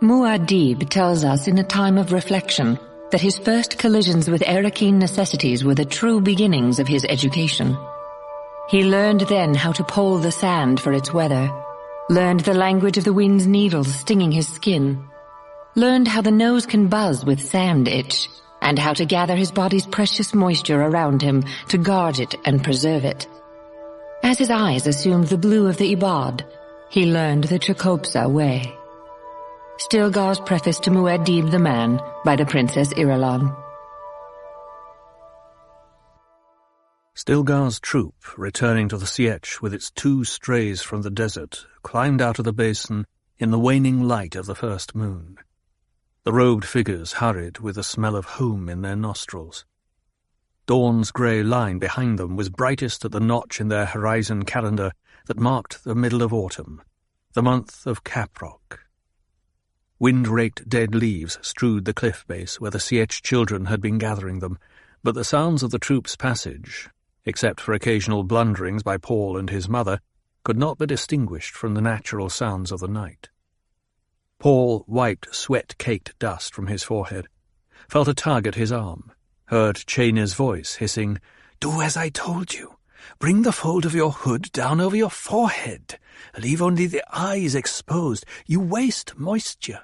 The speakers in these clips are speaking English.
Muad'Dib tells us in a time of reflection that his first collisions with Erekine necessities were the true beginnings of his education. He learned then how to pole the sand for its weather, learned the language of the wind's needles stinging his skin, learned how the nose can buzz with sand itch, and how to gather his body's precious moisture around him to guard it and preserve it. As his eyes assumed the blue of the Ibad, he learned the Trikopsa way. Stilgar's preface to Muad'Dib the Man by the Princess Irulan. Stilgar's troop, returning to the Sietch with its 2 strays from the desert, climbed out of the basin in the waning light of the first moon. The robed figures hurried with the smell of home in their nostrils. Dawn's grey line behind them was brightest at the notch in their horizon calendar that marked the middle of autumn, the month of Caprock. Wind-raked dead leaves strewed the cliff base where the Sietch children had been gathering them, but the sounds of the troop's passage, except for occasional blunderings by Paul and his mother, could not be distinguished from the natural sounds of the night. Paul wiped sweat-caked dust from his forehead, felt a tug at his arm, heard Chenia's voice hissing, "Do as I told you. Bring the fold of your hood down over your forehead. Leave only the eyes exposed. You waste moisture."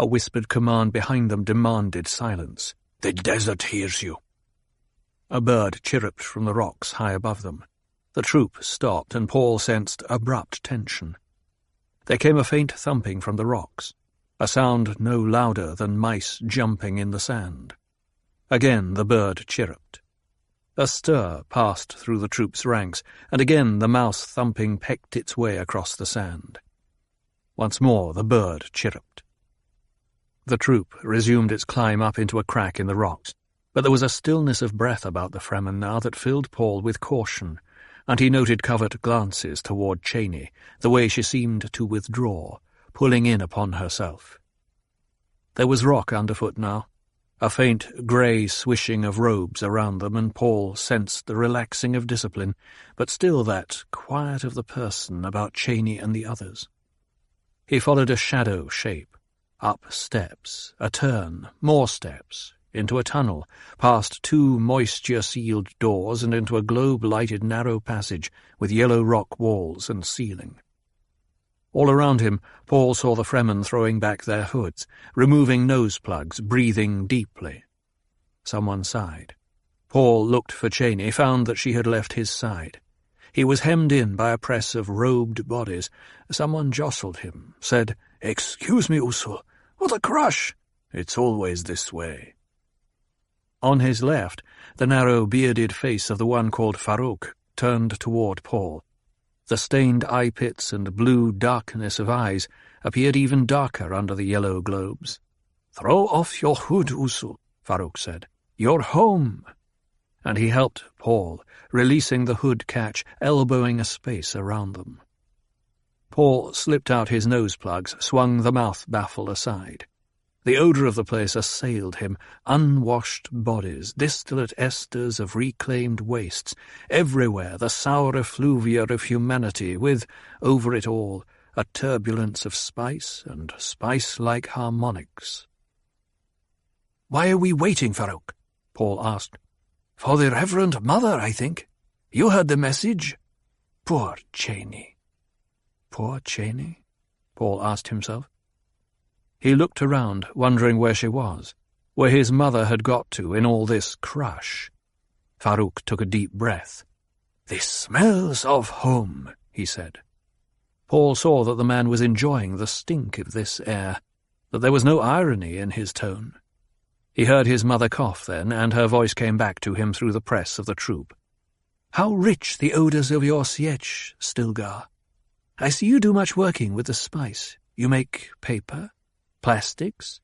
A whispered command behind them demanded silence. "The desert hears you." A bird chirruped from the rocks high above them. The troop stopped, and Paul sensed abrupt tension. There came a faint thumping from the rocks, a sound no louder than mice jumping in the sand. Again the bird chirruped. A stir passed through the troop's ranks, and again the mouse thumping pecked its way across the sand. Once more the bird chirruped. The troop resumed its climb up into a crack in the rocks, but there was a stillness of breath about the Fremen now that filled Paul with caution, and he noted covert glances toward Cheni, the way she seemed to withdraw, pulling in upon herself. There was rock underfoot now, a faint grey swishing of robes around them, and Paul sensed the relaxing of discipline, but still that quiet of the person about Cheni and the others. He followed a shadow shape, up steps, a turn, more steps, into a tunnel, past 2 moisture-sealed doors and into a globe-lighted narrow passage with yellow rock walls and ceiling. All around him, Paul saw the Fremen throwing back their hoods, removing nose plugs, breathing deeply. Someone sighed. Paul looked for Cheni, found that she had left his side. He was hemmed in by a press of robed bodies. Someone jostled him, said, "Excuse me, Usul. What a crush! It's always this way." On his left, the narrow, bearded face of the one called Farouk turned toward Paul. The stained eye-pits and blue darkness of eyes appeared even darker under the yellow globes. "Throw off your hood, Usul," Farouk said. "You're home." And he helped Paul, releasing the hood catch, elbowing a space around them. Paul slipped out his nose plugs, swung the mouth baffle aside. The odour of the place assailed him, unwashed bodies, distillate esters of reclaimed wastes, everywhere the sour effluvia of humanity, with, over it all, a turbulence of spice and spice-like harmonics. "Why are we waiting, Farouk?" Paul asked. "For the Reverend Mother, I think. You heard the message." "Poor Cheni." "Poor Cheni?" Paul asked himself. He looked around, wondering where she was, where his mother had got to in all this crush. Farouk took a deep breath. "This smells of home," he said. Paul saw that the man was enjoying the stink of this air, that there was no irony in his tone. He heard his mother cough then, and her voice came back to him through the press of the troop. "How rich the odours of your Sietch, Stilgar. I see you do much working with the spice. You make paper, plastics,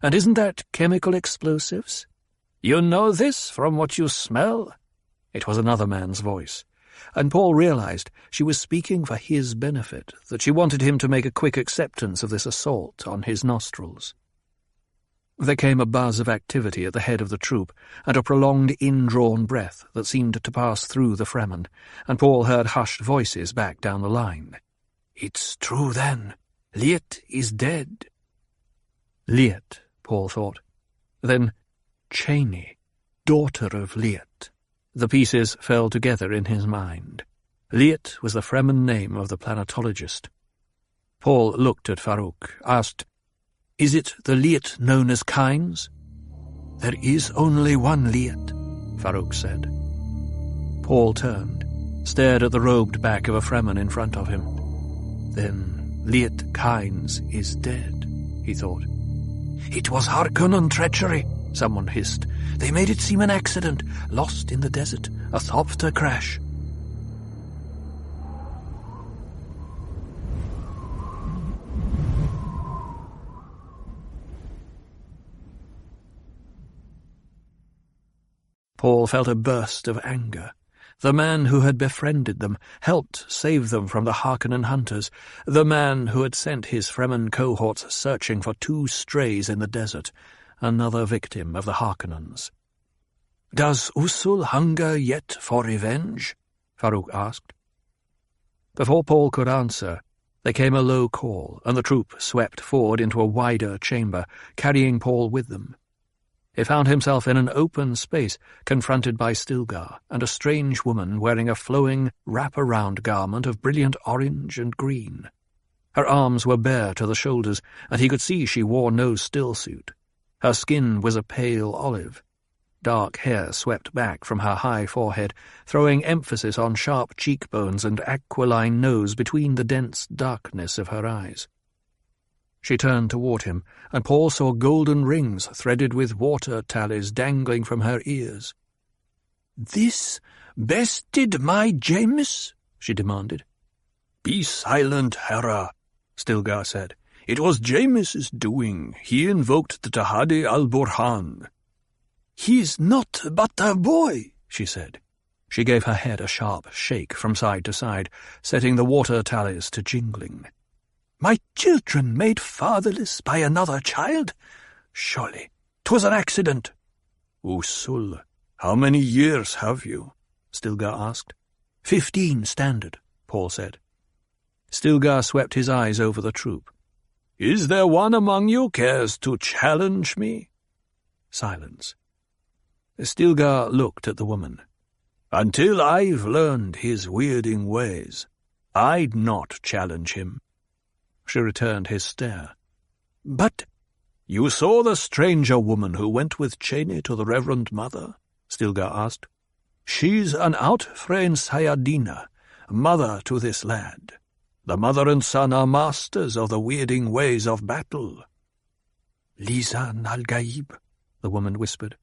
and isn't that chemical explosives?" "You know this from what you smell?" It was another man's voice, and Paul realized she was speaking for his benefit, that she wanted him to make a quick acceptance of this assault on his nostrils. There came a buzz of activity at the head of the troop, and a prolonged indrawn breath that seemed to pass through the Fremen, and Paul heard hushed voices back down the line. "It's true, then. Liet is dead." Liet, Paul thought. Then Cheney, daughter of Liet. The pieces fell together in his mind. Liet was the Fremen name of the planetologist. Paul looked at Farouk, asked, "Is it the Liet known as Kynes?" "There is only one Liet," Farouk said. Paul turned, stared at the robed back of a Fremen in front of him. Then Liet Kynes is dead, he thought. "It was Harkonnen treachery," someone hissed. "They made it seem an accident, lost in the desert, a Thopter crash." Paul felt a burst of anger. The man who had befriended them, helped save them from the Harkonnen hunters, the man who had sent his Fremen cohorts searching for 2 strays in the desert, another victim of the Harkonnens. "Does Usul hunger yet for revenge?" Farouk asked. Before Paul could answer, there came a low call, and the troop swept forward into a wider chamber, carrying Paul with them. He found himself in an open space, confronted by Stilgar and a strange woman wearing a flowing, wrap-around garment of brilliant orange and green. Her arms were bare to the shoulders, and he could see she wore no stillsuit. Her skin was a pale olive. Dark hair swept back from her high forehead, throwing emphasis on sharp cheekbones and aquiline nose between the dense darkness of her eyes. She turned toward him, and Paul saw golden rings threaded with water tallies dangling from her ears. "This bested my James?" she demanded. "Be silent, Hera," Stilgar said. "It was James's doing. He invoked the Tahadi al-Burhan." "He's not but a boy," she said. She gave her head a sharp shake from side to side, setting the water tallies to jingling. "My children made fatherless by another child? Surely 'twas an accident." "Usul, how many years have you?" Stilgar asked. 15 standard, Paul said. Stilgar swept his eyes over the troop. "Is there one among you cares to challenge me?" Silence. Stilgar looked at the woman. "Until I've learned his weirding ways, I'd not challenge him." She returned his stare. "But you saw the stranger woman who went with Cheney to the Reverend Mother?" Stilgar asked. "She's an Outfrain Sayadina, mother to this lad. The mother and son are masters of the weirding ways of battle." "Lisa Nalgaib," the woman whispered.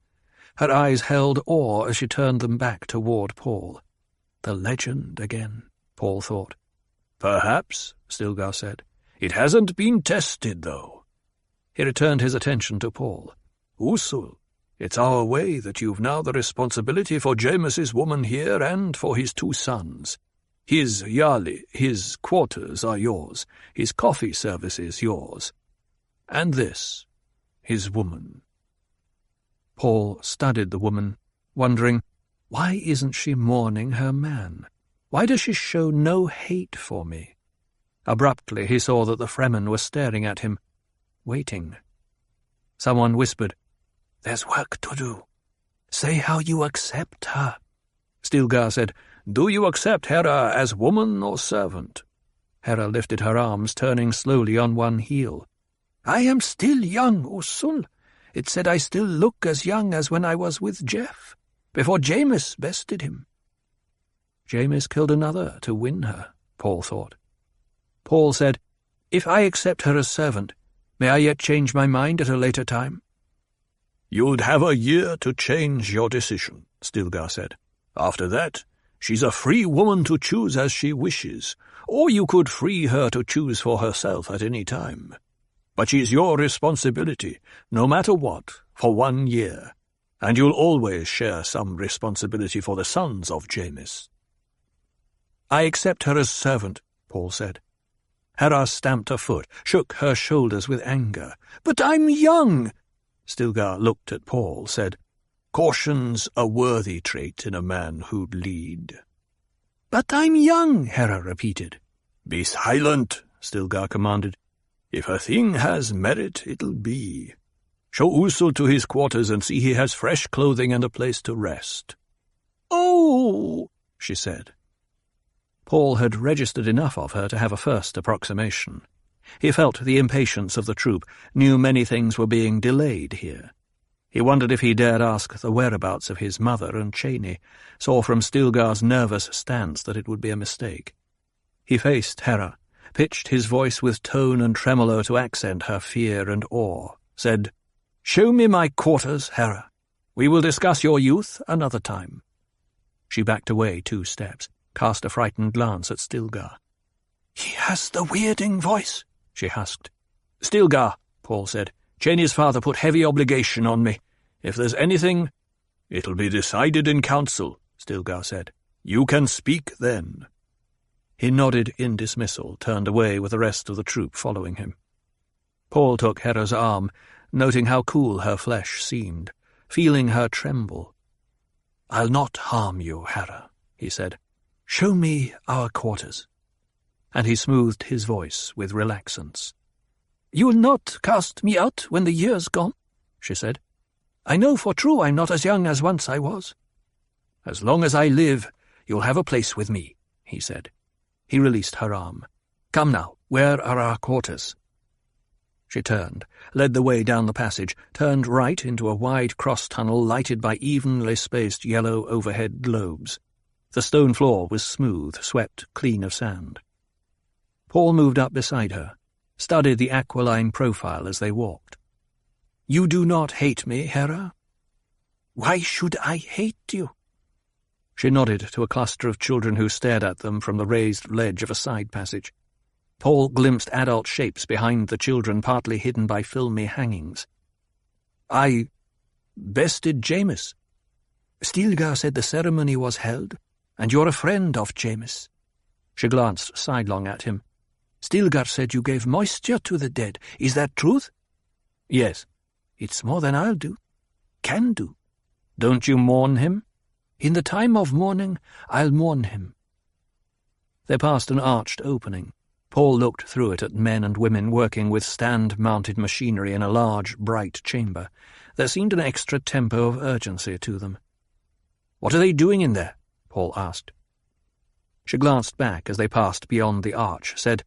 Her eyes held awe as she turned them back toward Paul. The legend again, Paul thought. "Perhaps," Stilgar said. "It hasn't been tested, though." He returned his attention to Paul. "Usul, it's our way that you've now the responsibility for James's woman here and for his 2 sons. His Yali, his quarters are yours, his coffee service is yours. And this, his woman." Paul studied the woman, wondering, why isn't she mourning her man? Why does she show no hate for me? Abruptly he saw that the Fremen were staring at him, waiting. Someone whispered, "There's work to do. Say how you accept her." Stilgar said, "Do you accept Hera as woman or servant?" Hera lifted her arms, turning slowly on one heel. "I am still young, Usul. It said I still look as young as when I was with Jeff, before Jameis bested him." Jameis killed another to win her, Paul thought. Paul said, "If I accept her as servant, may I yet change my mind at a later time?" "You'd have a year to change your decision," Stilgar said. "After that, she's a free woman to choose as she wishes, or you could free her to choose for herself at any time. But she's your responsibility, no matter what, for 1 year, and you'll always share some responsibility for the sons of Jameis." "I accept her as servant," Paul said. Hera stamped a foot, shook her shoulders with anger. "But I'm young!" Stilgar looked at Paul, said, "Caution's a worthy trait in a man who'd lead." "But I'm young," Hera repeated. "Be silent," Stilgar commanded. If a thing has merit, it'll be. Show Usul to his quarters and see he has fresh clothing and a place to rest." "Oh," she said. Paul had registered enough of her to have a first approximation. He felt the impatience of the troop, knew many things were being delayed here. He wondered if he dared ask the whereabouts of his mother and Cheney, saw from Stilgar's nervous stance that it would be a mistake. He faced Hera, pitched his voice with tone and tremolo to accent her fear and awe, said, "Show me my quarters, Hera. We will discuss your youth another time." She backed away 2 steps, cast a frightened glance at Stilgar. "He has the weirding voice," she husked. "Stilgar," Paul said, "Cheney's father put heavy obligation on me. If there's anything—" "It'll be decided in council," Stilgar said. "You can speak then." He nodded in dismissal, turned away with the rest of the troop following him. Paul took Hera's arm, noting how cool her flesh seemed, feeling her tremble. "I'll not harm you, Hera," he said. "Show me our quarters." And he smoothed his voice with relaxance. "You will not cast me out when the year's gone?" she said. "I know for true I'm not as young as once I was." "As long as I live, you'll have a place with me," he said. He released her arm. "Come now, where are our quarters?" She turned, led the way down the passage, turned right into a wide cross-tunnel lighted by evenly spaced yellow overhead globes. The stone floor was smooth, swept clean of sand. Paul moved up beside her, studied the aquiline profile as they walked. "You do not hate me, Hera?" "Why should I hate you?" She nodded to a cluster of children who stared at them from the raised ledge of a side passage. Paul glimpsed adult shapes behind the children, partly hidden by filmy hangings. "I bested Jameis. Stilgar said the ceremony was held, and you're a friend of Jameis." She glanced sidelong at him. "Stilgar said you gave moisture to the dead. Is that truth?" "Yes." "It's more than I'll do. Can do." "Don't you mourn him?" "In the time of mourning, I'll mourn him." They passed an arched opening. Paul looked through it at men and women working with stand-mounted machinery in a large, bright chamber. There seemed an extra tempo of urgency to them. "What are they doing in there?" Paul asked. She glanced back as they passed beyond the arch, said,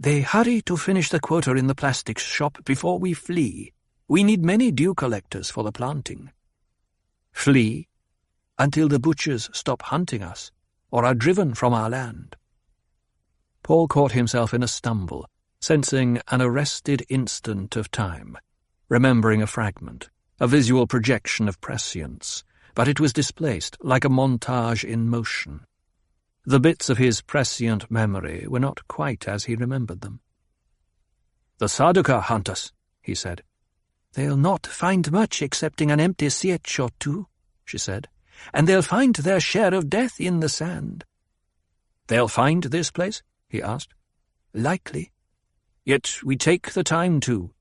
"They hurry to finish the quota in the plastics shop before we flee. We need many dew collectors for the planting." "Flee?" "Until the butchers stop hunting us, or are driven from our land." Paul caught himself in a stumble, sensing an arrested instant of time, remembering a fragment, a visual projection of prescience, but it was displaced like a montage in motion. The bits of his prescient memory were not quite as he remembered them. "The Sardaukar hunt us," he said. "They'll not find much excepting an empty sietch or 2, she said. "And they'll find their share of death in the sand." "They'll find this place?" he asked. "Likely. Yet we take the time to—"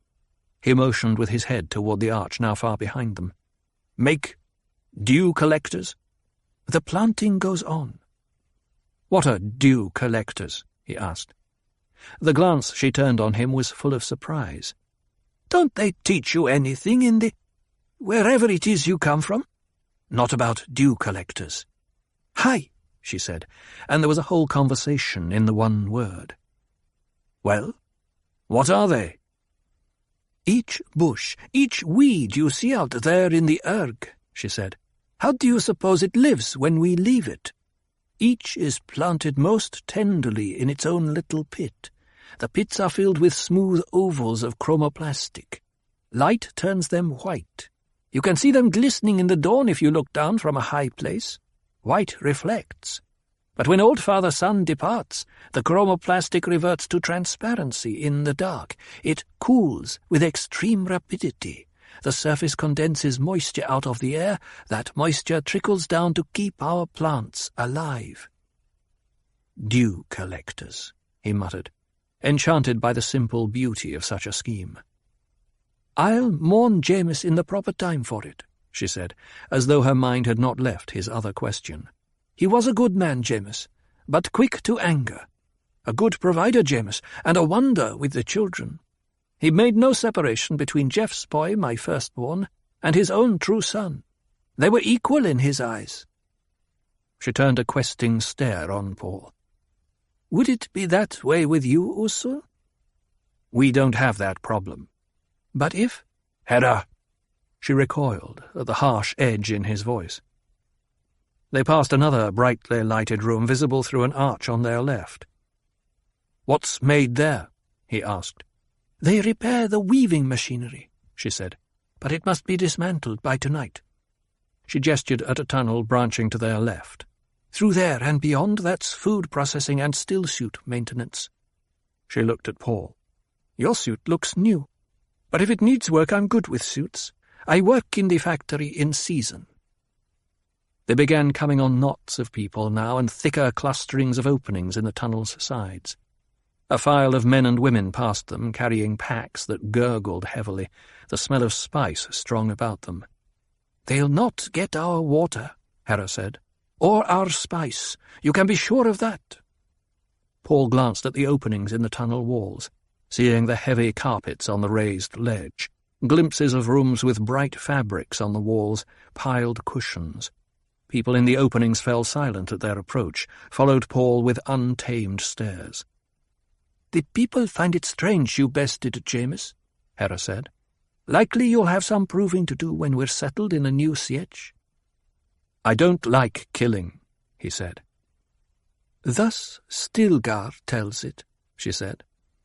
He motioned with his head toward the arch now far behind them. "Make dew collectors?" "The planting goes on." "What are dew collectors?" he asked. The glance she turned on him was full of surprise. "Don't they teach you anything in wherever it is you come from?" "Not about dew collectors." "Hi," she said, and there was a whole conversation in the one word. "Well, what are they?" "Each bush, each weed you see out there in the erg," she said. "How do you suppose it lives when we leave it? Each is planted most tenderly in its own little pit. The pits are filled with smooth ovals of chromoplastic. Light turns them white. You can see them glistening in the dawn if you look down from a high place. White reflects. But when old Father Sun departs, the chromoplastic reverts to transparency in the dark. It cools with extreme rapidity. The surface condenses moisture out of the air. That moisture trickles down to keep our plants alive." "Dew collectors," he muttered, enchanted by the simple beauty of such a scheme. "I'll mourn Jameis in the proper time for it," she said, as though her mind had not left his other question. "He was a good man, Jameis, but quick to anger. A good provider, Jameis, and a wonder with the children. He made no separation between Jeff's boy, my firstborn, and his own true son. They were equal in his eyes. She turned a questing stare on Paul. Would it be that way with you, Usul? We don't have that problem. But if... Hera! She recoiled at the harsh edge in his voice. They passed another brightly lighted room visible through an arch on their left. What's made there? He asked. They repair the weaving machinery, she said, but it must be dismantled by tonight. She gestured at a tunnel branching to their left. Through there and beyond, that's food processing and still suit maintenance. She looked at Paul. Your suit looks new. But if it needs work, I'm good with suits. I work in the factory in season. They began coming on knots of people now and thicker clusterings of openings in the tunnel's sides. A file of men and women passed them, carrying packs that gurgled heavily, the smell of spice strong about them. They'll not get our water, Hera said, or our spice. You can be sure of that. Paul glanced at the openings in the tunnel walls, seeing the heavy carpets on the raised ledge, glimpses of rooms with bright fabrics on the walls, piled cushions. People in the openings fell silent at their approach, followed Paul with untamed stares. The people find it strange you bested Jameis, Hera said. Likely you'll have some proving to do when we're settled in a new siege. I don't like killing, he said. Thus Stilgar tells it, she said,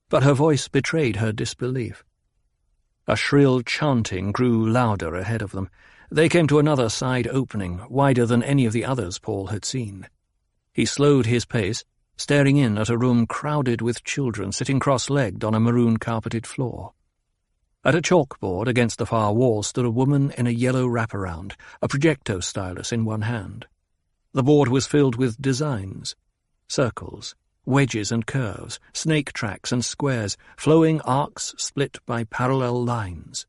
but her voice betrayed her disbelief. A shrill chanting grew louder ahead of them. They came to another side opening, wider than any of the others Paul had seen. He slowed his pace, staring in at a room crowded with children sitting cross-legged on a maroon-carpeted floor. At a chalkboard against the far wall stood a woman in a yellow wraparound, a projecto stylus in one hand. The board was filled with designs, circles, wedges and curves, snake tracks and squares, flowing arcs split by parallel lines.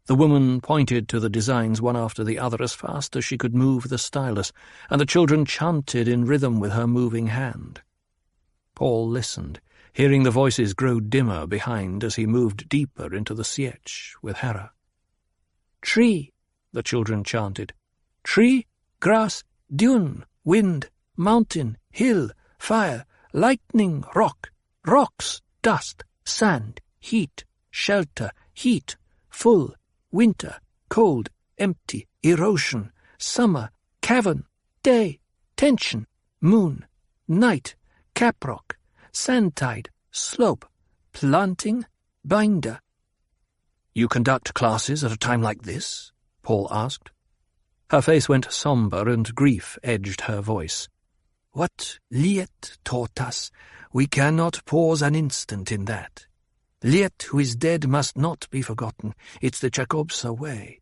The woman pointed to the designs one after the other as fast as she could move the stylus, and the children chanted in rhythm with her moving hand. Paul listened, hearing the voices grow dimmer behind as he moved deeper into the sietch with Hera. Tree, the children chanted. Tree, grass, dune, wind, mountain, hill, fire, lightning, rock, rocks, dust, sand, heat, shelter, heat, full, winter, cold, empty, erosion, summer, cavern, day, tension, moon, night, caprock, sand tide, slope, planting, binder. You conduct classes at a time like this? Paul asked. Her face went sombre and grief edged her voice. What Liet taught us, we cannot pause an instant in that. Liet, who is dead, must not be forgotten. It's the Jacobsa way.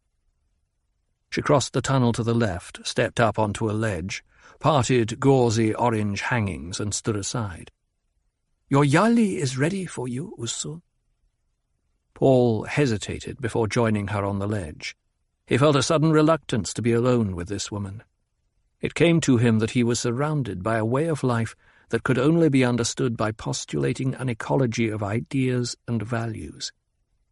She crossed the tunnel to the left, stepped up onto a ledge, parted gauzy orange hangings, and stood aside. Your Yali is ready for you, Usul. Paul hesitated before joining her on the ledge. He felt a sudden reluctance to be alone with this woman. It came to him that he was surrounded by a way of life that could only be understood by postulating an ecology of ideas and values.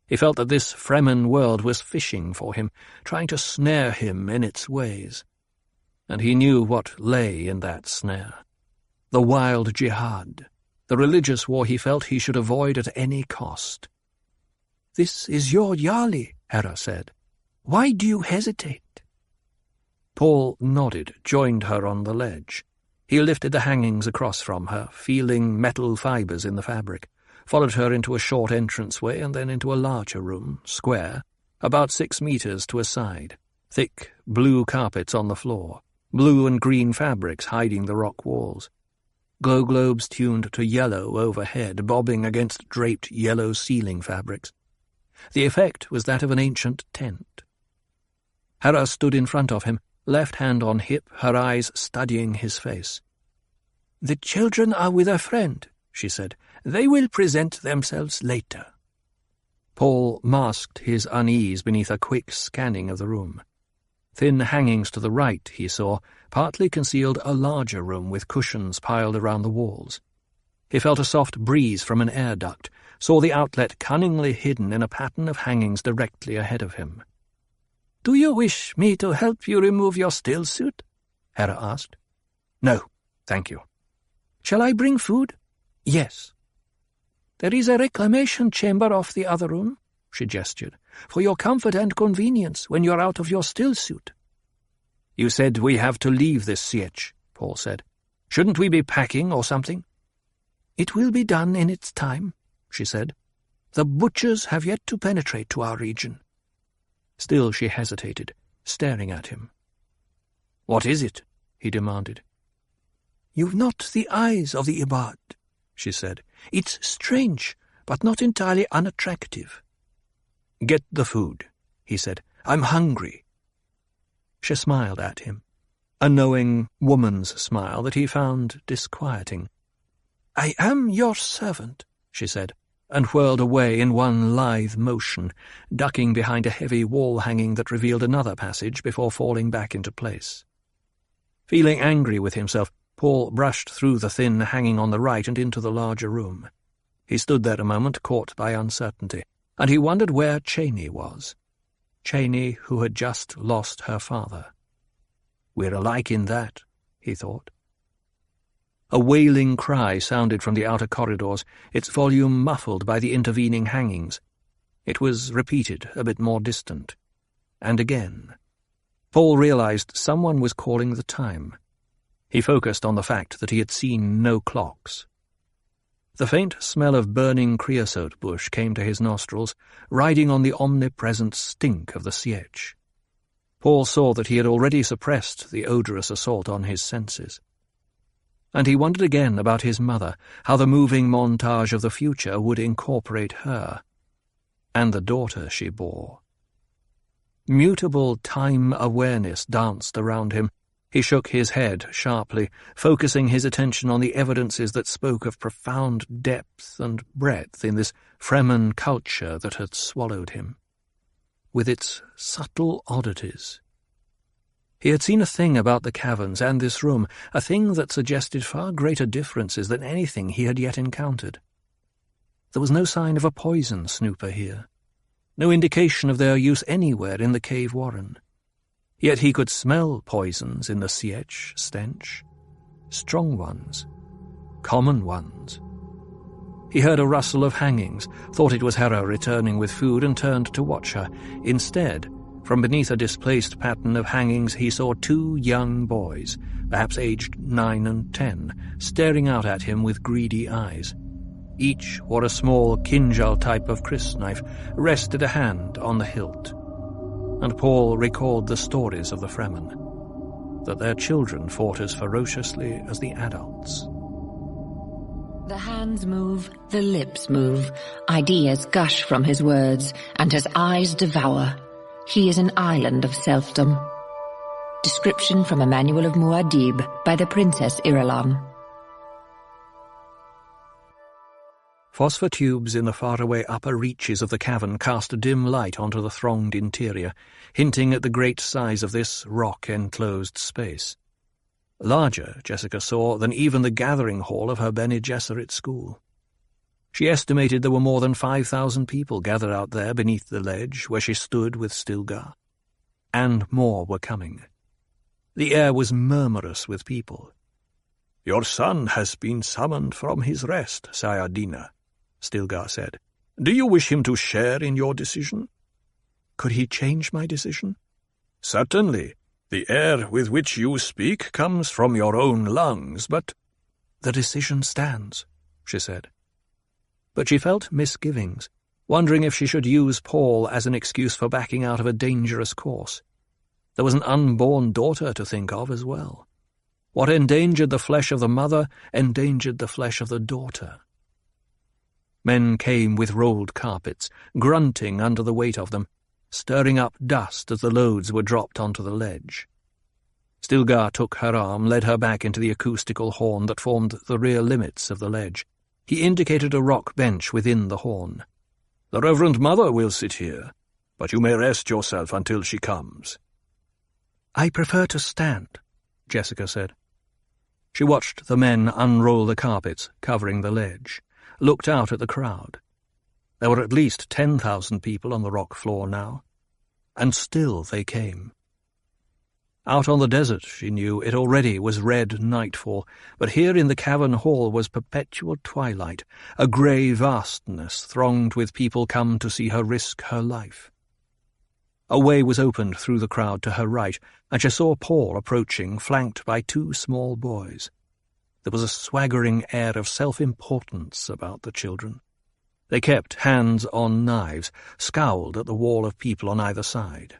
He felt that this Fremen world was fishing for him, trying to snare him in its ways. And he knew what lay in that snare. The wild jihad, the religious war he felt he should avoid at any cost. This is your Yali, Hera said. Why do you hesitate? Paul nodded, joined her on the ledge. He lifted the hangings across from her, feeling metal fibres in the fabric, followed her into a short entranceway and then into a larger room, square, about 6 meters to a side, thick blue carpets on the floor, blue and green fabrics hiding the rock walls. Glow globes tuned to yellow overhead, bobbing against draped yellow ceiling fabrics. The effect was that of an ancient tent. Hera stood in front of him, left hand on hip, her eyes studying his face. The children are with a friend, she said. They will present themselves later. Paul masked his unease beneath a quick scanning of the room. Thin hangings to the right, he saw, partly concealed a larger room with cushions piled around the walls. He felt a soft breeze from an air duct, saw the outlet cunningly hidden in a pattern of hangings directly ahead of him. "Do you wish me to help you remove your still suit?" Hera asked. "No, thank you." "Shall I bring food?" "Yes." "There is a reclamation chamber off the other room," she gestured, "for your comfort and convenience when you're out of your still suit." "You said we have to leave this sietch," Paul said. "Shouldn't we be packing or something?" "It will be done in its time," she said. "The butchers have yet to penetrate to our region." Still she hesitated, staring at him. "What is it?" he demanded. "You've not the eyes of the Ibad," she said. "It's strange, but not entirely unattractive." "Get the food," he said. "I'm hungry." She smiled at him, a knowing woman's smile that he found disquieting. "I am your servant," she said, and whirled away in one lithe motion, ducking behind a heavy wall hanging that revealed another passage before falling back into place. Feeling angry with himself, Paul brushed through the thin hanging on the right and into the larger room. He stood there a moment, caught by uncertainty, and he wondered where Cheney was. Cheney, who had just lost her father. "We're alike in that," he thought. A wailing cry sounded from the outer corridors, its volume muffled by the intervening hangings. It was repeated, a bit more distant. And again. Paul realized someone was calling the time. He focused on the fact that he had seen no clocks. The faint smell of burning creosote bush came to his nostrils, riding on the omnipresent stink of the sietch. Paul saw that he had already suppressed the odorous assault on his senses. And he wondered again about his mother, how the moving montage of the future would incorporate her, and the daughter she bore. Mutable time-awareness danced around him. He shook his head sharply, focusing his attention on the evidences that spoke of profound depth and breadth in this Fremen culture that had swallowed him, with its subtle oddities. He had seen a thing about the caverns and this room, a thing that suggested far greater differences than anything he had yet encountered. There was no sign of a poison snooper here, no indication of their use anywhere in the cave warren. Yet he could smell poisons in the sietch stench, strong ones, common ones. He heard a rustle of hangings, thought it was Hera returning with food, and turned to watch her. Instead, from beneath a displaced pattern of hangings, he saw two young boys, perhaps aged 9 and 10, staring out at him with greedy eyes. Each wore a small kinjal type of crysknife, rested a hand on the hilt. And Paul recalled the stories of the Fremen, that their children fought as ferociously as the adults. The hands move, the lips move, ideas gush from his words, and his eyes devour. He is an island of selfdom. Description from a Manual of Muad'Dib by the Princess Irulan. Phosphor tubes in the faraway upper reaches of the cavern cast a dim light onto the thronged interior, hinting at the great size of this rock-enclosed space. Larger, Jessica saw, than even the gathering hall of her Bene Gesserit school. She estimated there were more than 5,000 people gathered out there beneath the ledge where she stood with Stilgar. And more were coming. The air was murmurous with people. "Your son has been summoned from his rest, Sayadina," Stilgar said. "Do you wish him to share in your decision?" "Could he change my decision?" "Certainly. The air with which you speak comes from your own lungs, but—" "The decision stands," she said. But she felt misgivings, wondering if she should use Paul as an excuse for backing out of a dangerous course. There was an unborn daughter to think of as well. What endangered the flesh of the mother endangered the flesh of the daughter. Men came with rolled carpets, grunting under the weight of them, stirring up dust as the loads were dropped onto the ledge. Stilgar took her arm, led her back into the acoustical horn that formed the rear limits of the ledge. He indicated a rock bench within the horn. "The Reverend Mother will sit here, but you may rest yourself until she comes." "I prefer to stand," Jessica said. She watched the men unroll the carpets covering the ledge, looked out at the crowd. There were at least 10,000 people on the rock floor now, and still they came. Out on the desert, she knew, it already was red nightfall, but here in the cavern hall was perpetual twilight, a grey vastness thronged with people come to see her risk her life. A way was opened through the crowd to her right, and she saw Paul approaching, flanked by 2 small boys. There was a swaggering air of self-importance about the children. They kept hands on knives, scowled at the wall of people on either side.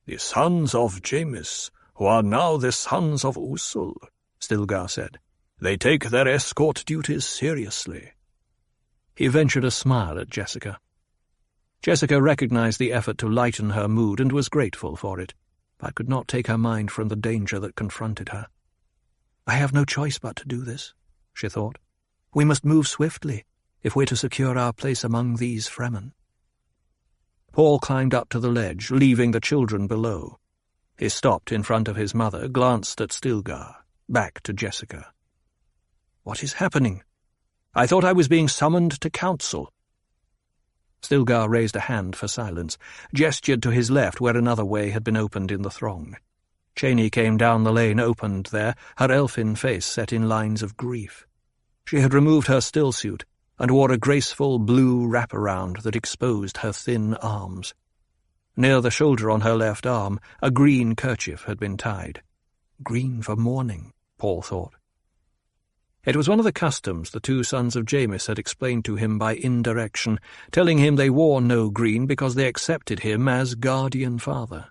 "The sons of Jamis, who are now the sons of Usul," Stilgar said. "They take their escort duties seriously." He ventured a smile at Jessica. Jessica recognized the effort to lighten her mood and was grateful for it, but could not take her mind from the danger that confronted her. "I have no choice but to do this," she thought. "We must move swiftly if we're to secure our place among these Fremen." Paul climbed up to the ledge, leaving the children below. He stopped in front of his mother, glanced at Stilgar, back to Jessica. "What is happening? I thought I was being summoned to council." Stilgar raised a hand for silence, gestured to his left where another way had been opened in the throng. Cheney came down the lane opened there, her elfin face set in lines of grief. She had removed her stillsuit and wore a graceful blue wraparound that exposed her thin arms. Near the shoulder on her left arm, a green kerchief had been tied. Green for mourning, Paul thought. It was one of the customs the 2 sons of Jamis had explained to him by indirection, telling him they wore no green because they accepted him as guardian father.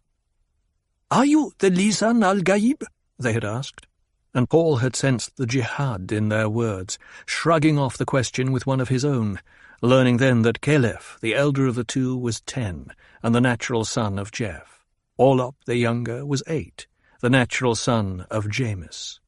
"Are you the Lisan al-Gaib?" they had asked, and Paul had sensed the jihad in their words, shrugging off the question with one of his own, learning then that Caliph, the elder of the 2, was 10, and the natural son of Jeff. Orlop, the younger, was 8, the natural son of Jamis.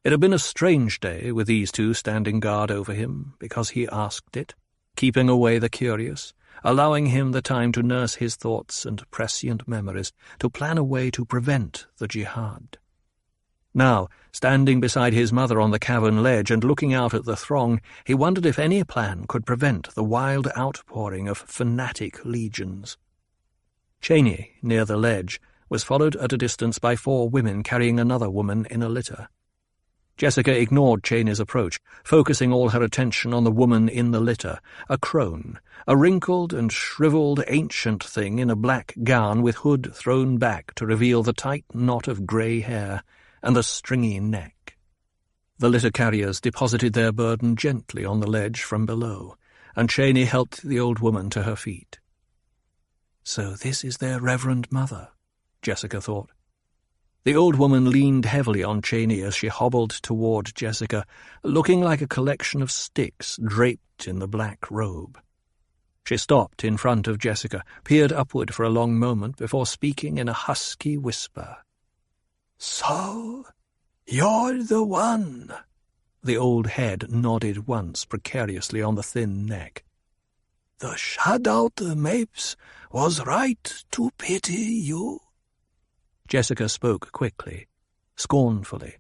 It had been a strange day with these 2 standing guard over him, because he asked it, keeping away the curious, allowing him the time to nurse his thoughts and prescient memories, to plan a way to prevent the jihad. Now, standing beside his mother on the cavern ledge and looking out at the throng, he wondered if any plan could prevent the wild outpouring of fanatic legions. Cheney, near the ledge, was followed at a distance by 4 women carrying another woman in a litter. Jessica ignored Cheney's approach, focusing all her attention on the woman in the litter, a crone, a wrinkled and shriveled ancient thing in a black gown with hood thrown back to reveal the tight knot of grey hair and the stringy neck. The litter carriers deposited their burden gently on the ledge from below, and Cheney helped the old woman to her feet. "So this is their reverend mother," Jessica thought. The old woman leaned heavily on Cheney as she hobbled toward Jessica, looking like a collection of sticks draped in the black robe. She stopped in front of Jessica, peered upward for a long moment before speaking in a husky whisper. "So, you're the one." The old head nodded once precariously on the thin neck. "The Shadout Mapes was right to pity you." Jessica spoke quickly, scornfully.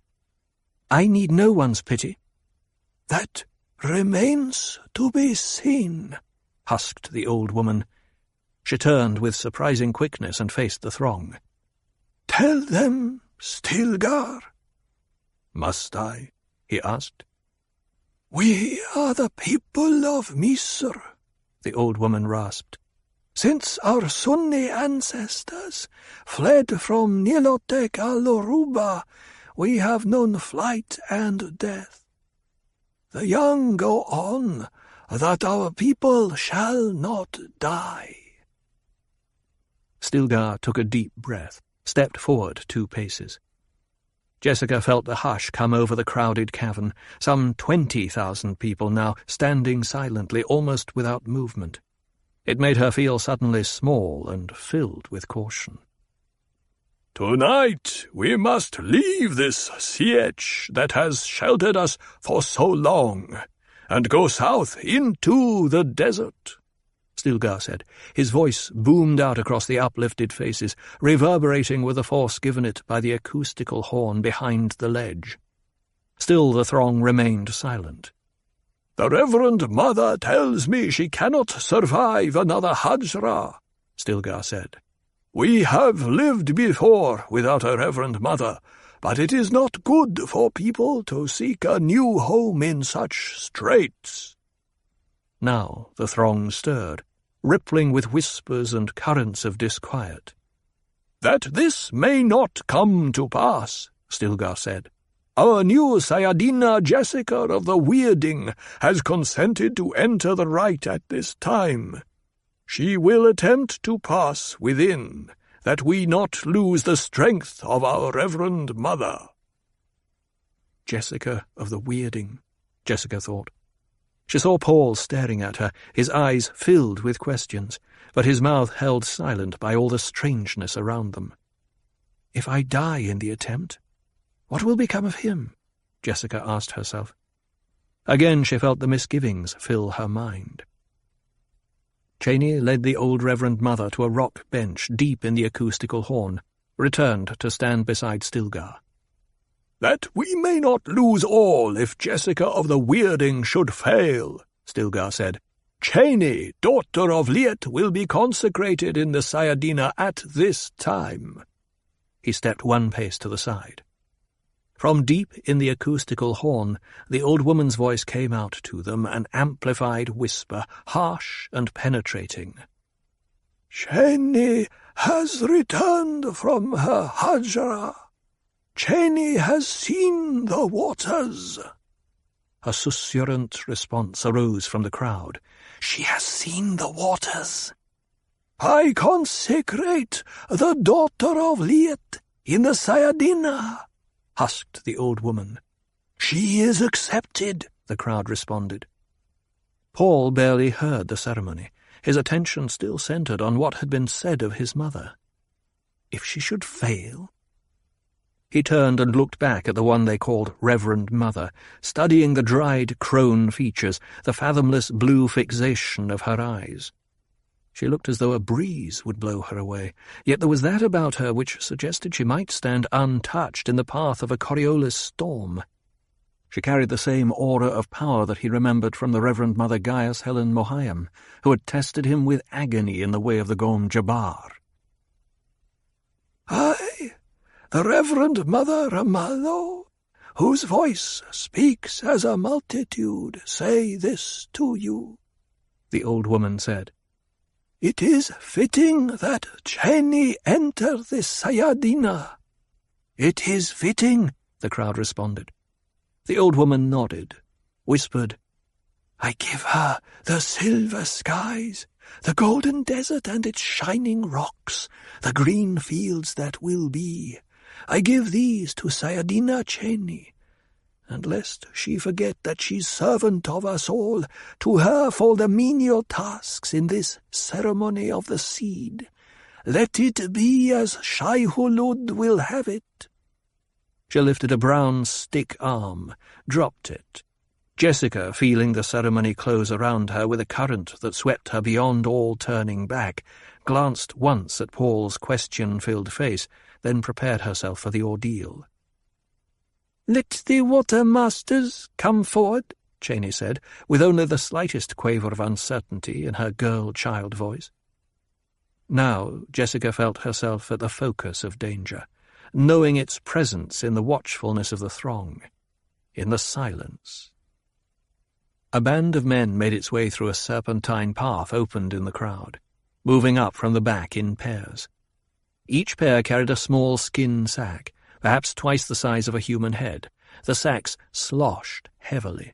"I need no one's pity." "That remains to be seen," husked the old woman. She turned with surprising quickness and faced the throng. "Tell them, Stilgar." "Must I?" he asked. "We are the people of Misr," the old woman rasped. "Since our Sunni ancestors fled from Nilotek al-Oruba, we have known flight and death. The young go on, that our people shall not die." Stilgar took a deep breath, stepped forward 2 paces. Jessica felt the hush come over the crowded cavern, some 20,000 people now, standing silently, almost without movement. It made her feel suddenly small and filled with caution. "Tonight we must leave this sietch that has sheltered us for so long, and go south into the desert," Stilgar said. His voice boomed out across the uplifted faces, reverberating with the force given it by the acoustical horn behind the ledge. Still the throng remained silent. "The Reverend Mother tells me she cannot survive another Hajra," Stilgar said. "We have lived before without a Reverend Mother, but it is not good for people to seek a new home in such straits." Now the throng stirred, rippling with whispers and currents of disquiet. "That this may not come to pass," Stilgar said, "our new Sayadina Jessica of the Weirding has consented to enter the rite at this time. She will attempt to pass within, that we not lose the strength of our Reverend Mother." Jessica of the Weirding, Jessica thought. She saw Paul staring at her, his eyes filled with questions, but his mouth held silent by all the strangeness around them. If I die in the attempt, what will become of him? Jessica asked herself. Again she felt the misgivings fill her mind. Cheney led the old Reverend Mother to a rock bench deep in the acoustical horn, returned to stand beside Stilgar. "That we may not lose all if Jessica of the Weirding should fail," Stilgar said, "Cheney, daughter of Liet, will be consecrated in the Sayadina at this time." He stepped one pace to the side. From deep in the acoustical horn, the old woman's voice came out to them, an amplified whisper, harsh and penetrating. "Cheney has returned from her Hajra. Cheney has seen the waters." A susurrant response arose from the crowd. "She has seen the waters." "I consecrate the daughter of Liet in the Sayadina," husked the old woman. "She is accepted," the crowd responded. Paul barely heard the ceremony, his attention still centered on what had been said of his mother. If she should fail? He turned and looked back at the one they called Reverend Mother, studying the dried crone features, the fathomless blue fixation of her eyes. She looked as though a breeze would blow her away, yet there was that about her which suggested she might stand untouched in the path of a Coriolis storm. She carried the same aura of power that he remembered from the Reverend Mother Gaius Helen Mohayam, who had tested him with agony in the way of the Gom Jabbar. "I, the Reverend Mother Ramallo, whose voice speaks as a multitude, say this to you," the old woman said. "It is fitting that Cheney enter the Sayadina." "It is fitting," the crowd responded. The old woman nodded, whispered, "I give her the silver skies, the golden desert and its shining rocks, the green fields that will be. I give these to Sayadina Cheney, and lest she forget that she's servant of us all, to her fall the menial tasks in this ceremony of the seed. Let it be as Shai-Hulud will have it." She lifted a brown stick arm, dropped it. Jessica, feeling the ceremony close around her with a current that swept her beyond all turning back, glanced once at Paul's question-filled face, then prepared herself for the ordeal. "Let the Water Masters come forward," Cheney said, with only the slightest quaver of uncertainty in her girl-child voice. Now Jessica felt herself at the focus of danger, knowing its presence in the watchfulness of the throng, in the silence. A band of men made its way through a serpentine path opened in the crowd, moving up from the back in pairs. Each pair carried a small skin sack, perhaps twice the size of a human head. The sacks sloshed heavily.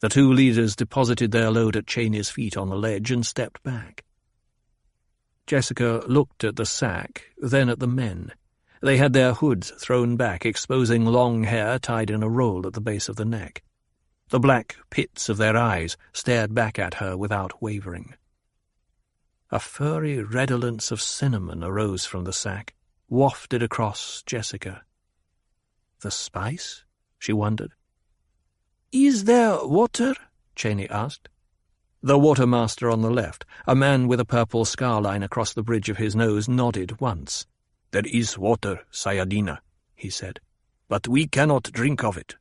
The two leaders deposited their load at Cheney's feet on the ledge and stepped back. Jessica looked at the sack, then at the men. They had their hoods thrown back, exposing long hair tied in a roll at the base of the neck. The black pits of their eyes stared back at her without wavering. A furry redolence of cinnamon arose from the sack, wafted across Jessica. The spice? She wondered. "Is there water?" Cheney asked. The watermaster on the left, a man with a purple scar line across the bridge of his nose, nodded once. "There is water, Sayadina," he said, "but we cannot drink of it."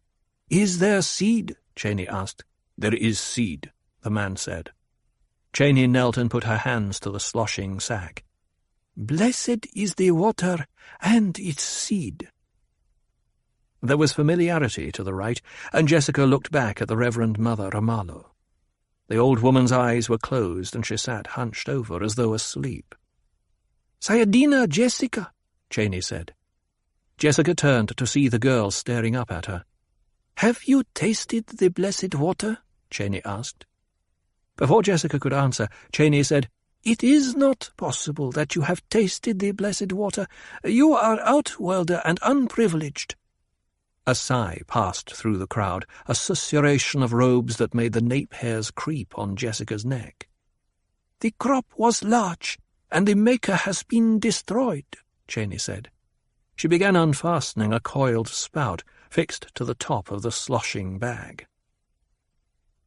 "Is there seed?" Cheney asked. "There is seed," the man said. Cheney knelt and put her hands to the sloshing sack. "Blessed is the water and its seed." There was familiarity to the rite, and Jessica looked back at the Reverend Mother Ramallo. The old woman's eyes were closed, and she sat hunched over as though asleep. "Sayadina, Jessica," Cheney said. Jessica turned to see the girl staring up at her. "Have you tasted the blessed water?" Cheney asked. Before Jessica could answer, Cheney said, "It is not possible that you have tasted the blessed water. You are outworlder and unprivileged." A sigh passed through the crowd, a susurration of robes that made the nape hairs creep on Jessica's neck. "The crop was large, and the maker has been destroyed," Cheney said. She began unfastening a coiled spout fixed to the top of the sloshing bag.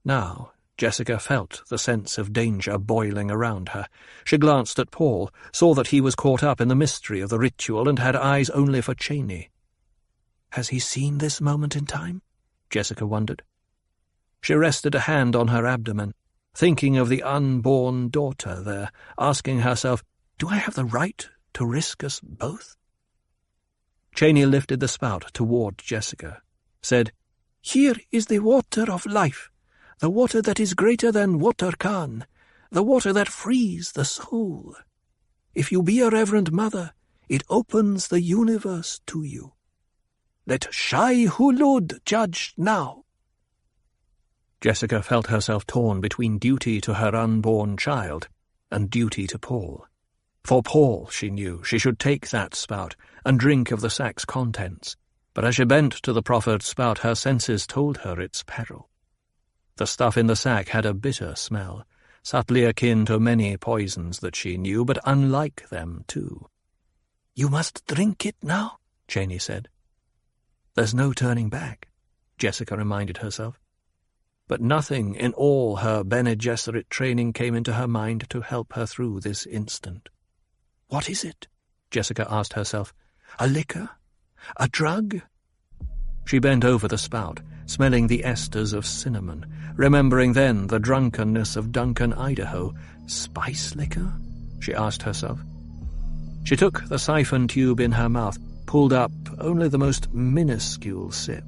Now Jessica felt the sense of danger boiling around her. She glanced at Paul, saw that he was caught up in the mystery of the ritual and had eyes only for Cheney. Has he seen this moment in time? Jessica wondered. She rested a hand on her abdomen, thinking of the unborn daughter there, asking herself, "Do I have the right to risk us both?" Cheney lifted the spout toward Jessica, said, "Here is the water of life, the water that is greater than Water Khan, the water that frees the soul. If you be a Reverend Mother, it opens the universe to you. Let Shai Hulud judge now." Jessica felt herself torn between duty to her unborn child and duty to Paul. For Paul, she knew, she should take that spout and drink of the sack's contents, but as she bent to the proffered spout, her senses told her its peril. The stuff in the sack had a bitter smell, subtly akin to many poisons that she knew, but unlike them too. "You must drink it now," Cheney said. "There's no turning back," Jessica reminded herself. But nothing in all her Bene Gesserit training came into her mind to help her through this instant. What is it? Jessica asked herself. A liquor? A drug? She bent over the spout, smelling the esters of cinnamon, remembering then the drunkenness of Duncan, Idaho. Spice liquor? She asked herself. She took the siphon tube in her mouth, pulled up only the most minuscule sip.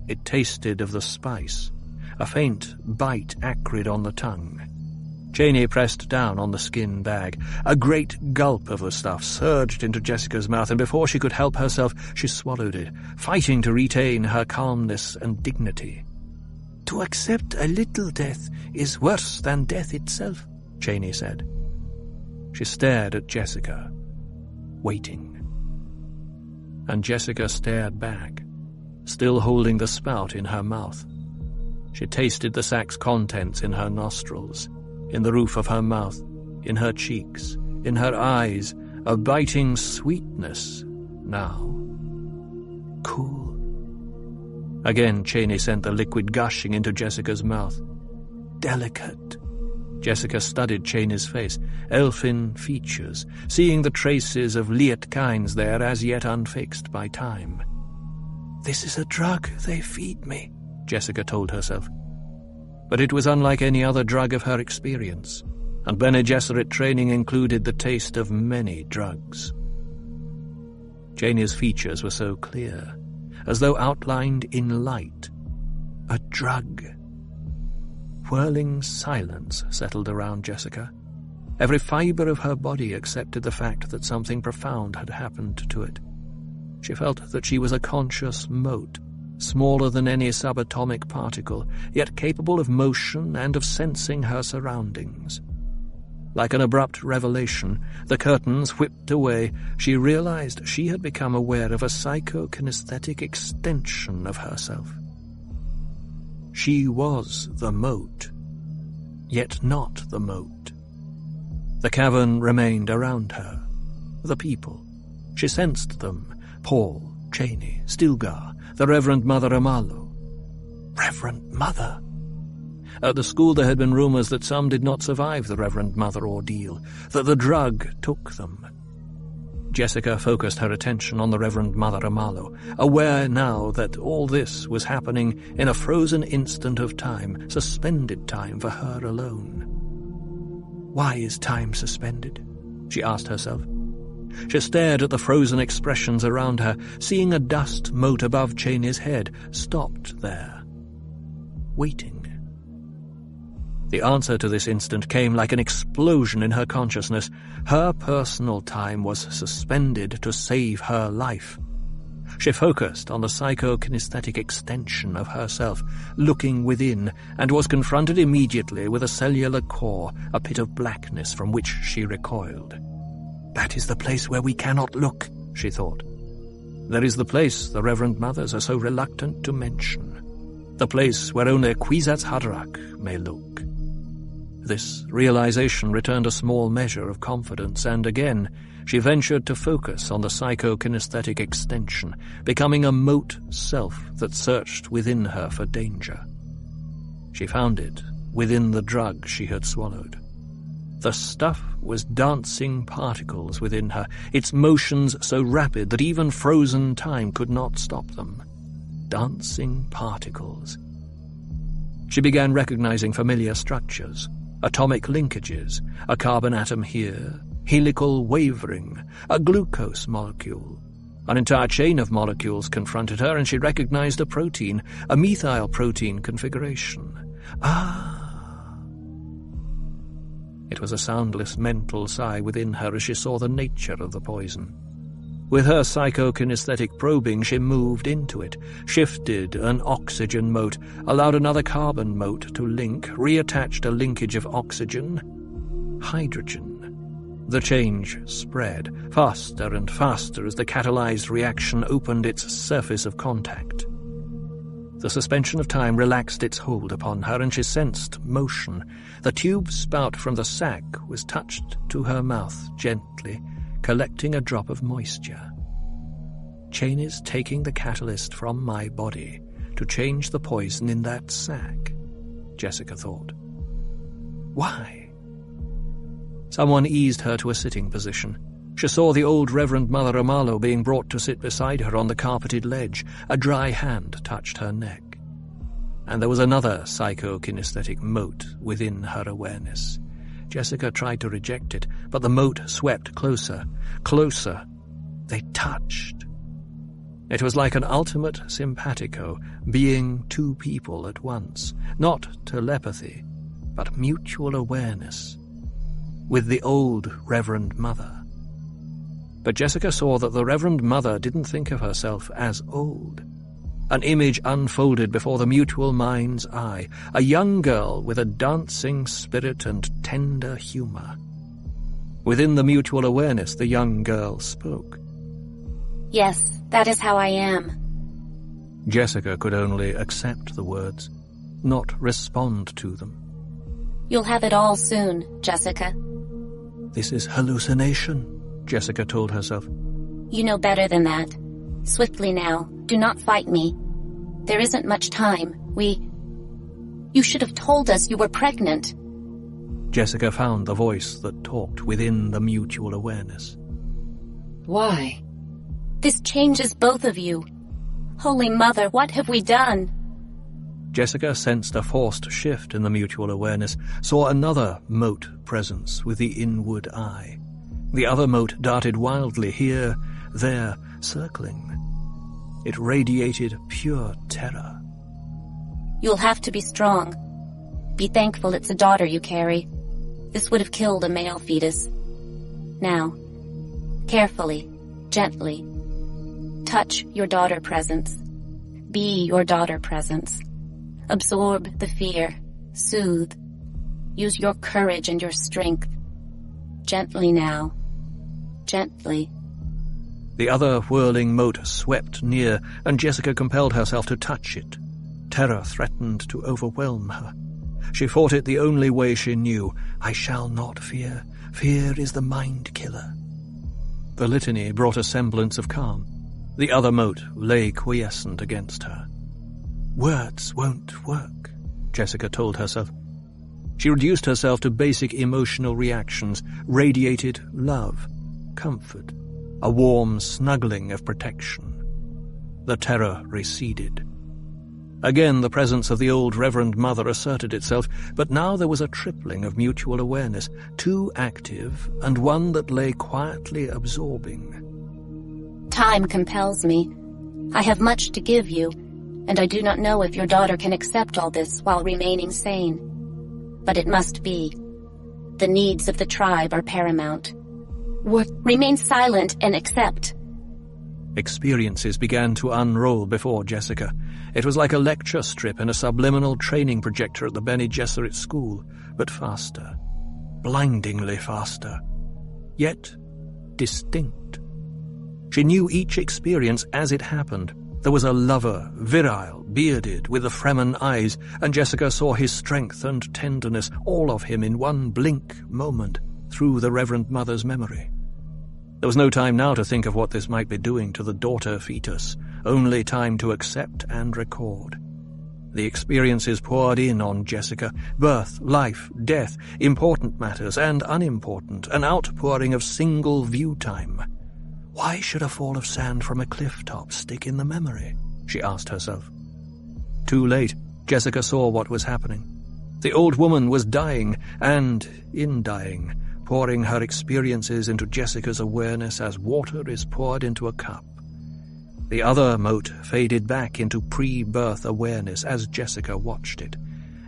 It tasted of the spice, a faint bite acrid on the tongue. Cheney pressed down on the skin bag. A great gulp of the stuff surged into Jessica's mouth, and before she could help herself, she swallowed it, fighting to retain her calmness and dignity. "To accept a little death is worse than death itself," Cheney said. She stared at Jessica, waiting. And Jessica stared back, still holding the spout in her mouth. She tasted the sack's contents in her nostrils, in the roof of her mouth, in her cheeks, in her eyes, a biting sweetness now. Cool. Again Cheney sent the liquid gushing into Jessica's mouth. Delicate. Jessica studied Cheney's face, elfin features, seeing the traces of Liet Kynes there as yet unfixed by time. "This is a drug they feed me," Jessica told herself. But it was unlike any other drug of her experience, and Bene Gesserit training included the taste of many drugs. Cheney's features were so clear, as though outlined in light. A drug. Whirling silence settled around Jessica. Every fibre of her body accepted the fact that something profound had happened to it. She felt that she was a conscious mote, smaller than any subatomic particle, yet capable of motion and of sensing her surroundings. Like an abrupt revelation, the curtains whipped away, she realized she had become aware of a psychokinesthetic extension of herself. She was the mote, yet not the mote. The cavern remained around her. The people. She sensed them. Paul, Cheney, Stilgar, the Reverend Mother Ramallo. Reverend Mother! At the school there had been rumors that some did not survive the Reverend Mother ordeal, that the drug took them. Jessica focused her attention on the Reverend Mother Amalo, aware now that all this was happening in a frozen instant of time, suspended time for her alone. Why is time suspended? She asked herself. She stared at the frozen expressions around her, seeing a dust mote above Cheney's head, stopped there, waiting. The answer to this instant came like an explosion in her consciousness. Her personal time was suspended to save her life. She focused on the psychokinesthetic extension of herself, looking within, and was confronted immediately with a cellular core, a pit of blackness from which she recoiled. That is the place where we cannot look, she thought. There is the place the Reverend Mothers are so reluctant to mention. The place where only Kwisatz Haderach may look. This realization returned a small measure of confidence, and again she ventured to focus on the psychokinesthetic extension, becoming a mote self that searched within her for danger. She found it within the drug she had swallowed. The stuff was dancing particles within her, its motions so rapid that even frozen time could not stop them. Dancing particles. She began recognizing familiar structures. Atomic linkages, a carbon atom here, helical wavering, a glucose molecule. An entire chain of molecules confronted her, and she recognized a protein, a methyl protein configuration. It was a soundless mental sigh within her as she saw the nature of the poison. With her psychokinesthetic probing, she moved into it, shifted an oxygen mote, allowed another carbon mote to link, reattached a linkage of oxygen, hydrogen. The change spread, faster and faster as the catalyzed reaction opened its surface of contact. The suspension of time relaxed its hold upon her, and she sensed motion. The tube spout from the sac was touched to her mouth gently, collecting a drop of moisture. Cheney's taking the catalyst from my body to change the poison in that sac, Jessica thought. Why? Someone eased her to a sitting position. She saw the old Reverend Mother Amalo being brought to sit beside her on the carpeted ledge. A dry hand touched her neck. And there was another psychokinesthetic mote within her awareness. Jessica tried to reject it, but the mote swept closer, closer. They touched. It was like an ultimate simpatico, being two people at once, not telepathy, but mutual awareness, with the old Reverend Mother. But Jessica saw that the Reverend Mother didn't think of herself as old. An image unfolded before the mutual mind's eye, a young girl with a dancing spirit and tender humor. Within the mutual awareness, the young girl spoke. Yes, that is how I am. Jessica could only accept the words, not respond to them. You'll have it all soon, Jessica. This is hallucination, Jessica told herself. You know better than that. Swiftly now, do not fight me. There isn't much time. You should have told us you were pregnant. Jessica found the voice that talked within the mutual awareness. Why? This changes both of you. Holy Mother, what have we done? Jessica sensed a forced shift in the mutual awareness, saw another mote presence with the inward eye. The other mote darted wildly here, there, circling. It radiated pure terror. You'll have to be strong. Be thankful it's a daughter you carry. This would have killed a male fetus. Now, carefully, gently, touch your daughter presence. Be your daughter presence. Absorb the fear. Soothe. Use your courage and your strength. Gently now. Gently. The other whirling mote swept near, and Jessica compelled herself to touch it. Terror threatened to overwhelm her. She fought it the only way she knew. I shall not fear. Fear is the mind killer. The litany brought a semblance of calm. The other mote lay quiescent against her. Words won't work, Jessica told herself. She reduced herself to basic emotional reactions, radiated love, comfort, a warm snuggling of protection. The terror receded. Again the presence of the old Reverend Mother asserted itself, but now there was a tripling of mutual awareness, two active and one that lay quietly absorbing. Time compels me. I have much to give you, and I do not know if your daughter can accept all this while remaining sane. But it must be. The needs of the tribe are paramount. What? Remain silent and accept. Experiences began to unroll before Jessica. It was like a lecture strip in a subliminal training projector at the Bene Gesserit school, but faster. Blindingly faster. Yet distinct. She knew each experience as it happened. There was a lover, virile, bearded, with the Fremen eyes, and Jessica saw his strength and tenderness, all of him in one blink moment, through the Reverend Mother's memory. There was no time now to think of what this might be doing to the daughter fetus, only time to accept and record. The experiences poured in on Jessica: birth, life, death, important matters and unimportant, an outpouring of single view time. Why should a fall of sand from a cliff top stick in the memory? She asked herself. Too late, Jessica saw what was happening. The old woman was dying, and, in dying, pouring her experiences into Jessica's awareness as water is poured into a cup. The other mote faded back into pre-birth awareness as Jessica watched it,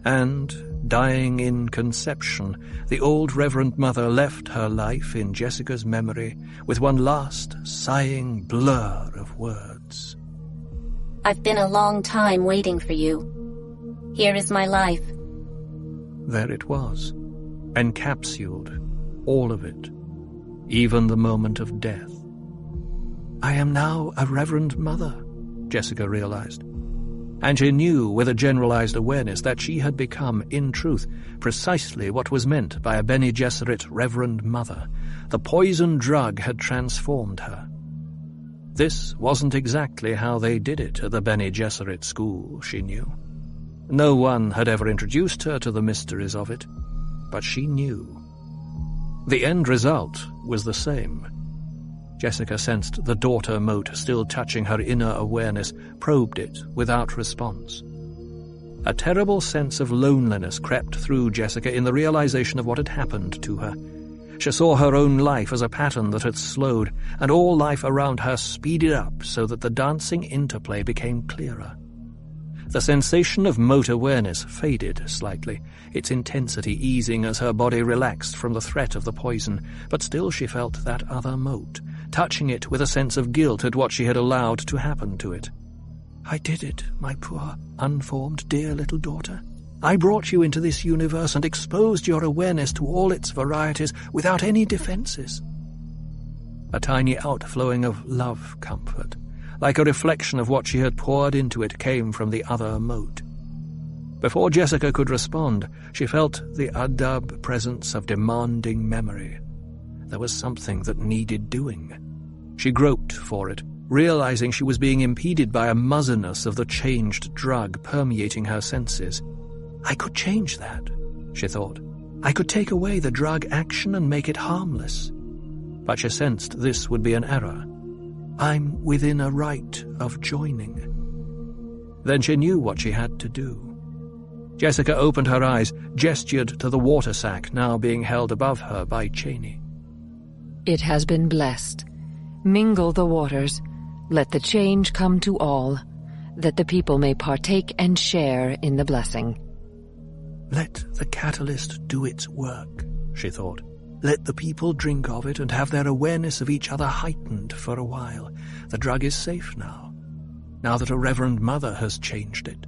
and, dying in conception, the old Reverend Mother left her life in Jessica's memory with one last sighing blur of words. I've been a long time waiting for you. Here is my life. There it was, encapsulated, all of it, even the moment of death. I am now a Reverend Mother, Jessica realized. And she knew with a generalized awareness that she had become, in truth, precisely what was meant by a Bene Gesserit Reverend Mother. The poison drug had transformed her. This wasn't exactly how they did it at the Bene Gesserit school, she knew. No one had ever introduced her to the mysteries of it, but she knew. The end result was the same. Jessica sensed the daughter mote still touching her inner awareness, probed it without response. A terrible sense of loneliness crept through Jessica in the realization of what had happened to her. She saw her own life as a pattern that had slowed, and all life around her speeded up so that the dancing interplay became clearer. The sensation of mote awareness faded slightly, its intensity easing as her body relaxed from the threat of the poison, but still she felt that other mote, touching it with a sense of guilt at what she had allowed to happen to it. I did it, my poor, unformed, dear little daughter. I brought you into this universe and exposed your awareness to all its varieties without any defenses. A tiny outflowing of love comfort, like a reflection of what she had poured into it, came from the other mote. Before Jessica could respond, she felt the Adab presence of demanding memory. There was something that needed doing. She groped for it, realizing she was being impeded by a muzziness of the changed drug permeating her senses. I could change that, she thought. I could take away the drug action and make it harmless. But she sensed this would be an error. I'm within a right of joining. Then she knew what she had to do. Jessica opened her eyes, gestured to the water sack now being held above her by Cheney. It has been blessed. Mingle the waters. Let the change come to all, that the people may partake and share in the blessing. Let the catalyst do its work, she thought. Let the people drink of it and have their awareness of each other heightened for a while. The drug is safe now that a Reverend Mother has changed it.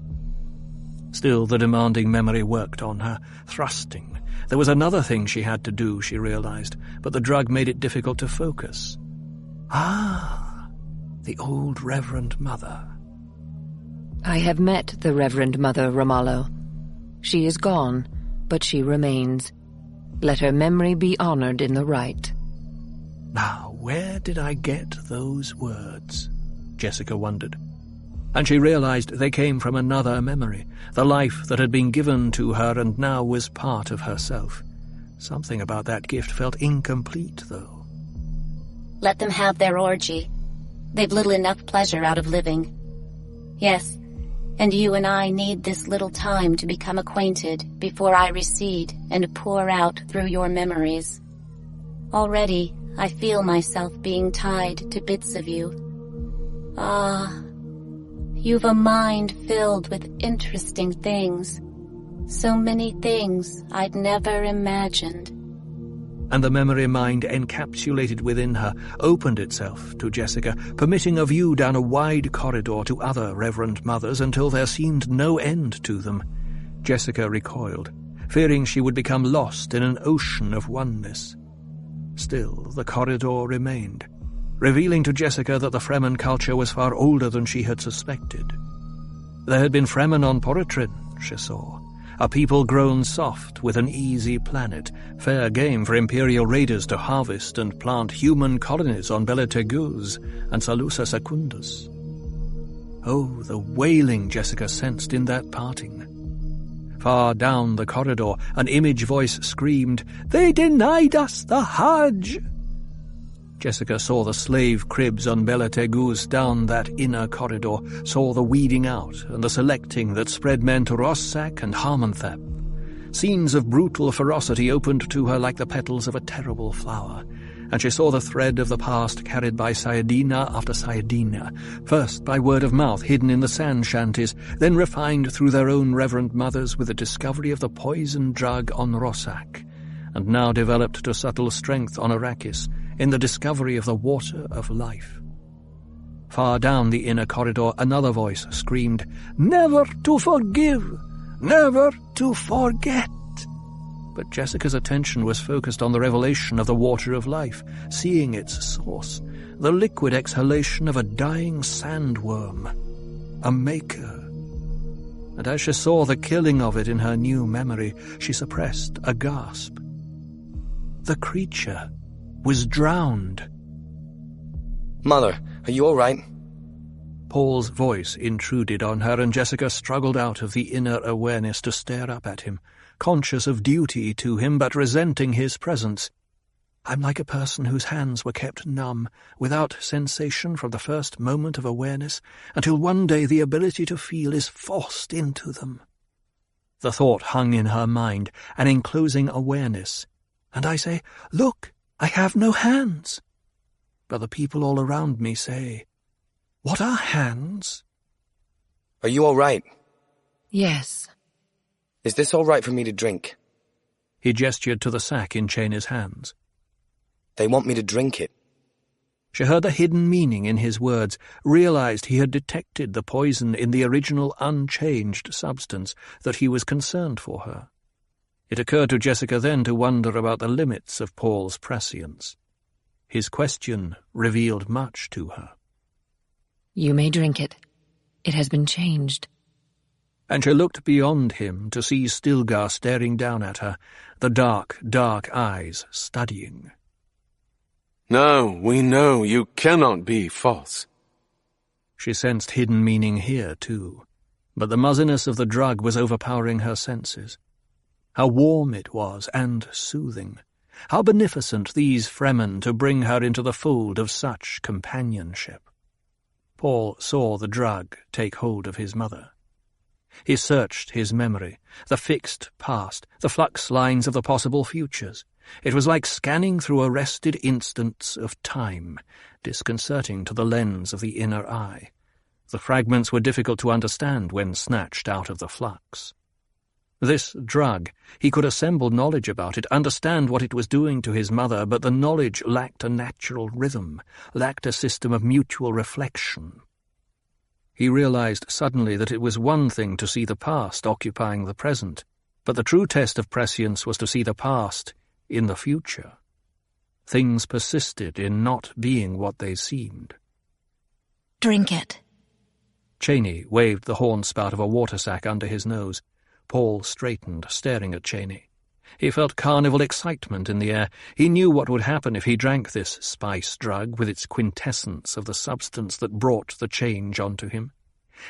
Still, the demanding memory worked on her, thrusting. There was another thing she had to do, she realized, but the drug made it difficult to focus. Ah, the old Reverend Mother. I have met the Reverend Mother Ramallo. She is gone, but she remains. Let her memory be honored in the rite. Now, where did I get those words? Jessica wondered. And she realized they came from another memory, the life that had been given to her and now was part of herself. Something about that gift felt incomplete, though. Let them have their orgy. They've little enough pleasure out of living. Yes, and you and I need this little time to become acquainted before I recede and pour out through your memories. Already, I feel myself being tied to bits of you. Ah, you've a mind filled with interesting things. So many things I'd never imagined. And the memory mind encapsulated within her opened itself to Jessica, permitting a view down a wide corridor to other Reverend Mothers until there seemed no end to them. Jessica recoiled, fearing she would become lost in an ocean of oneness. Still, the corridor remained, revealing to Jessica that the Fremen culture was far older than she had suspected. There had been Fremen on Porotrin, she saw, a people grown soft with an easy planet, fair game for Imperial raiders to harvest and plant human colonies on Bela Teguz and Salusa Secundus. Oh, the wailing Jessica sensed in that parting. Far down the corridor, an image voice screamed, "They denied us the Hajj!" Jessica saw the slave cribs on Bela Teguz down that inner corridor, saw the weeding out and the selecting that spread men to Rossack and Harmonthep. Scenes of brutal ferocity opened to her like the petals of a terrible flower, and she saw the thread of the past carried by Sayadina after Sayadina, first by word of mouth hidden in the sand shanties, then refined through their own Reverend Mothers with the discovery of the poison drug on Rossack, and now developed to subtle strength on Arrakis, in the discovery of the water of life. Far down the inner corridor, another voice screamed, "Never to forgive! Never to forget!" But Jessica's attention was focused on the revelation of the water of life, seeing its source, the liquid exhalation of a dying sandworm, a maker. And as she saw the killing of it in her new memory, she suppressed a gasp. The creature was drowned. "Mother, are you all right?" Paul's voice intruded on her, and Jessica struggled out of the inner awareness to stare up at him, conscious of duty to him but resenting his presence. "I'm like a person whose hands were kept numb, without sensation from the first moment of awareness, until one day the ability to feel is forced into them." The thought hung in her mind, an enclosing awareness. And I say, "Look, I have no hands." But the people all around me say, "What are hands?" "Are you all right? Yes. Is this all right for me to drink?" He gestured to the sack in Cheney's hands. "They want me to drink it." She heard the hidden meaning in his words, realized he had detected the poison in the original unchanged substance, that he was concerned for her. It occurred to Jessica then to wonder about the limits of Paul's prescience. His question revealed much to her. You may drink it. It has been changed. And she looked beyond him to see Stilgar staring down at her, the dark, dark eyes studying. "No, we know you cannot be false." She sensed hidden meaning here, too, but the muzziness of the drug was overpowering her senses. How warm it was, and soothing. How beneficent these Fremen to bring her into the fold of such companionship. Paul saw the drug take hold of his mother. He searched his memory, the fixed past, the flux lines of the possible futures. It was like scanning through arrested instants of time, disconcerting to the lens of the inner eye. The fragments were difficult to understand when snatched out of the flux. This drug, he could assemble knowledge about it, understand what it was doing to his mother, but the knowledge lacked a natural rhythm, lacked a system of mutual reflection. He realized suddenly that it was one thing to see the past occupying the present, but the true test of prescience was to see the past in the future. Things persisted in not being what they seemed. Drink it. Cheney waved the horn spout of a water sack under his nose. Paul straightened, staring at Cheney. He felt carnival excitement in the air. He knew what would happen if he drank this spice drug with its quintessence of the substance that brought the change onto him.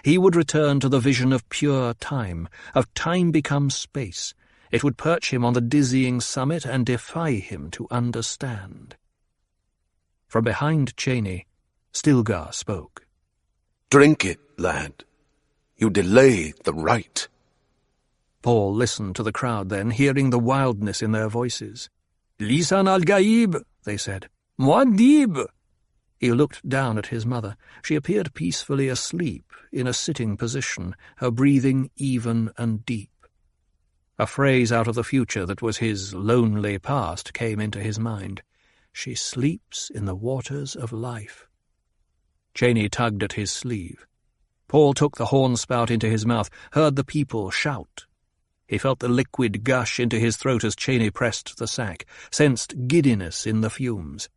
He would return to the vision of pure time, of time become space. It would perch him on the dizzying summit and defy him to understand. From behind Cheney, Stilgar spoke. Drink it, lad. You delay the rite. Paul listened to the crowd then, hearing the wildness in their voices. Lisan al-Gaib, they said. Muad'Dib. He looked down at his mother. She appeared peacefully asleep, in a sitting position, her breathing even and deep. A phrase out of the future that was his lonely past came into his mind. She sleeps in the waters of life. Cheney tugged at his sleeve. Paul took the horn spout into his mouth, heard the people shout. He felt the liquid gush into his throat as Cheney pressed the sack, sensed giddiness in the fumes.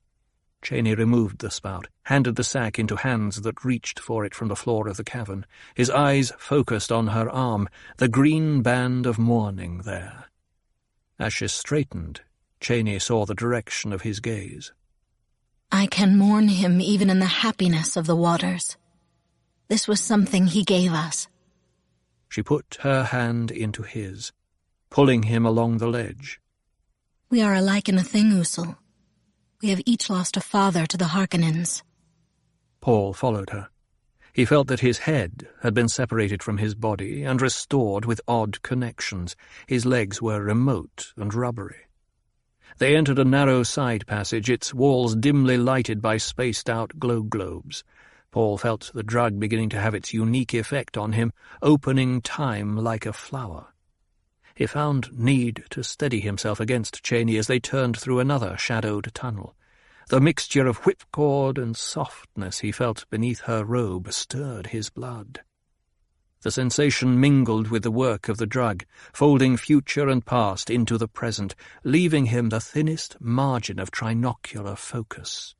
Cheney removed the spout, handed the sack into hands that reached for it from the floor of the cavern. His eyes focused on her arm, the green band of mourning there. As she straightened, Cheney saw the direction of his gaze. I can mourn him even in the happiness of the waters. This was something he gave us. She put her hand into his, pulling him along the ledge. We are alike in a thing, Usul. We have each lost a father to the Harkonnens. Paul followed her. He felt that his head had been separated from his body and restored with odd connections. His legs were remote and rubbery. They entered a narrow side passage, its walls dimly lighted by spaced-out glow globes. Paul felt the drug beginning to have its unique effect on him, opening time like a flower. He found need to steady himself against Cheney as they turned through another shadowed tunnel. The mixture of whipcord and softness he felt beneath her robe stirred his blood. The sensation mingled with the work of the drug, folding future and past into the present, leaving him the thinnest margin of trinocular focus.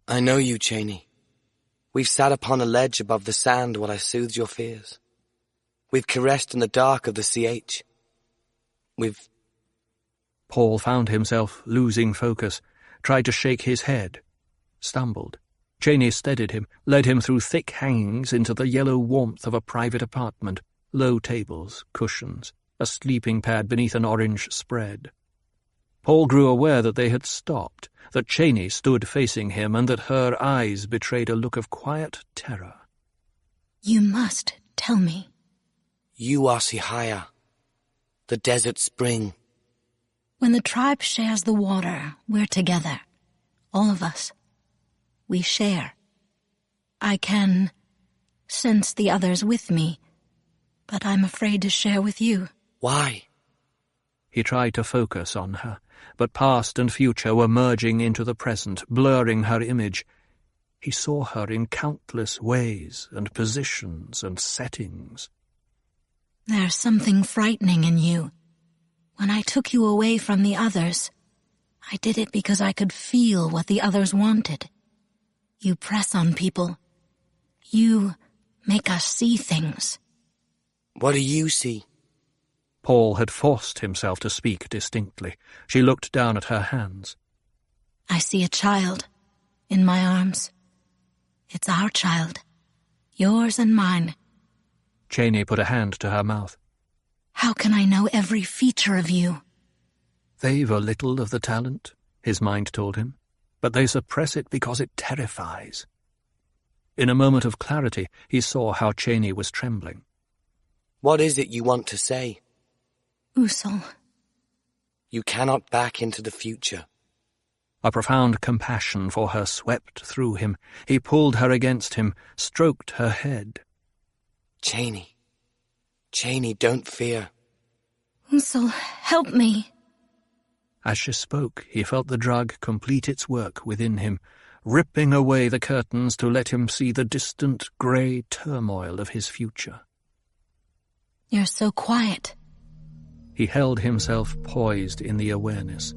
I know you, Cheney. We've sat upon a ledge above the sand while I soothed your fears. We've caressed in the dark of the CH. Paul found himself losing focus, tried to shake his head, stumbled. Cheney steadied him, led him through thick hangings into the yellow warmth of a private apartment, low tables, cushions, a sleeping pad beneath an orange spread. Paul grew aware that they had stopped, that Cheney stood facing him, and that her eyes betrayed a look of quiet terror. You must tell me. You are Sihaya, the desert spring. When the tribe shares the water, we're together. All of us. We share. I can sense the others with me, but I'm afraid to share with you. Why? He tried to focus on her, but past and future were merging into the present, blurring her image. He saw her in countless ways and positions and settings. There's something frightening in you. When I took you away from the others, I did it because I could feel what the others wanted. You press on people. You make us see things. What do you see? Paul had forced himself to speak distinctly. She looked down at her hands. I see a child in my arms. It's our child. Yours and mine. Cheney put a hand to her mouth. How can I know every feature of you? They've a little of the talent, his mind told him, but they suppress it because it terrifies. In a moment of clarity, he saw how Cheney was trembling. What is it you want to say? Usul. You cannot back into the future. A profound compassion for her swept through him. He pulled her against him, stroked her head. Cheney, don't fear. Usul, help me. As she spoke, he felt the drug complete its work within him, ripping away the curtains to let him see the distant grey turmoil of his future. You're so quiet. He held himself poised in the awareness,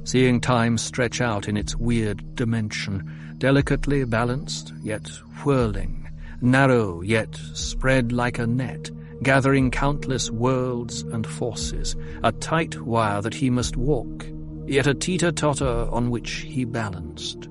seeing time stretch out in its weird dimension, delicately balanced, yet whirling, narrow, yet spread like a net, gathering countless worlds and forces, a tight wire that he must walk, yet a teeter-totter on which he balanced.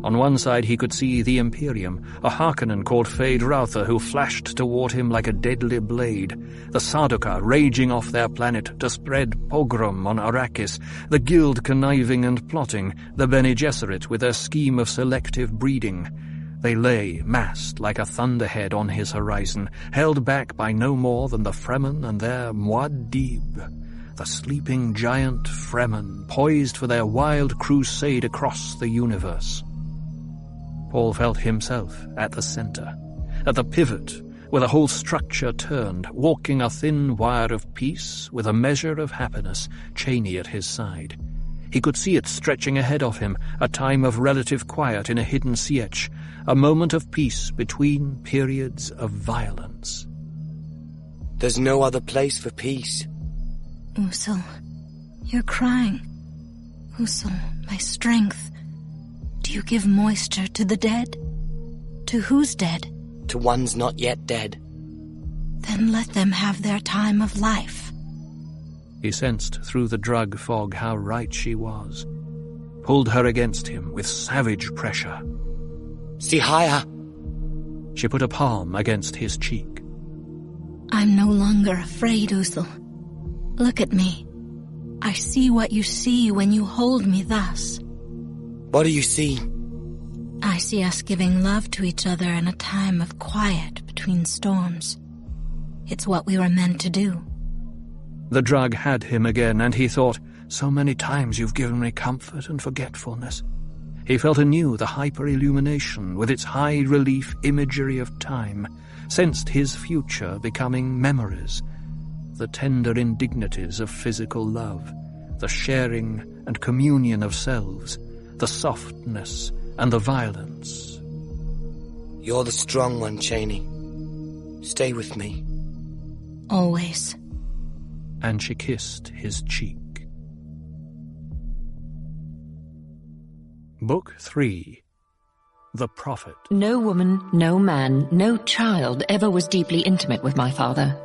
On one side he could see the Imperium, a Harkonnen called Feyd-Rautha who flashed toward him like a deadly blade, the Sardaukar raging off their planet to spread pogrom on Arrakis, the Guild conniving and plotting, the Bene Gesserit with their scheme of selective breeding. They lay massed like a thunderhead on his horizon, held back by no more than the Fremen and their Muad'Dib, the sleeping giant Fremen poised for their wild crusade across the universe. Paul felt himself at the center, at the pivot, where the whole structure turned, walking a thin wire of peace with a measure of happiness, Cheney at his side. He could see it stretching ahead of him, a time of relative quiet in a hidden sietch, a moment of peace between periods of violence. There's no other place for peace. Usul, you're crying. Usul, my strength. Do you give moisture to the dead? To who's dead? To one's not yet dead. Then let them have their time of life. He sensed through the drug fog how right she was, pulled her against him with savage pressure. See higher. She put a palm against his cheek. I'm no longer afraid, Usul. Look at me. I see what you see when you hold me thus. What do you see? I see us giving love to each other in a time of quiet between storms. It's what we were meant to do. The drug had him again, and he thought, so many times you've given me comfort and forgetfulness. He felt anew the hyper-illumination with its high-relief imagery of time, sensed his future becoming memories, the tender indignities of physical love, the sharing and communion of selves, the softness and the violence. You're the strong one, Cheney. Stay with me. Always. And she kissed his cheek. Book 3. The Prophet. No woman, no man, no child ever was deeply intimate with my father.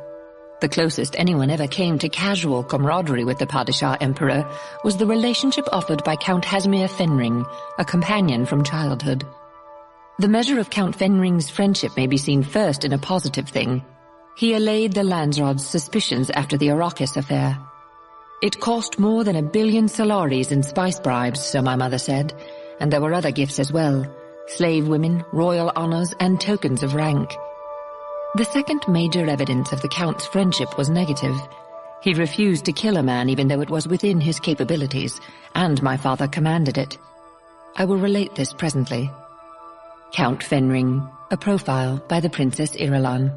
The closest anyone ever came to casual camaraderie with the Padishah Emperor was the relationship offered by Count Hasmir Fenring, a companion from childhood. The measure of Count Fenring's friendship may be seen first in a positive thing. He allayed the Landsrod's suspicions after the Arrakis affair. It cost more than 1 billion Solaris in spice bribes, so my mother said, and there were other gifts as well, slave women, royal honors, and tokens of rank. The second major evidence of the Count's friendship was negative. He refused to kill a man even though it was within his capabilities, and my father commanded it. I will relate this presently. Count Fenring, a profile by the Princess Irulan.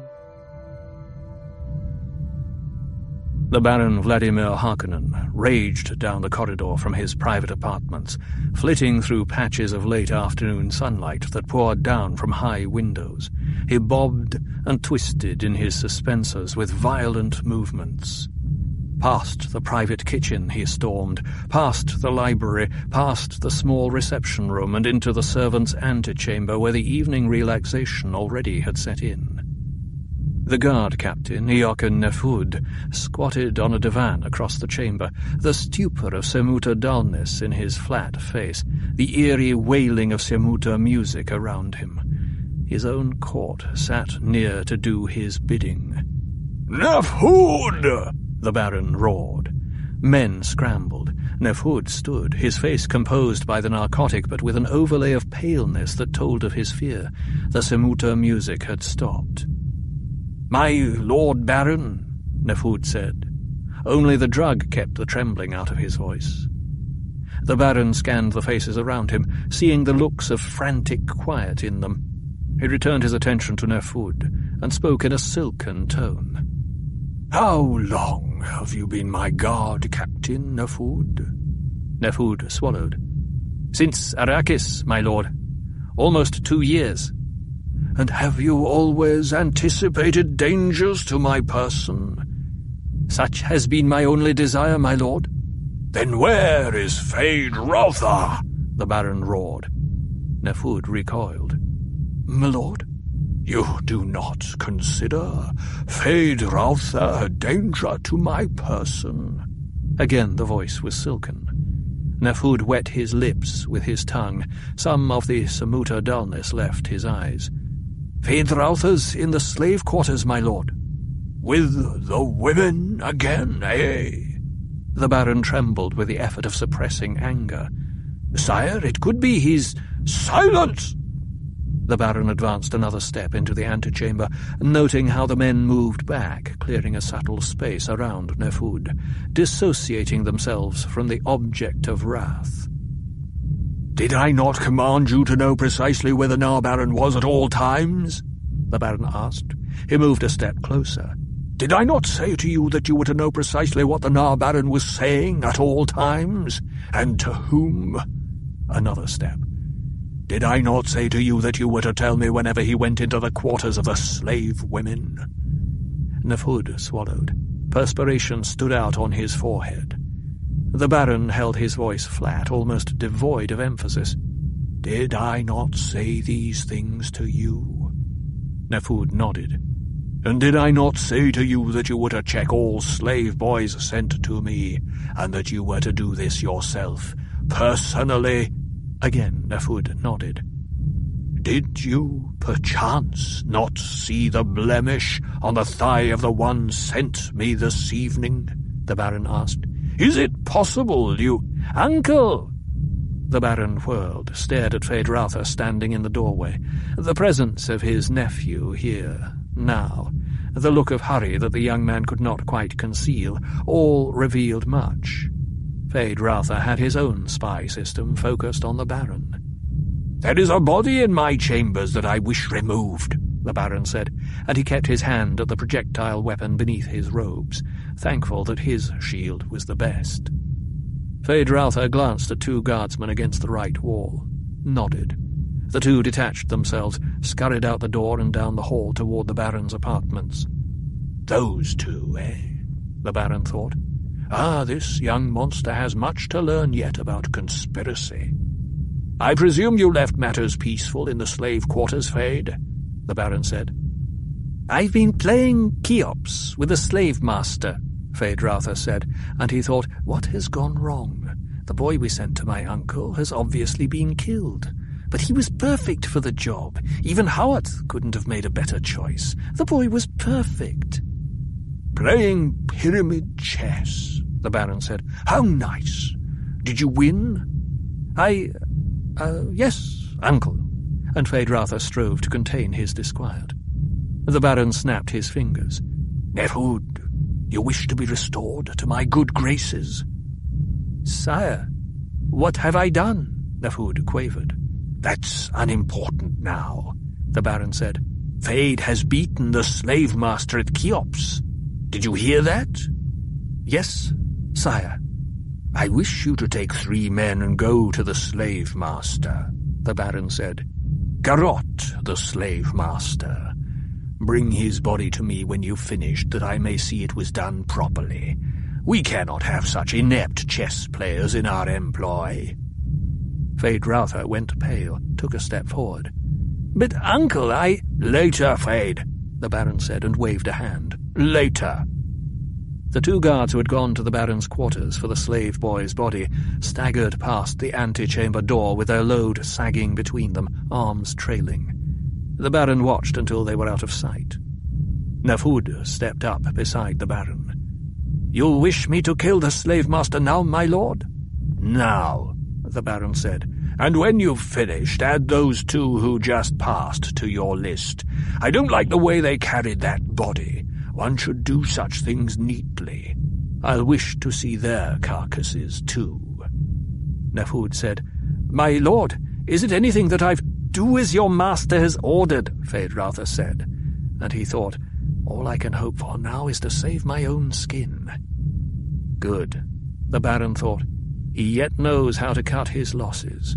The Baron Vladimir Harkonnen raged down the corridor from his private apartments, flitting through patches of late afternoon sunlight that poured down from high windows. He bobbed and twisted in his suspensors with violent movements. Past the private kitchen he stormed, past the library, past the small reception room, and into the servants' antechamber where the evening relaxation already had set in. The guard captain, Eochen Nefud, squatted on a divan across the chamber, the stupor of Semuta dullness in his flat face, the eerie wailing of Semuta music around him. His own court sat near to do his bidding. "Nefud!" the Baron roared. Men scrambled. Nefud stood, his face composed by the narcotic but with an overlay of paleness that told of his fear. The Semuta music had stopped. "My Lord Baron," Nefud said. Only the drug kept the trembling out of his voice. The Baron scanned the faces around him, seeing the looks of frantic quiet in them. He returned his attention to Nefud and spoke in a silken tone. "How long have you been my guard, Captain Nefud?" Nefud swallowed. "Since Arrakis, my lord. Almost 2 years." "And have you always anticipated dangers to my person?" "Such has been my only desire, my lord." "Then where is Feyd-Rautha?" the Baron roared. Nefud recoiled. "My lord, you do not consider Feyd-Rautha a danger to my person?" Again the voice was silken. Nefud wet his lips with his tongue. Some of the Samuta dullness left his eyes. Feyd-Rautha's in the slave quarters, my lord. With the women again, eh? The Baron trembled with the effort of suppressing anger. Sire, it could be he's— Silence! The Baron advanced another step into the antechamber, noting how the men moved back, clearing a subtle space around Nefud, dissociating themselves from the object of wrath. Did I not command you to know precisely where the Nar-Baron was at all times? The Baron asked. He moved a step closer. Did I not say to you that you were to know precisely what the Nar-Baron was saying at all times? And to whom? Another step. Did I not say to you that you were to tell me whenever he went into the quarters of the slave women? Nefud swallowed. Perspiration stood out on his forehead. The Baron held his voice flat, almost devoid of emphasis. Did I not say these things to you? Nefud nodded. And did I not say to you that you were to check all slave boys sent to me, and that you were to do this yourself, personally? Again Nefud nodded. Did you, perchance, not see the blemish on the thigh of the one sent me this evening? The Baron asked. Is it possible you— Uncle! The Baron whirled, stared at Feyd-Rautha standing in the doorway. The presence of his nephew here, now, the look of hurry that the young man could not quite conceal, all revealed much. Feyd-Rautha had his own spy system focused on the Baron. There is a body in my chambers that I wish removed, the Baron said, and he kept his hand at the projectile weapon beneath his robes, thankful that his shield was the best. Feyd-Rautha glanced at two guardsmen against the right wall, nodded. The two detached themselves, scurried out the door and down the hall toward the Baron's apartments. Those two, eh? The Baron thought. This young monster has much to learn yet about conspiracy. I presume you left matters peaceful in the slave quarters, Feyd? The Baron said. I've been playing Cheops with the slave master, Feyd-Rautha said, and he thought, what has gone wrong? The boy we sent to my uncle has obviously been killed. But he was perfect for the job. Even Howarth couldn't have made a better choice. The boy was perfect. Playing pyramid chess, the Baron said. How nice. Did you win? Yes, uncle. And Feyd-Rautha strove to contain his disquiet. The Baron snapped his fingers. Nefud, you wish to be restored to my good graces? Sire, what have I done? Nefud quavered. That's unimportant now, the Baron said. Feyd has beaten the slave master at Cheops. Did you hear that? Yes, sire. I wish you to take 3 men and go to the slave master, the Baron said. Garrot, the slave master. Bring his body to me when you've finished, that I may see it was done properly. We cannot have such inept chess players in our employ. Feyd-Rautha went pale, took a step forward. But, uncle, Later, Feyd, the Baron said, and waved a hand. Later. The two guards who had gone to the Baron's quarters for the slave boy's body staggered past the antechamber door with their load sagging between them, arms trailing. The Baron watched until they were out of sight. Nefud stepped up beside the Baron. You wish me to kill the slave master now, my lord? Now, the Baron said, and when you've finished, add those 2 who just passed to your list. I don't like the way they carried that body. One should do such things neatly. I'll wish to see their carcasses, too. Nefud said, My lord, is it anything that I've— Do as your master has ordered, Feyd-Rautha said, and he thought, all I can hope for now is to save my own skin. Good, the Baron thought. He yet knows how to cut his losses.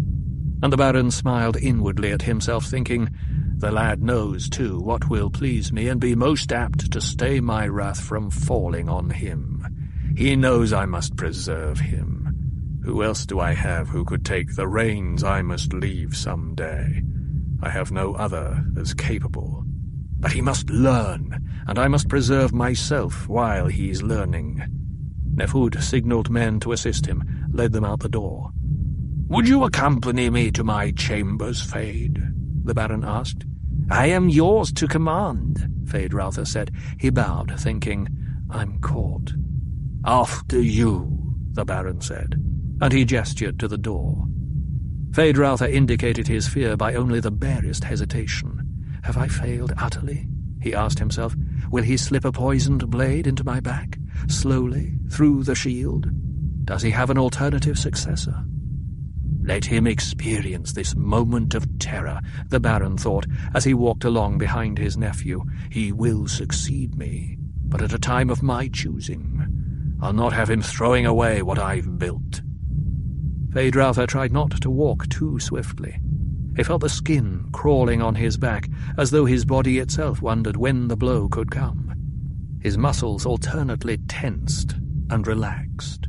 And the Baron smiled inwardly at himself, thinking, the lad knows, too, what will please me and be most apt to stay my wrath from falling on him. He knows I must preserve him. Who else do I have who could take the reins I must leave some day? I have no other as capable. But he must learn, and I must preserve myself while he's learning. Nefud signalled men to assist him, led them out the door. "Would you accompany me to my chambers, Fade?" the Baron asked. "I am yours to command," Feyd-Rautha said. He bowed, thinking, I'm caught. "After you," the Baron said, and he gestured to the door. Feyd-Rautha indicated his fear by only the barest hesitation. Have I failed utterly? He asked himself. Will he slip a poisoned blade into my back, slowly, through the shield? Does he have an alternative successor? Let him experience this moment of terror, the Baron thought, as he walked along behind his nephew. He will succeed me, but at a time of my choosing. I'll not have him throwing away what I've built. Feyd-Rautha tried not to walk too swiftly. He felt the skin crawling on his back, as though his body itself wondered when the blow could come. His muscles alternately tensed and relaxed.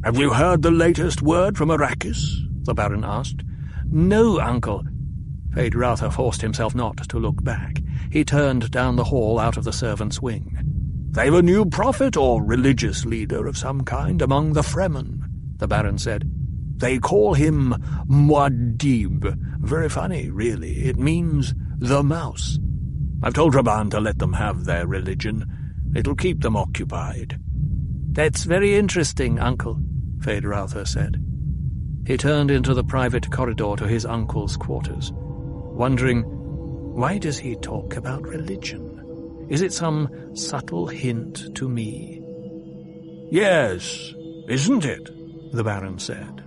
"Have you heard the latest word from Arrakis?" the Baron asked. "No, uncle." Feyd-Rautha forced himself not to look back. He turned down the hall out of the servants' wing. "They've a new prophet or religious leader of some kind among the Fremen," the Baron said. "They call him Muad'Dib. Very funny, really. It means the mouse. I've told Raban to let them have their religion. It'll keep them occupied." "That's very interesting, uncle," Feyd-Rautha said. He turned into the private corridor to his uncle's quarters, wondering, why does he talk about religion? Is it some subtle hint to me? "Yes, isn't it?" the Baron said.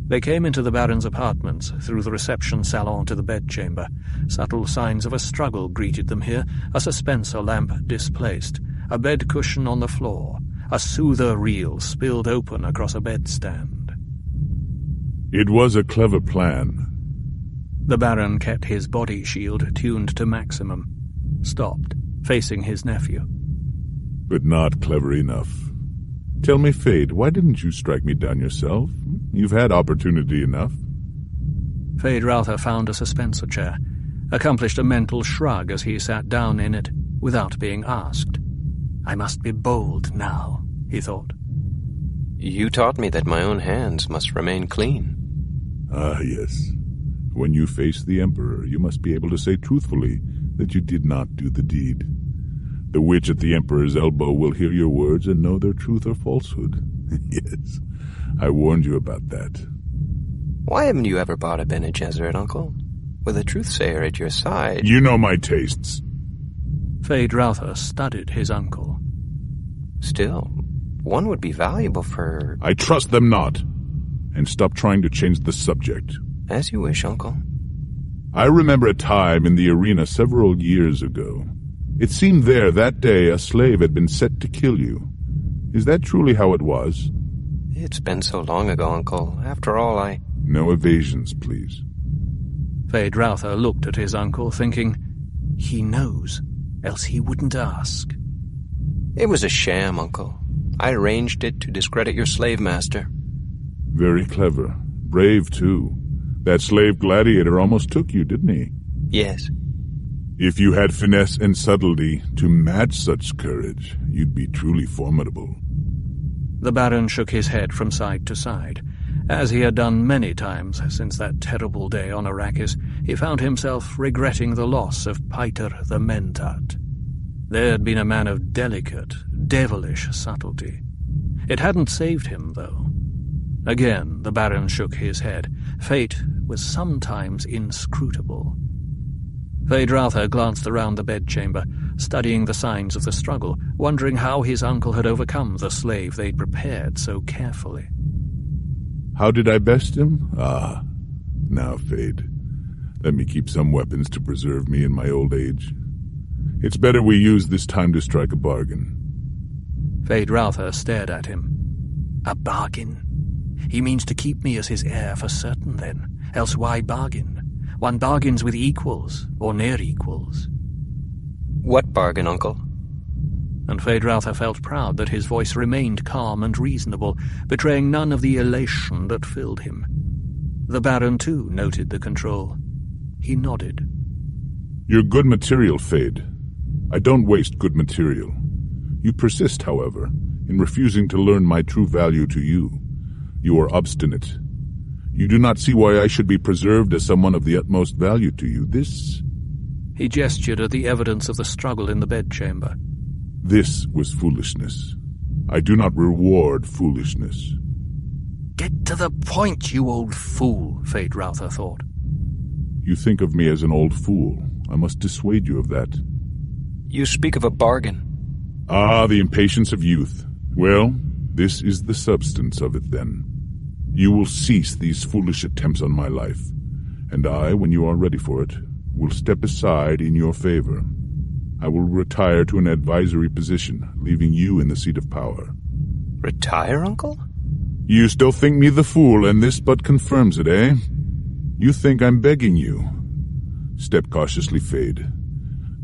They came into the Baron's apartments, through the reception salon to the bedchamber. Subtle signs of a struggle greeted them here, a suspensor lamp displaced, a bed cushion on the floor, a soother reel spilled open across a bedstand. "It was a clever plan." The Baron kept his body shield tuned to maximum, stopped, facing his nephew. "But not clever enough. Tell me, Fade, why didn't you strike me down yourself? You've had opportunity enough." Feyd-Rautha found a suspensor chair, accomplished a mental shrug as he sat down in it, without being asked. I must be bold now, he thought. You taught me that my own hands must remain clean. Ah, yes. When you face the Emperor, you must be able to say truthfully that you did not do the deed. The witch at the Emperor's elbow will hear your words and know their truth or falsehood. Yes, I warned you about that. Why haven't you ever bought a Bene Gesserit, Uncle? With a truthsayer at your side. You know my tastes. Feyd-Rautha studied his uncle. Still, one would be valuable for... I trust them not. And stop trying to change the subject. As you wish, Uncle. I remember a time in the arena several years ago. It seemed there that day a slave had been set to kill you. Is that truly how it was? It's been so long ago, Uncle. After all, I... No evasions, please. Feyd-Rautha looked at his uncle, thinking, he knows, else he wouldn't ask. It was a sham, Uncle. I arranged it to discredit your slave master. Very clever. Brave, too. That slave gladiator almost took you, didn't he? Yes. If you had finesse and subtlety to match such courage, you'd be truly formidable. The Baron shook his head from side to side. As he had done many times since that terrible day on Arrakis, he found himself regretting the loss of Paiter the Mentat. There had been a man of delicate, devilish subtlety. It hadn't saved him, though. Again, the Baron shook his head. Fate was sometimes inscrutable. Feyd-Rautha glanced around the bedchamber, studying the signs of the struggle, wondering how his uncle had overcome the slave they'd prepared so carefully. How did I best him? Ah, now, Fade, let me keep some weapons to preserve me in my old age. It's better we use this time to strike a bargain. Feyd-Rautha stared at him. A bargain? He means to keep me as his heir for certain, then. Else why bargain? One bargains with equals, or near equals. What bargain, Uncle? and Feyd-Rautha felt proud that his voice remained calm and reasonable, betraying none of the elation that filled him. The Baron, too, noted the control. He nodded. You're good material, Feyd. I don't waste good material. You persist, however, in refusing to learn my true value to you. You are obstinate. You do not see why I should be preserved as someone of the utmost value to you. He gestured at the evidence of the struggle in the bedchamber. This was foolishness. I do not reward foolishness. Get to the point, you old fool, Feyd-Rautha thought. You think of me as an old fool. I must dissuade you of that. You speak of a bargain. Ah, the impatience of youth. Well, this is the substance of it, then. You will cease these foolish attempts on my life, and I, when you are ready for it, will step aside in your favor. I will retire to an advisory position, leaving you in the seat of power. Retire, Uncle? You still think me the fool, and this but confirms it, eh? You think I'm begging you. Step cautiously, Feyd.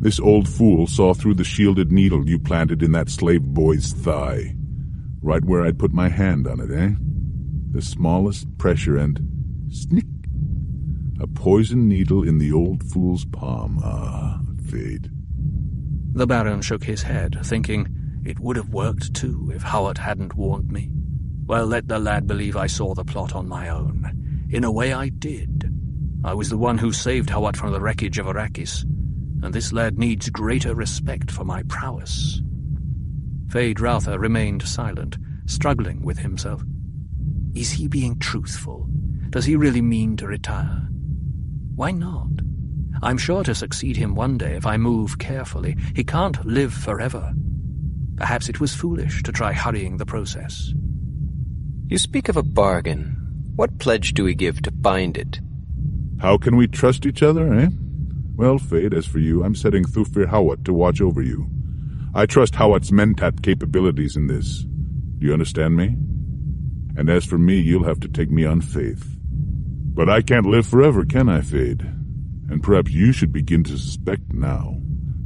This old fool saw through the shielded needle you planted in that slave boy's thigh. Right where I'd put my hand on it, eh? The smallest pressure and... snick! A poison needle in the old fool's palm. Ah, Feyd. The Baron shook his head, thinking, it would have worked too if Hawat hadn't warned me. Well, let the lad believe I saw the plot on my own. In a way I did. I was the one who saved Hawat from the wreckage of Arrakis, and this lad needs greater respect for my prowess. Feyd-Rautha remained silent, struggling with himself. Is he being truthful? Does he really mean to retire? Why not? I'm sure to succeed him one day if I move carefully. He can't live forever. Perhaps it was foolish to try hurrying the process. You speak of a bargain. What pledge do we give to bind it? How can we trust each other, eh? Well, Feyd, as for you, I'm setting Thufir Hawat to watch over you. I trust Hawat's mentat capabilities in this. Do you understand me? And as for me, you'll have to take me on faith. But I can't live forever, can I, Feyd? And perhaps you should begin to suspect now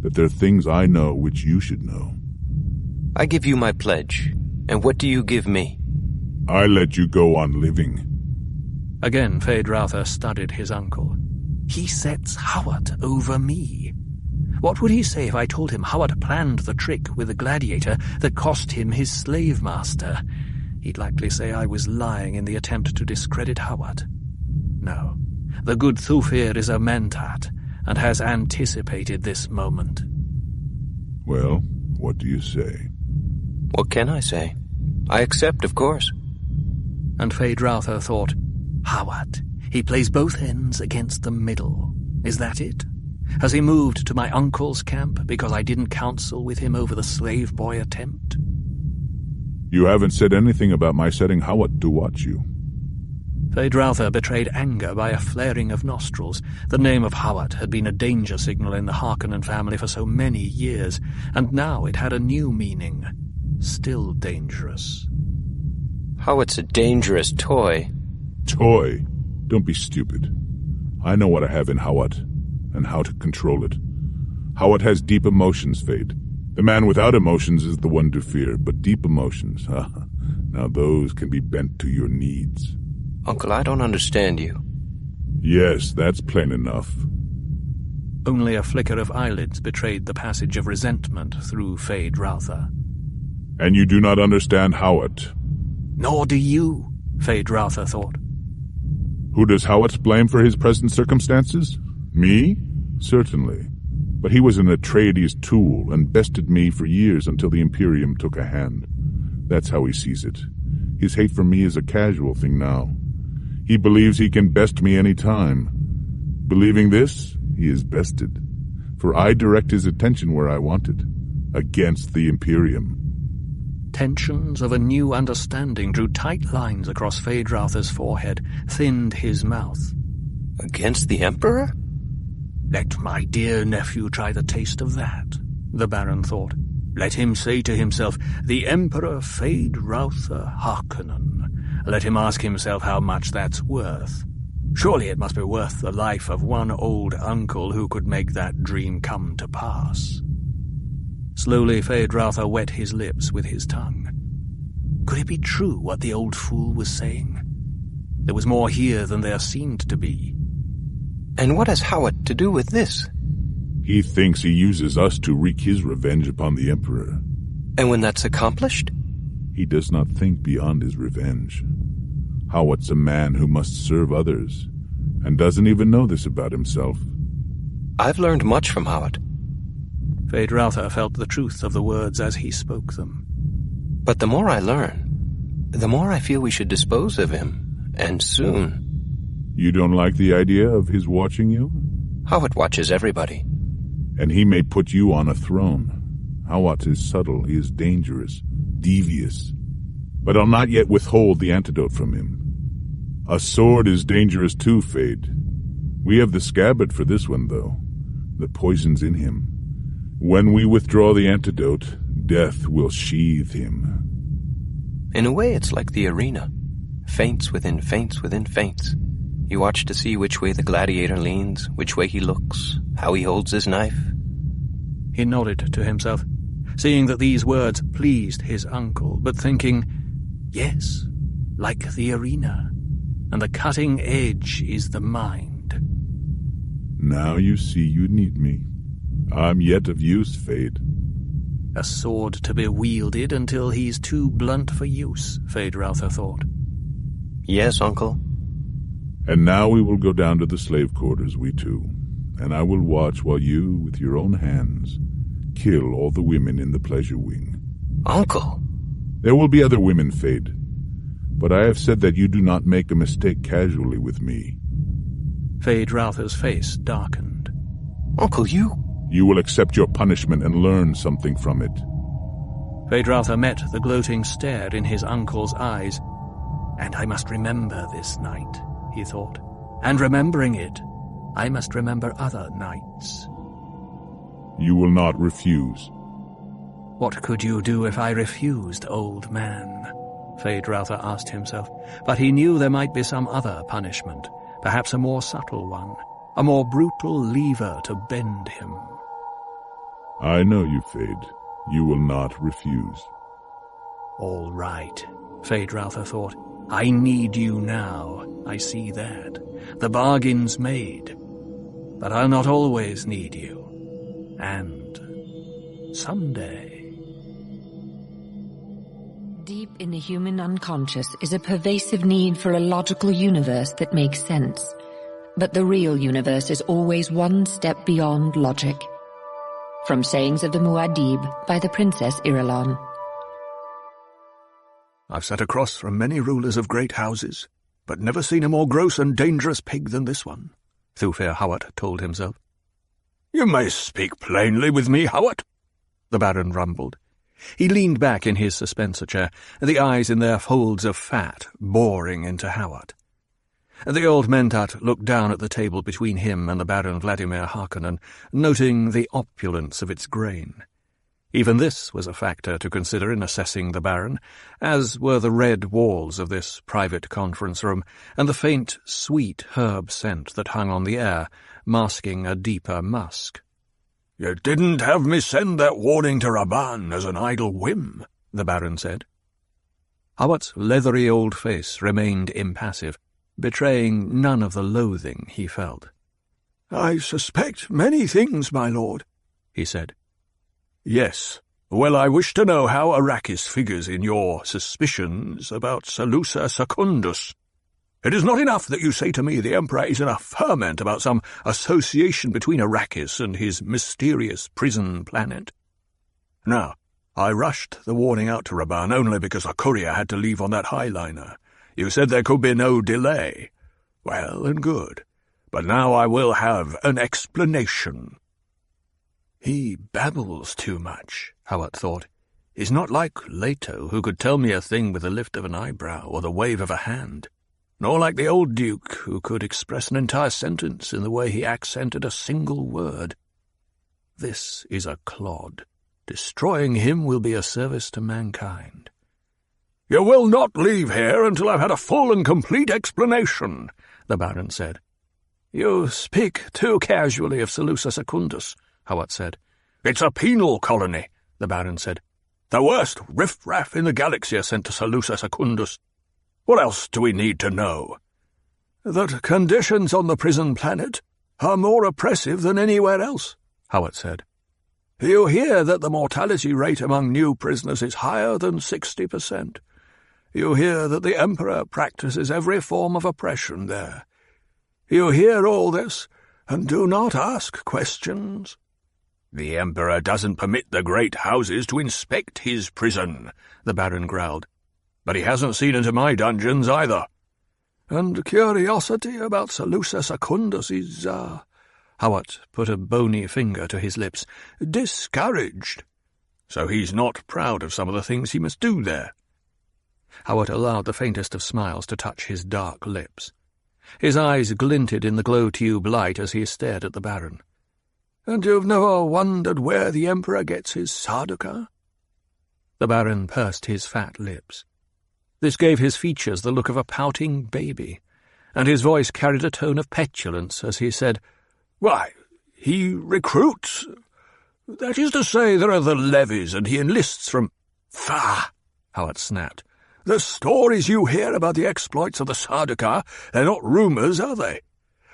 that there are things I know which you should know. I give you my pledge. And what do you give me? I let you go on living. Again, Feyd-Rautha studied his uncle. He sets Hawat over me. What would he say if I told him Hawat planned the trick with the gladiator that cost him his slave master? He'd likely say I was lying in the attempt to discredit Hawat. No, the good Thufir is a mentat, and has anticipated this moment. Well, what do you say? What can I say? I accept, of course. And Feyd-Rautha thought, Hawat, he plays both ends against the middle. Is that it? Has he moved to my uncle's camp because I didn't counsel with him over the slave boy attempt? You haven't said anything about my setting Hawat to watch you. Feyd-Rautha betrayed anger by a flaring of nostrils. The name of Hawat had been a danger signal in the Harkonnen family for so many years, and now it had a new meaning. Still dangerous. Hawat's a dangerous toy. Toy? Don't be stupid. I know what I have in Hawat, and how to control it. Hawat has deep emotions, Feyd. The man without emotions is the one to fear, but deep emotions, now those can be bent to your needs. Uncle, I don't understand you. Yes, that's plain enough. Only a flicker of eyelids betrayed the passage of resentment through Feyd-Rautha. And you do not understand Hawat. Nor do you, Feyd-Rautha thought. Who does Hawat blame for his present circumstances? Me? Certainly. But he was an Atreides tool and bested me for years until the Imperium took a hand. That's how he sees it. His hate for me is a casual thing now. He believes he can best me any time. Believing this, he is bested. For I direct his attention where I want it, against the Imperium. Tensions of a new understanding drew tight lines across Feyd-Rautha's forehead, thinned his mouth. Against the Emperor? Let my dear nephew try the taste of that, the Baron thought. Let him say to himself, the Emperor Feyd-Rautha Harkonnen. Let him ask himself how much that's worth. Surely it must be worth the life of one old uncle who could make that dream come to pass. Slowly Feyd-Rautha wet his lips with his tongue. Could it be true what the old fool was saying? There was more here than there seemed to be. And what has Hawat to do with this? He thinks he uses us to wreak his revenge upon the Emperor. And when that's accomplished? He does not think beyond his revenge. Hawat's a man who must serve others, and doesn't even know this about himself. I've learned much from Hawat. Feyd-Rautha felt the truth of the words as he spoke them. But the more I learn, the more I feel we should dispose of him, and soon. You don't like the idea of his watching you? Hawat watches everybody. And he may put you on a throne. Hawat is subtle, he is dangerous, devious. But I'll not yet withhold the antidote from him. A sword is dangerous too, Feyd. We have the scabbard for this one, though. The poison's in him. When we withdraw the antidote, death will sheathe him. In a way, it's like the arena. Feints within feints within feints. You watch to see which way the gladiator leans, which way he looks, how he holds his knife. He nodded to himself, seeing that these words pleased his uncle, but thinking, yes, like the arena, and the cutting edge is the mind. Now you see you need me. I'm yet of use, Feyd. A sword to be wielded until he's too blunt for use, Feyd-Rautha thought. Yes, uncle. And now we will go down to the slave quarters, we two, and I will watch while you, with your own hands, kill all the women in the pleasure wing. Uncle! There will be other women, Feyd, but I have said that you do not make a mistake casually with me. Feyd-Rautha's face darkened. Uncle, you... You will accept your punishment and learn something from it. Feyd-Rautha met the gloating stare in his uncle's eyes. And I must remember this night, he thought. And remembering it, I must remember other nights. You will not refuse. What could you do if I refused, old man? Feyd-Rautha asked himself. But he knew there might be some other punishment, perhaps a more subtle one, a more brutal lever to bend him. I know you, Feyd. You will not refuse. All right, Feyd-Rautha thought. I need you now. I see that. The bargain's made. But I'll not always need you. And someday... Deep in the human unconscious is a pervasive need for a logical universe that makes sense. But the real universe is always one step beyond logic. From Sayings of the Muad'Dib by the Princess Irulan. I've sat across from many rulers of great houses, but never seen a more gross and dangerous pig than this one, Thufir Hawat told himself. You may speak plainly with me, Hawat, the Baron rumbled. He leaned back in his suspensor chair, the eyes in their folds of fat boring into Hawat. The old Mentat looked down at the table between him and the Baron Vladimir Harkonnen, noting the opulence of its grain. Even this was a factor to consider in assessing the Baron, as were the red walls of this private conference room, and the faint, sweet herb scent that hung on the air, masking a deeper musk. You didn't have me send that warning to Raban as an idle whim, the Baron said. Hawat's leathery old face remained impassive, betraying none of the loathing he felt. I suspect many things, my lord, he said. Yes. Well, I wish to know how Arrakis figures in your suspicions about Salusa Secundus. It is not enough that you say to me the Emperor is in a ferment about some association between Arrakis and his mysterious prison planet. Now, I rushed the warning out to Raban only because a courier had to leave on that highliner. You said there could be no delay. Well and good. But now I will have an explanation. He babbles too much, Hawat thought. He's not like Leto, who could tell me a thing with a lift of an eyebrow or the wave of a hand. Nor like the old Duke, who could express an entire sentence in the way he accented a single word. This is a clod. Destroying him will be a service to mankind. You will not leave here until I've had a full and complete explanation, the Baron said. You speak too casually of Salusa Secundus, Hawat said. It's a penal colony, the Baron said. "The worst riff-raff in the galaxy are sent to Salusa Secundus. What else do we need to know?" "That conditions on the prison planet are more oppressive than anywhere else," Howard said. "You hear that the mortality rate among new prisoners is higher than 60%. You hear that the Emperor practices every form of oppression there. You hear all this, and do not ask questions." "The Emperor doesn't permit the great houses to inspect his prison," the Baron growled. "But he hasn't seen into my dungeons either." "And curiosity about Salusa Secundus is, Howard put a bony finger to his lips, "discouraged. So he's not proud of some of the things he must do there." Howard allowed the faintest of smiles to touch his dark lips. His eyes glinted in the glow-tube light as he stared at the Baron. "And you've never wondered where the Emperor gets his Sardaukar?" The Baron pursed his fat lips. This gave his features the look of a pouting baby, and his voice carried a tone of petulance as he said, "Why, he recruits. That is to say, there are the levies, and he enlists from—" "Faugh!" Howard snapped. "The stories you hear about the exploits of the Sardaukar, they're not rumours, are they?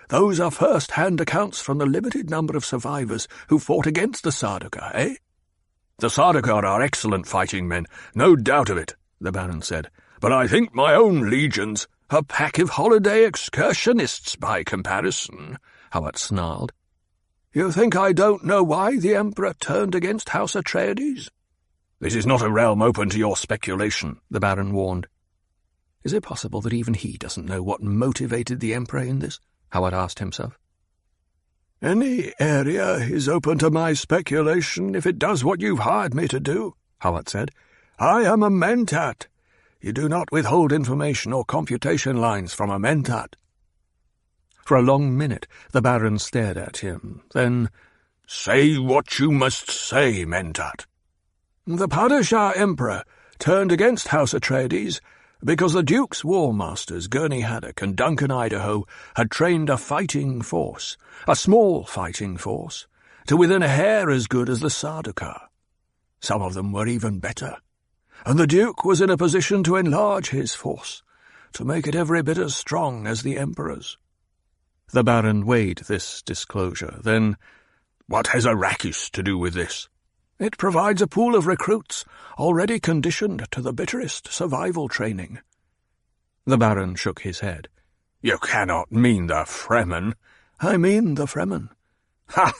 Those are first-hand accounts from the limited number of survivors who fought against the Sardaukar, eh?" "The Sardaukar are excellent fighting men, no doubt of it," the Baron said. "But I think my own legions, a pack of holiday excursionists by comparison," Howard snarled. "You think I don't know why the Emperor turned against House Atreides?" "This is not a realm open to your speculation," the Baron warned. Is it possible that even he doesn't know what motivated the Emperor in this? Howard asked himself. "Any area is open to my speculation if it does what you've hired me to do," Howard said. "I am a Mentat. You do not withhold information or computation lines from a Mentat." For a long minute the Baron stared at him, then, "Say what you must say, Mentat." "The Padishah Emperor turned against House Atreides because the Duke's war masters, Gurney Haddock and Duncan Idaho, had trained a fighting force, a small fighting force, to within a hair as good as the Sardaukar. Some of them were even better, and the Duke was in a position to enlarge his force, to make it every bit as strong as the Emperor's." The Baron weighed this disclosure, then, "What has Arrakis to do with this?" "It provides a pool of recruits already conditioned to the bitterest survival training." The Baron shook his head. "You cannot mean the Fremen." "I mean the Fremen." "Ha!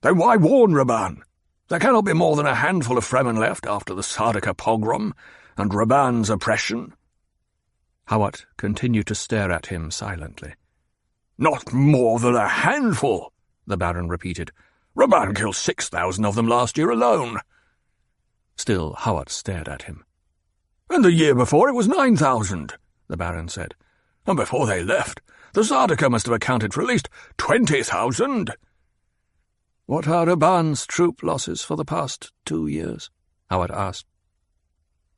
Then why warn Raban? There cannot be more than a handful of Fremen left after the Sardaukar pogrom and Raban's oppression." Howard continued to stare at him silently. "Not more than a handful," the Baron repeated. "Raban killed 6,000 of them last year alone." Still Howard stared at him. "And the year before it was 9,000, the Baron said. "And before they left, the Sardaukar must have accounted for at least 20,000. "What are Raban's troop losses for the past 2 years?" Howard asked.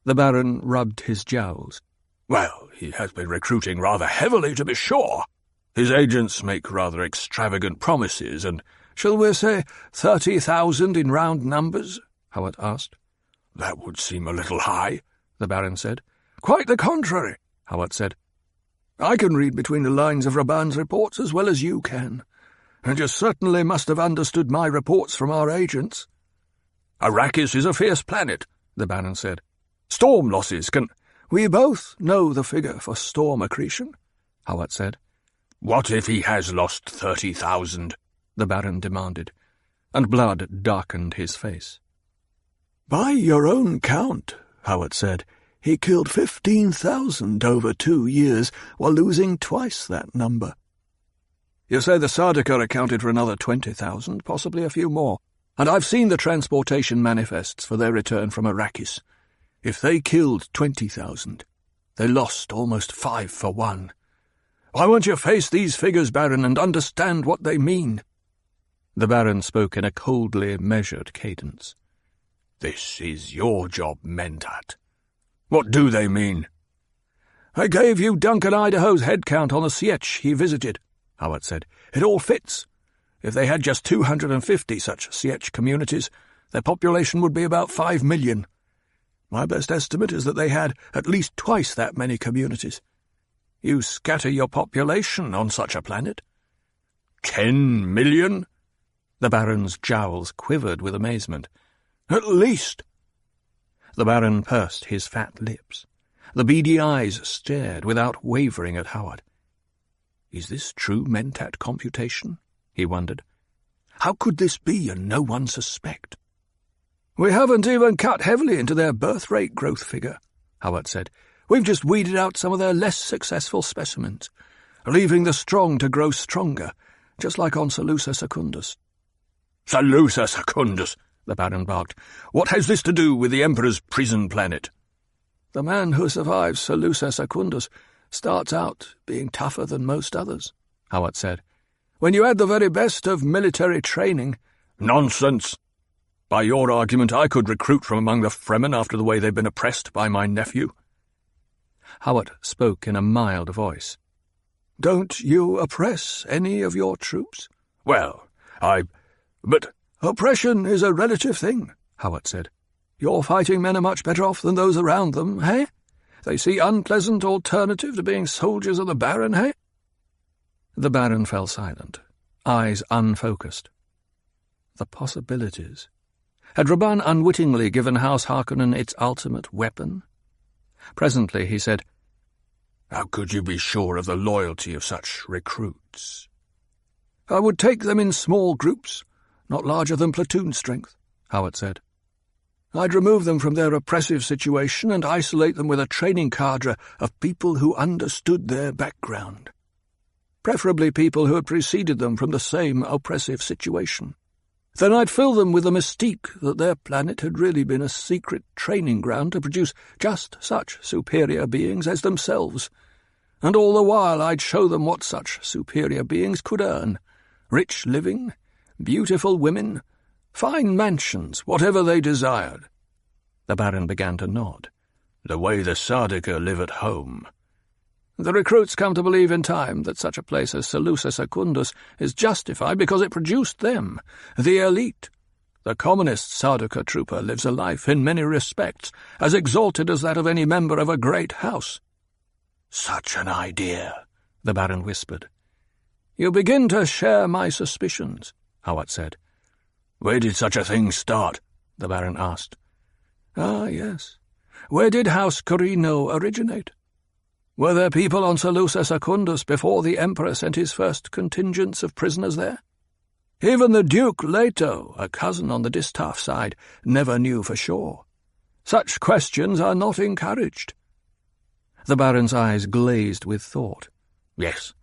The Baron rubbed his jowls. "Well, he has been recruiting rather heavily, to be sure. His agents make rather extravagant promises, and—" "Shall we say 30,000 in round numbers?" Howard asked. "That would seem a little high," the Baron said. "Quite the contrary," Howard said. "I can read between the lines of Raban's reports as well as you can, and you certainly must have understood my reports from our agents." "Arrakis is a fierce planet," the Baron said. "Storm losses can—" "We both know the figure for storm accretion," Howard said. "What if he has lost 30,000? the Baron demanded, and blood darkened his face. "By your own count," Howard said, "he killed 15,000 over 2 years, while losing twice that number." "You say the Sardaukar accounted for another 20,000, possibly a few more, and I've seen the transportation manifests for their return from Arrakis. If they killed 20,000, they lost almost 5-1. Why won't you face these figures, Baron, and understand what they mean?" The Baron spoke in a coldly measured cadence. "This is your job, Mentat. What do they mean?" "I gave you Duncan Idaho's head count on the Sietch he visited," Howard said. "It all fits. If they had just 250 such Sietch communities, Their population would be about 5 million. My best estimate is that they had at least twice that many communities. You scatter your population on such a planet. 10 million? The Baron's jowls quivered with amazement. At least. The Baron pursed his fat lips. The beady eyes stared without wavering at Howard. Is this true mentat computation? He wondered. How could this be and no one suspect? We haven't even cut heavily into their birth rate growth figure, Howard said. We've just weeded out some of their less successful specimens, leaving the strong to grow stronger, just like on Salusa Secundus. Salusa Secundus, the Baron barked. What has this to do with the Emperor's prison planet? The man who survives Salusa Secundus starts out being tougher than most others, Howard said. When you add the very best of military training— Nonsense! By your argument, I could recruit from among the Fremen after the way they've been oppressed by my nephew. Howard spoke in a mild voice. Don't you oppress any of your troops? Well, But oppression is a relative thing, Howard said. Your fighting men are much better off than those around them, hey? They see unpleasant alternative to being soldiers of the Baron, hey? The Baron fell silent, eyes unfocused. The possibilities. Had Raban unwittingly given House Harkonnen its ultimate weapon? Presently he said, How could you be sure of the loyalty of such recruits? I would take them in small groups, not larger than platoon strength, Howard said. I'd remove them from their oppressive situation and isolate them with a training cadre of people who understood their background. Preferably people who had preceded them from the same oppressive situation. Then I'd fill them with the mystique that their planet had really been a secret training ground to produce just such superior beings as themselves. And all the while I'd show them what such superior beings could earn. Rich living, beautiful women, fine mansions, whatever they desired. The Baron began to nod. The way the Sardaukar live at home. The recruits come to believe in time that such a place as Salusa Secundus is justified because it produced them, the elite. The commonest Sardaukar trooper lives a life, in many respects, as exalted as that of any member of a great house. Such an idea, the Baron whispered. You begin to share my suspicions, Howard said. Where did such a thing start? The Baron asked. Ah, yes. Where did House Corino originate? Were there people on Salusa Secundus before the Emperor sent his first contingents of prisoners there? Even the Duke Leto, a cousin on the Distaff side, never knew for sure. Such questions are not encouraged. The Baron's eyes glazed with thought. Yes,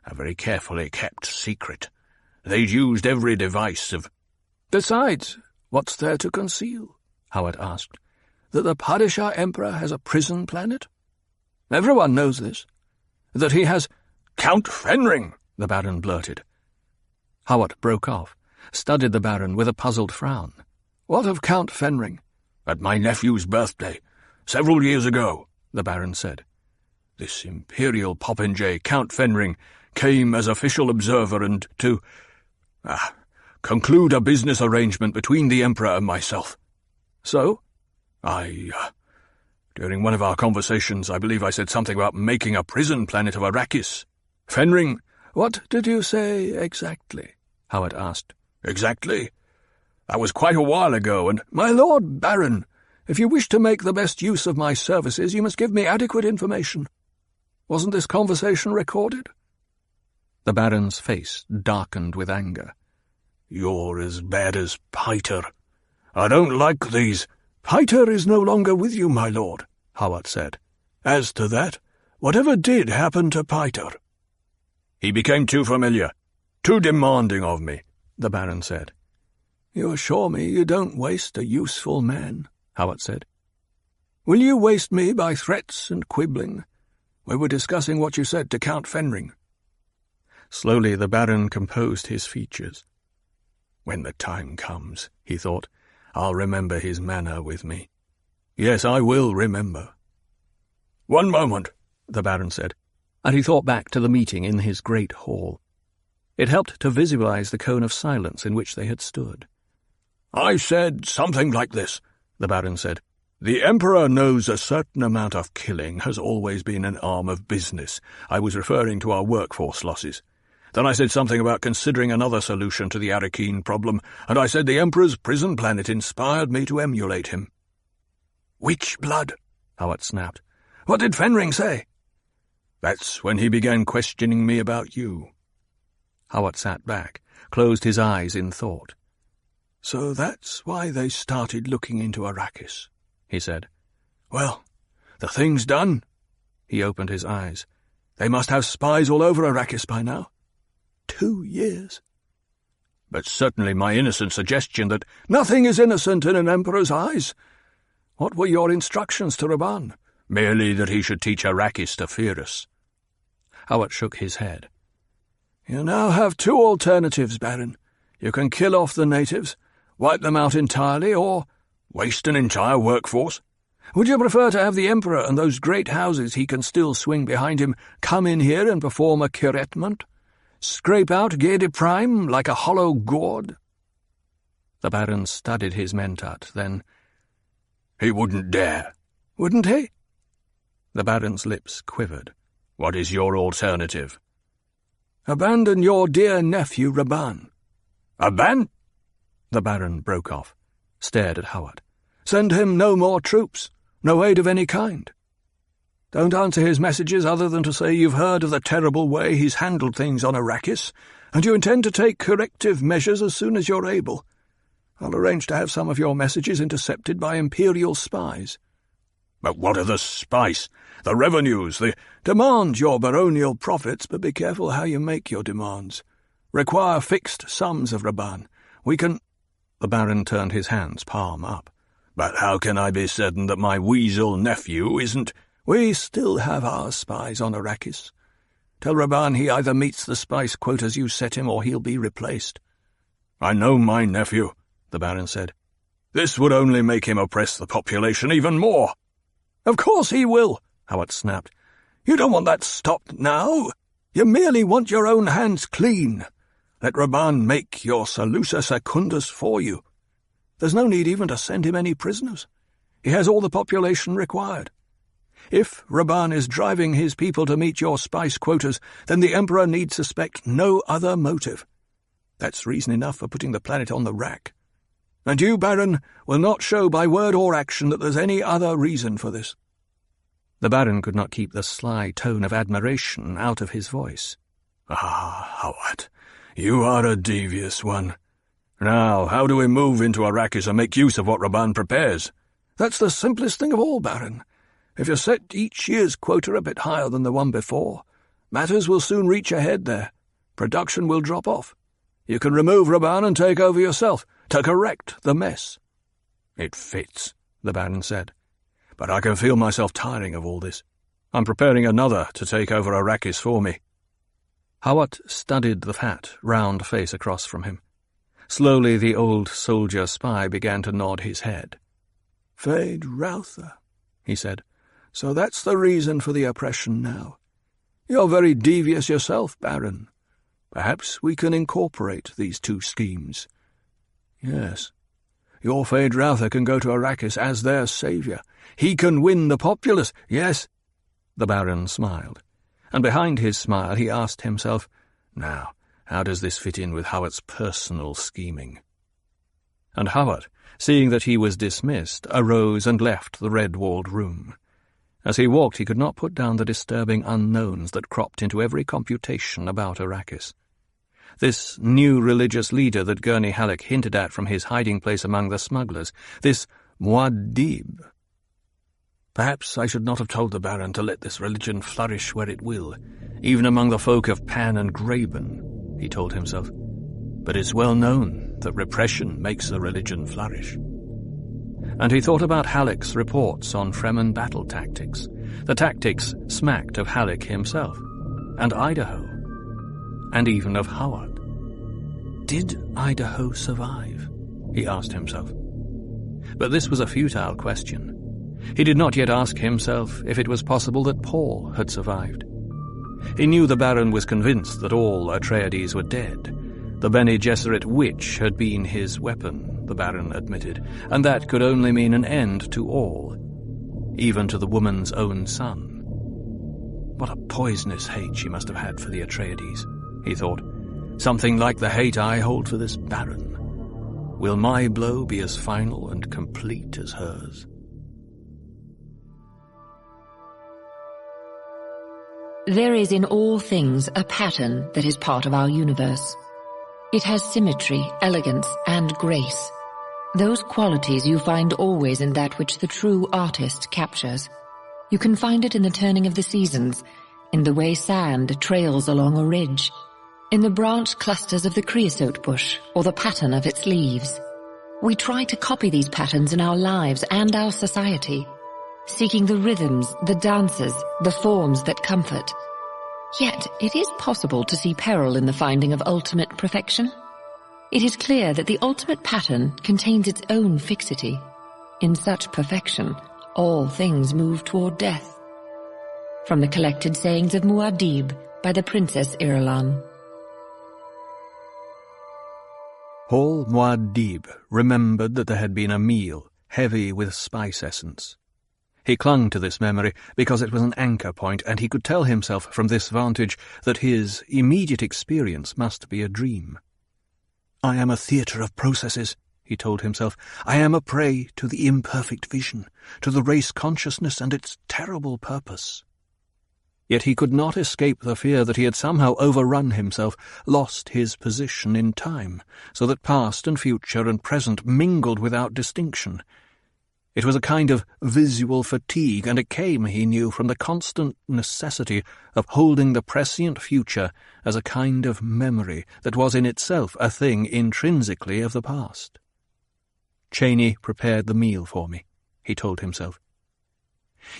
a very carefully kept secret. They'd used every device of— Besides, what's there to conceal? Howard asked. That the Padishah Emperor has a prison planet? Everyone knows this. That he has— Count Fenring, the Baron blurted. Howard broke off, studied the Baron with a puzzled frown. What of Count Fenring? At my nephew's birthday, several years ago, the Baron said. This imperial popinjay, Count Fenring, came as official observer and to conclude a business arrangement between the Emperor and myself. So? During one of our conversations, I believe I said something about making a prison planet of Arrakis. Fenring— What did you say exactly? Howard asked. Exactly? That was quite a while ago, and— My Lord Baron, if you wish to make the best use of my services, you must give me adequate information. Wasn't this conversation recorded? The Baron's face darkened with anger. You're as bad as Piter. I don't like these— Piter is no longer with you, my lord, Howard said. As to that, whatever did happen to Piter? He became too familiar, too demanding of me, the Baron said. You assure me you don't waste a useful man, Howard said. Will you waste me by threats and quibbling? We were discussing what you said to Count Fenring. Slowly the Baron composed his features. When the time comes, he thought, I'll remember his manner with me. Yes, I will remember. One moment, the Baron said, and he thought back to the meeting in his great hall. It helped to visualize the cone of silence in which they had stood. "I said something like this," the Baron said. "The Emperor knows a certain amount of killing has always been an arm of business. I was referring to our workforce losses. Then I said something about considering another solution to the Arakeen problem, and I said the Emperor's prison planet inspired me to emulate him." "Witch blood," Howard snapped. "What did Fenring say?" "That's when he began questioning me about you." Howard sat back, closed his eyes in thought. "So that's why they started looking into Arrakis," he said. "Well, the thing's done." He opened his eyes. "They must have spies all over Arrakis by now. 2 years. But certainly my innocent suggestion that nothing is innocent in an Emperor's eyes. What were your instructions to Rabban? Merely that he should teach Arrakis to fear us." Howard shook his head. "You now have 2 alternatives, Baron. You can kill off the natives, wipe them out entirely, or waste an entire workforce. Would you prefer to have the Emperor and those great houses he can still swing behind him come in here and perform a curettement? Scrape out Gede Prime like a hollow gourd?" The Baron studied his mentat, then, "He wouldn't dare." "Wouldn't he?" The Baron's lips quivered. "What is your alternative?" "Abandon your dear nephew, Rabban." The Baron broke off, stared at Howard. "Send him no more troops, no aid of any kind. Don't answer his messages other than to say you've heard of the terrible way he's handled things on Arrakis, and you intend to take corrective measures as soon as you're able. I'll arrange to have some of your messages intercepted by Imperial spies." "But what are the spies? The revenues, the—" "Demand your baronial profits, but be careful how you make your demands. Require fixed sums of Rabban. We can—" The Baron turned his hands palm up. "But how can I be certain that my weasel nephew isn't—" "We still have our spies on Arrakis. Tell Rabban he either meets the spice quotas you set him or he'll be replaced." "I know my nephew," the Baron said. "This would only make him oppress the population even more." "Of course he will," Howard snapped. "You don't want that stopped now. You merely want your own hands clean. Let Rabban make your Salusa Secundus for you. There's no need even to send him any prisoners. He has all the population required. If Rabban is driving his people to meet your spice quotas, then the Emperor need suspect no other motive. That's reason enough for putting the planet on the rack. And you, Baron, will not show by word or action that there's any other reason for this." The Baron could not keep the sly tone of admiration out of his voice. "Ah, Howard, you are a devious one. Now, how do we move into Arrakis and make use of what Rabban prepares?" "That's the simplest thing of all, Baron. If you set each year's quota a bit higher than the one before, matters will soon reach a head there. Production will drop off. You can remove Rabban and take over yourself, to correct the mess." "It fits," the Baron said. "But I can feel myself tiring of all this. I'm preparing another to take over Arrakis for me." Hawat studied the fat, round face across from him. Slowly the old soldier spy began to nod his head. "Feyd-Rautha," he said. "So that's the reason for the oppression now. You're very devious yourself, Baron. Perhaps we can incorporate these 2 schemes. Yes, your Feyd-Rautha can go to Arrakis as their saviour. He can win the populace, yes." The Baron smiled, and behind his smile he asked himself, "Now, how does this fit in with Howard's personal scheming?" And Howard, seeing that he was dismissed, arose and left the red-walled room. As he walked he could not put down the disturbing unknowns that cropped into every computation about Arrakis. This new religious leader that Gurney Halleck hinted at from his hiding place among the smugglers, this Muad'Dib. Perhaps I should not have told the Baron to let this religion flourish where it will, even among the folk of Pan and Graben, he told himself. But it's well known that repression makes a religion flourish. And he thought about Halleck's reports on Fremen battle tactics. The tactics smacked of Halleck himself, and Idaho, and even of Howard. Did Idaho survive? He asked himself. But this was a futile question. He did not yet ask himself if it was possible that Paul had survived. He knew the Baron was convinced that all Atreides were dead. The Bene Gesserit witch had been his weapon, the Baron admitted, and that could only mean an end to all, even to the woman's own son. What a poisonous hate she must have had for the Atreides, he thought. Something like the hate I hold for this Baron. Will my blow be as final and complete as hers? There is in all things a pattern that is part of our universe. It has symmetry, elegance, and grace. Those qualities you find always in that which the true artist captures. You can find it in the turning of the seasons, in the way sand trails along a ridge, in the branched clusters of the creosote bush or the pattern of its leaves. We try to copy these patterns in our lives and our society, seeking the rhythms, the dances, the forms that comfort. Yet it is possible to see peril in the finding of ultimate perfection. It is clear that the ultimate pattern contains its own fixity. In such perfection, all things move toward death. From the collected sayings of Muad'Dib by the Princess Irulan. Paul Muad'Dib remembered that there had been a meal heavy with spice essence. He clung to this memory because it was an anchor point, and he could tell himself from this vantage that his immediate experience must be a dream. I am a theatre of processes, he told himself. I am a prey to the imperfect vision, to the race consciousness and its terrible purpose. Yet he could not escape the fear that he had somehow overrun himself, lost his position in time, so that past and future and present mingled without distinction. It was a kind of visual fatigue, and it came, he knew, from the constant necessity of holding the prescient future as a kind of memory that was in itself a thing intrinsically of the past. Chani prepared the meal for me, he told himself.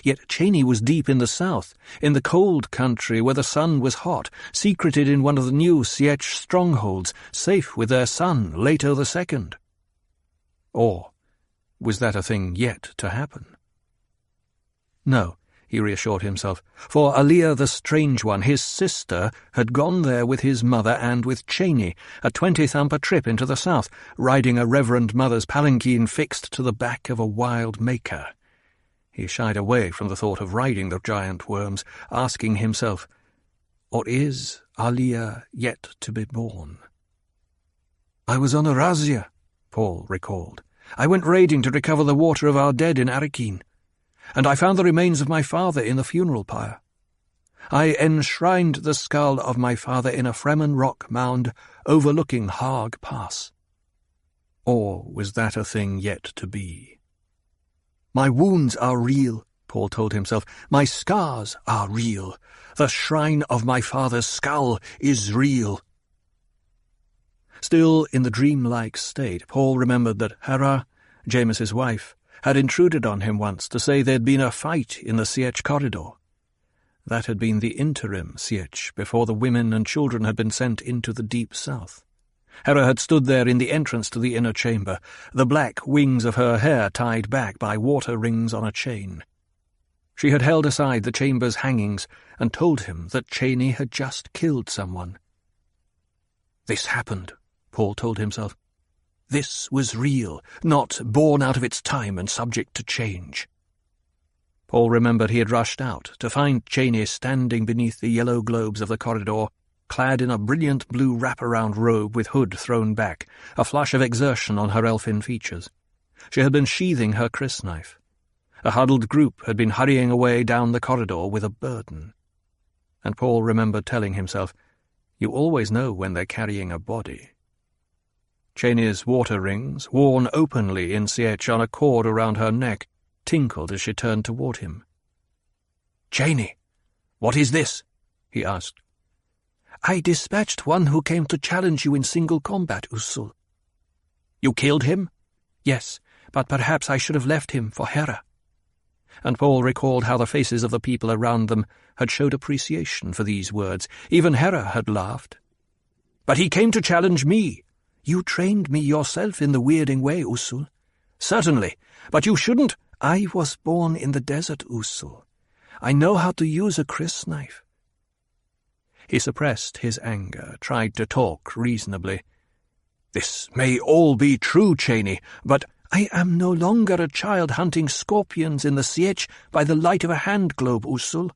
Yet Chani was deep in the south, in the cold country where the sun was hot, secreted in one of the new Sietch strongholds, safe with their son, Leto II. Or was that a thing yet to happen? No, he reassured himself, for Alia the Strange One, his sister, had gone there with his mother and with Chani, a 20-thumper trip into the south, riding a reverend mother's palanquin fixed to the back of a wild maker. He shied away from the thought of riding the giant worms, asking himself, or is Alia yet to be born? I was on a razzia, Paul recalled. I went raiding to recover the water of our dead in Arrakeen, and I found the remains of my father in the funeral pyre. I enshrined the skull of my father in a Fremen rock mound overlooking Haag Pass. Or was that a thing yet to be? My wounds are real, Paul told himself. My scars are real. The shrine of my father's skull is real. Still in the dreamlike state, Paul remembered that Hera, Jameis's wife, had intruded on him once to say there'd been a fight in the Sietch corridor. That had been the interim Sietch before the women and children had been sent into the deep south. Hera had stood there in the entrance to the inner chamber, the black wings of her hair tied back by water rings on a chain. She had held aside the chamber's hangings and told him that Chani had just killed someone. This happened, Paul told himself. This was real, not born out of its time and subject to change. Paul remembered he had rushed out to find Chani standing beneath the yellow globes of the corridor, clad in a brilliant blue wraparound robe with hood thrown back, a flush of exertion on her elfin features. She had been sheathing her crysknife. A huddled group had been hurrying away down the corridor with a burden. And Paul remembered telling himself, you always know when they're carrying a body. Chani's water rings, worn openly in Sietch on a cord around her neck, tinkled as she turned toward him. Chani, what is this? He asked. I dispatched one who came to challenge you in single combat, Usul. You killed him? Yes, but perhaps I should have left him for Hera. And Paul recalled how the faces of the people around them had showed appreciation for these words. Even Hera had laughed. But he came to challenge me. You trained me yourself in the weirding way, Usul. Certainly, but you shouldn't. I was born in the desert, Usul. I know how to use a crysknife. He suppressed his anger, tried to talk reasonably. This may all be true, Cheney, but I am no longer a child hunting scorpions in the Sietch by the light of a hand globe, Usul.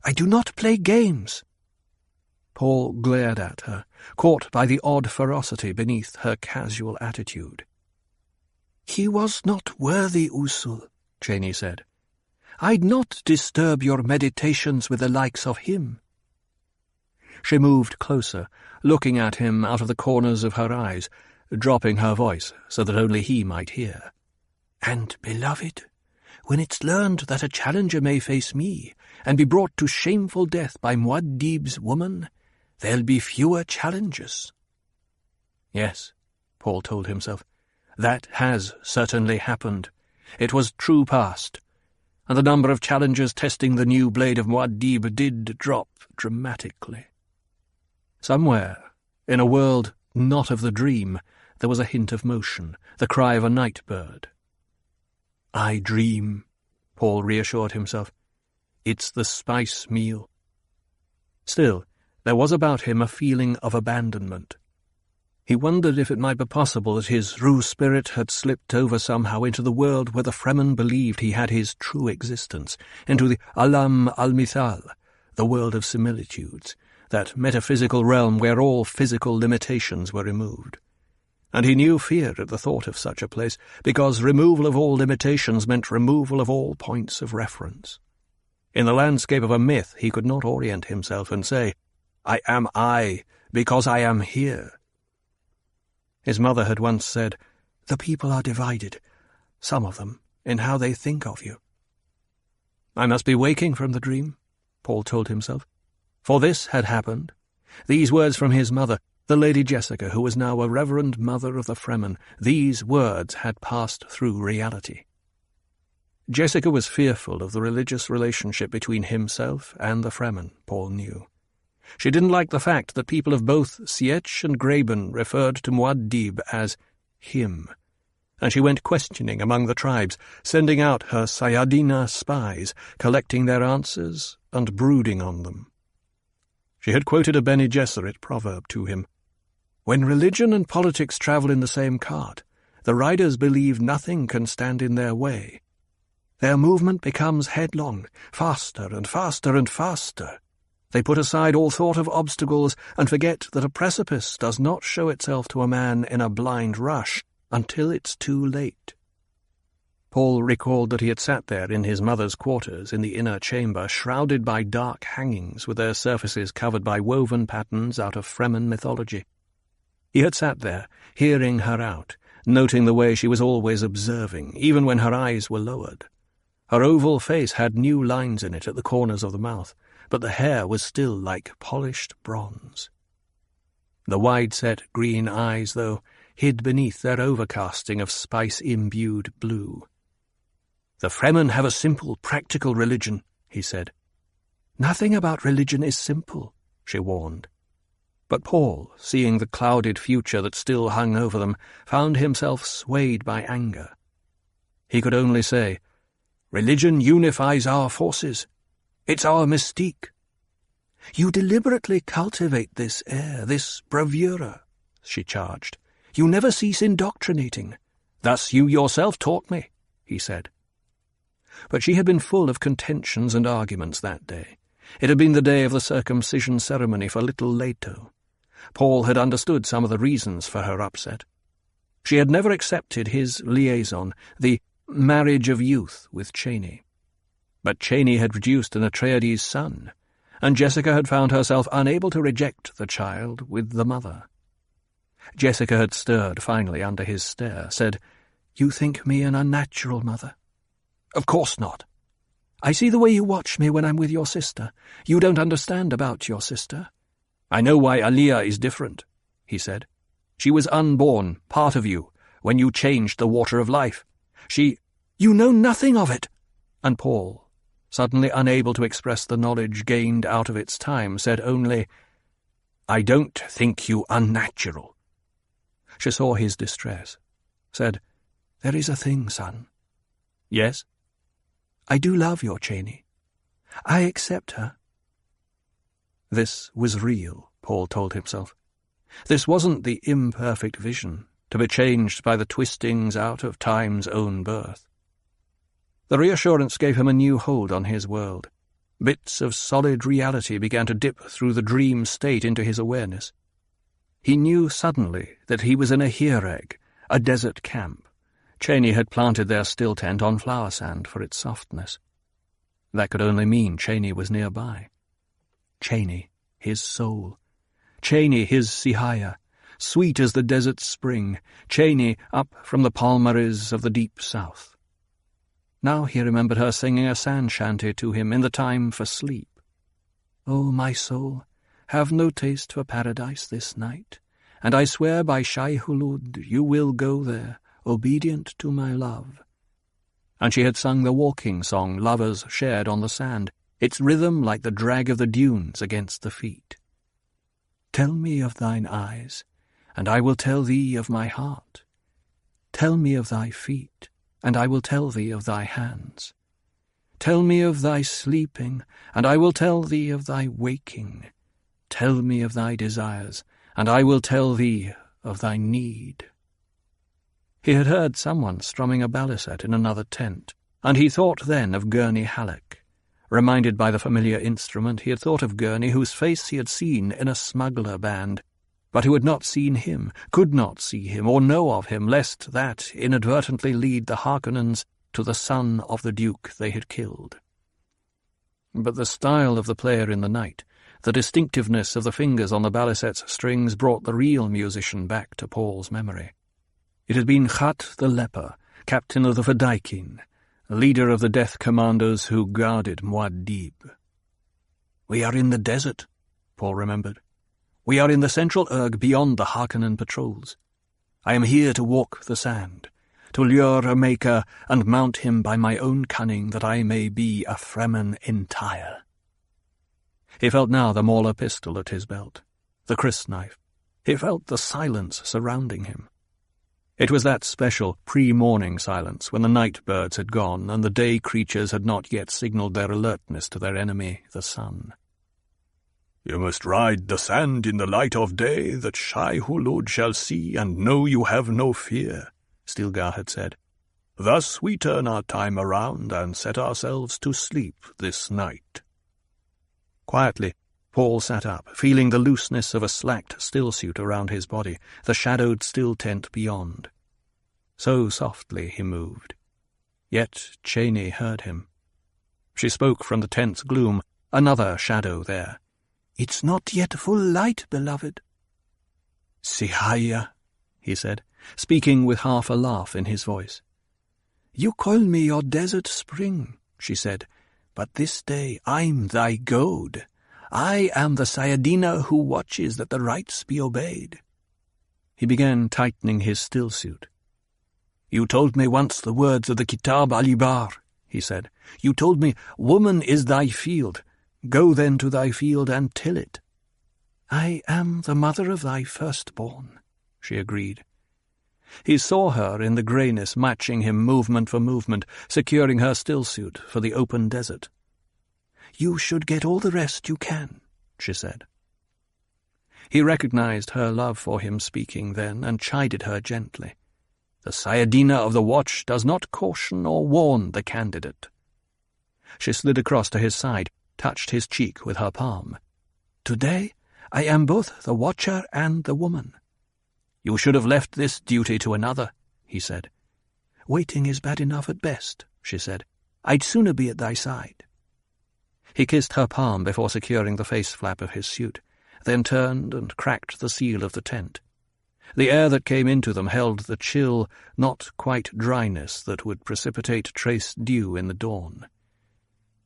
I do not play games. Paul glared at her, caught by the odd ferocity beneath her casual attitude. He was not worthy, Usul, Cheney said. I'd not disturb your meditations with the likes of him. She moved closer, looking at him out of the corners of her eyes, dropping her voice so that only he might hear. And, beloved, when it's learned that a challenger may face me and be brought to shameful death by Muad'Dib's woman, there'll be fewer challengers. Yes, Paul told himself, that has certainly happened. It was true past, and the number of challengers testing the new blade of Muad'Dib did drop dramatically. Somewhere, in a world not of the dream, there was a hint of motion, the cry of a night bird. I dream, Paul reassured himself. It's the spice meal. Still, there was about him a feeling of abandonment. He wondered if it might be possible that his Rue spirit had slipped over somehow into the world where the Fremen believed he had his true existence, into the Alam al-Mithal, the world of similitudes, that metaphysical realm where all physical limitations were removed. And he knew fear at the thought of such a place, because removal of all limitations meant removal of all points of reference. In the landscape of a myth he could not orient himself and say, I am I, because I am here. His mother had once said, the people are divided, some of them, in how they think of you. I must be waking from the dream, Paul told himself. For this had happened. These words from his mother, the Lady Jessica, who was now a reverend mother of the Fremen, these words had passed through reality. Jessica was fearful of the religious relationship between himself and the Fremen, Paul knew. She didn't like the fact that people of both Sietch and Graben referred to Muad'Dib as him, and she went questioning among the tribes, sending out her Sayadina spies, collecting their answers and brooding on them. She had quoted a Bene Gesserit proverb to him. When religion and politics travel in the same cart, the riders believe nothing can stand in their way. Their movement becomes headlong, faster and faster and faster. They put aside all thought of obstacles and forget that a precipice does not show itself to a man in a blind rush until it's too late. Paul recalled that he had sat there in his mother's quarters in the inner chamber, shrouded by dark hangings with their surfaces covered by woven patterns out of Fremen mythology. He had sat there, hearing her out, noting the way she was always observing, even when her eyes were lowered. Her oval face had new lines in it at the corners of the mouth, but the hair was still like polished bronze. The wide-set green eyes, though, hid beneath their overcasting of spice-imbued blue. The Fremen have a simple, practical religion, he said. Nothing about religion is simple, she warned. But Paul, seeing the clouded future that still hung over them, found himself swayed by anger. He could only say, Religion unifies our forces. It's our mystique. You deliberately cultivate this air, this bravura, she charged. You never cease indoctrinating. Thus you yourself taught me, he said. But she had been full of contentions and arguments that day. It had been the day of the circumcision ceremony for little Leto. Paul had understood some of the reasons for her upset. She had never accepted his liaison, the marriage of youth with Cheney. But Cheney had produced an Atreides son, and Jessica had found herself unable to reject the child with the mother. Jessica had stirred finally under his stare, said, You think me an unnatural mother? Of course not. I see the way you watch me when I'm with your sister. You don't understand about your sister. I know why Aliyah is different, he said. She was unborn, part of you, when you changed the water of life. You know nothing of it. And Paul, suddenly unable to express the knowledge gained out of its time, said only, I don't think you unnatural. She saw his distress, said, There is a thing, son. Yes? I do love your Cheney. I accept her. This was real, Paul told himself. This wasn't the imperfect vision, to be changed by the twistings out of time's own birth. The reassurance gave him a new hold on his world. Bits of solid reality began to dip through the dream state into his awareness. He knew suddenly that he was in a Hireg, a desert camp. Cheney had planted their still tent on flower sand for its softness. That could only mean Cheney was nearby. Cheney, his soul. Cheney, his Sihaya, sweet as the desert spring, Cheney up from the palmaries of the deep south. Now he remembered her singing a sand shanty to him in the time for sleep. "Oh, my soul, have no taste for paradise this night, and I swear by Shai Hulud you will go there, obedient to my love." And she had sung the walking song lovers shared on the sand, its rhythm like the drag of the dunes against the feet. "Tell me of thine eyes, and I will tell thee of my heart. Tell me of thy feet, and I will tell thee of thy hands. Tell me of thy sleeping, and I will tell thee of thy waking. Tell me of thy desires, and I will tell thee of thy need." He had heard someone strumming a baliset in another tent, and he thought then of Gurney Halleck. Reminded by the familiar instrument, he had thought of Gurney, whose face he had seen in a smuggler band, but who had not seen him, could not see him, or know of him, lest that inadvertently lead the Harkonnens to the son of the Duke they had killed. But the style of the player in the night, the distinctiveness of the fingers on the baliset's strings brought the real musician back to Paul's memory. It had been Khat the leper, captain of the Fedaykin, leader of the death commandos who guarded Muad'Dib. "We are in the desert," Paul remembered. "We are in the central erg beyond the Harkonnen patrols. I am here to walk the sand, to lure a maker and mount him by my own cunning that I may be a Fremen entire." He felt now the Mauler pistol at his belt, the crysknife. He felt the silence surrounding him. It was that special pre-morning silence when the night birds had gone and the day creatures had not yet signalled their alertness to their enemy, the sun. "You must ride the sand in the light of day, that Shai Hulud shall see and know you have no fear," Stilgar had said. "Thus we turn our time around and set ourselves to sleep this night." Quietly, Paul sat up, feeling the looseness of a slacked stillsuit around his body, the shadowed still tent beyond. So softly he moved. Yet Cheney heard him. She spoke from the tent's gloom, another shadow there. "It's not yet full light, beloved." "Sihaya," he said, speaking with half a laugh in his voice. "You call me your desert spring," she said, "but this day I'm thy goad. I am the Sayadina who watches that the rites be obeyed." He began tightening his stillsuit. "You told me once the words of the Kitab Alibar," he said. "You told me, 'Woman is thy field. Go then to thy field and till it.'" "I am the mother of thy firstborn," she agreed. He saw her in the greyness, matching him movement for movement, securing her stillsuit for the open desert. "You should get all the rest you can," she said. He recognized her love for him speaking then, and chided her gently. The Sayadina of the Watch does not caution or warn the candidate. She slid across to his side, touched his cheek with her palm. "Today I am both the Watcher and the woman." "You should have left this duty to another," he said. "Waiting is bad enough at best," she said. "I'd sooner be at thy side." He kissed her palm before securing the face flap of his suit, then turned and cracked the seal of the tent. The air that came into them held the chill, not quite dryness that would precipitate trace dew in the dawn.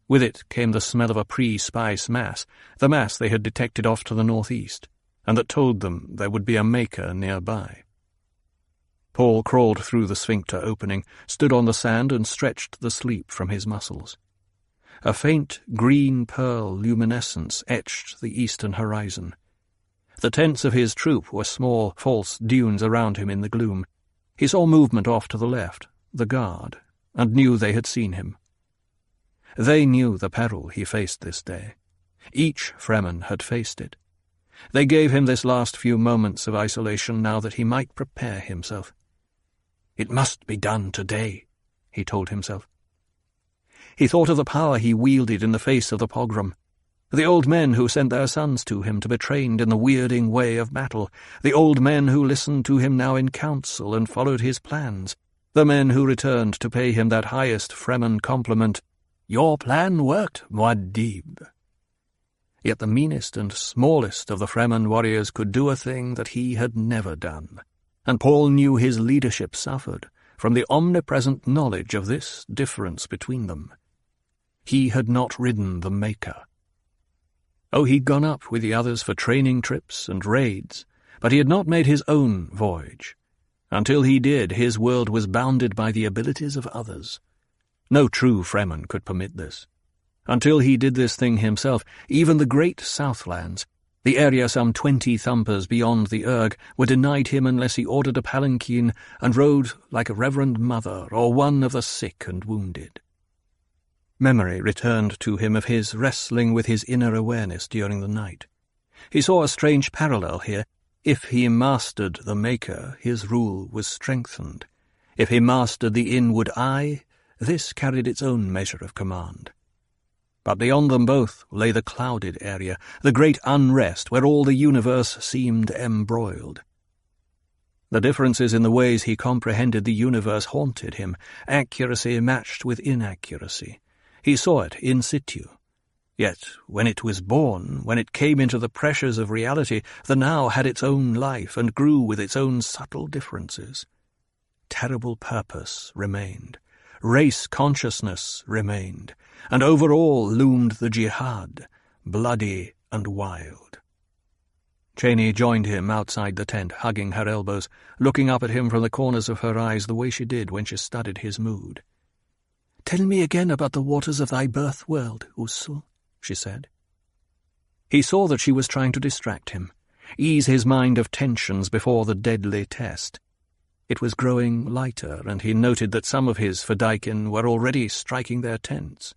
With it came the smell of a pre-spice mass, the mass they had detected off to the northeast, and that told them there would be a maker nearby. Paul crawled through the sphincter opening, stood on the sand and stretched the sleep from his muscles. A faint green-pearl luminescence etched the eastern horizon. The tents of his troop were small, false dunes around him in the gloom. He saw movement off to the left, the guard, and knew they had seen him. They knew the peril he faced this day. Each Fremen had faced it. They gave him this last few moments of isolation now that he might prepare himself. It must be done today, he told himself. He thought of the power he wielded in the face of the pogrom, the old men who sent their sons to him to be trained in the weirding way of battle, the old men who listened to him now in council and followed his plans, the men who returned to pay him that highest Fremen compliment, "Your plan worked, Muad'Dib." Yet the meanest and smallest of the Fremen warriors could do a thing that he had never done, and Paul knew his leadership suffered from the omnipresent knowledge of this difference between them. He had not ridden the Maker. Oh, he'd gone up with the others for training trips and raids, but he had not made his own voyage. Until he did, his world was bounded by the abilities of others. No true Fremen could permit this. Until he did this thing himself, even the great Southlands, the area some 20 thumpers beyond the Erg, were denied him unless he ordered a palanquin and rode like a reverend mother or one of the sick and wounded. Memory returned to him of his wrestling with his inner awareness during the night. He saw a strange parallel here. If he mastered the Maker, his rule was strengthened. If he mastered the inward eye, this carried its own measure of command. But beyond them both lay the clouded area, the great unrest where all the universe seemed embroiled. The differences in the ways he comprehended the universe haunted him, accuracy matched with inaccuracy. He saw it in situ. Yet, when it was born, when it came into the pressures of reality, the now had its own life and grew with its own subtle differences. Terrible purpose remained. Race consciousness remained. And over all loomed the jihad, bloody and wild. Cheney joined him outside the tent, hugging her elbows, looking up at him from the corners of her eyes the way she did when she studied his mood. "Tell me again about the waters of thy birth world, Usul," she said. He saw that she was trying to distract him, ease his mind of tensions before the deadly test. It was growing lighter, and he noted that some of his Fedaykin were already striking their tents.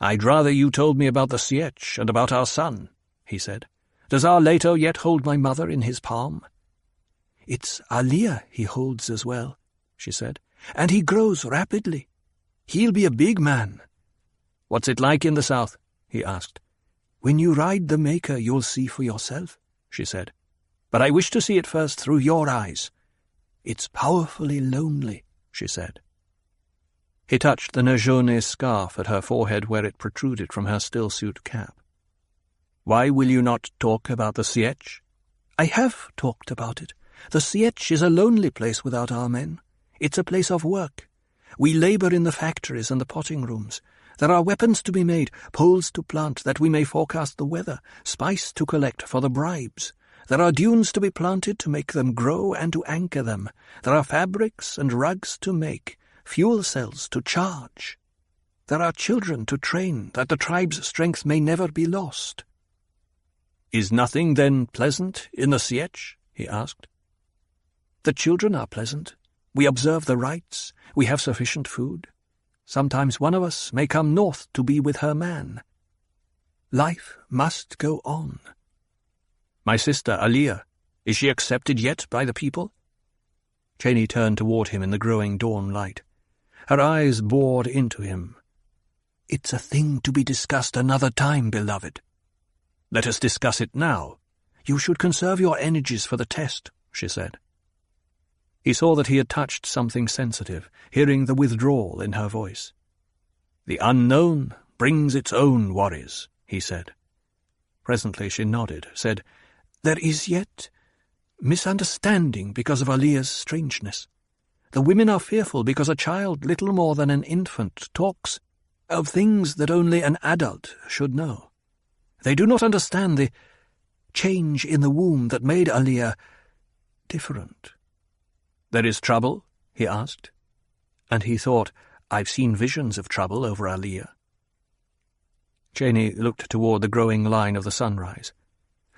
"I'd rather you told me about the Sietch and about our son," he said. "Does our Leto yet hold my mother in his palm?" "It's Aliyah he holds as well," she said, "and he grows rapidly. He'll be a big man." "What's it like in the south?" he asked. "When you ride the Maker, you'll see for yourself," she said. "But I wish to see it first through your eyes." "It's powerfully lonely," she said. He touched the Najone scarf at her forehead where it protruded from her stillsuit cap. "Why will you not talk about the Sietch?" "I have talked about it. The Sietch is a lonely place without our men. It's a place of work. We labor in the factories and the potting rooms. There are weapons to be made, poles to plant that we may forecast the weather, spice to collect for the bribes. There are dunes to be planted to make them grow and to anchor them. There are fabrics and rugs to make, fuel cells to charge. There are children to train, that the tribe's strength may never be lost." "Is nothing, then, pleasant in the Sietch?" he asked. "The children are pleasant. We observe the rites. We have sufficient food. Sometimes one of us may come north to be with her man. Life must go on." "My sister, Aliyah, is she accepted yet by the people?" Cheney turned toward him in the growing dawn light. Her eyes bored into him. "It's a thing to be discussed another time, beloved." "Let us discuss it now." "You should conserve your energies for the test," she said. He saw that he had touched something sensitive, hearing the withdrawal in her voice. "The unknown brings its own worries," he said. Presently she nodded, said, "There is yet misunderstanding because of Aliyah's strangeness. The women are fearful because a child, little more than an infant, talks of things that only an adult should know. They do not understand the change in the womb that made Aliyah different." "There is trouble?" he asked. And he thought, "I've seen visions of trouble over Aliyah." Cheney looked toward the growing line of the sunrise.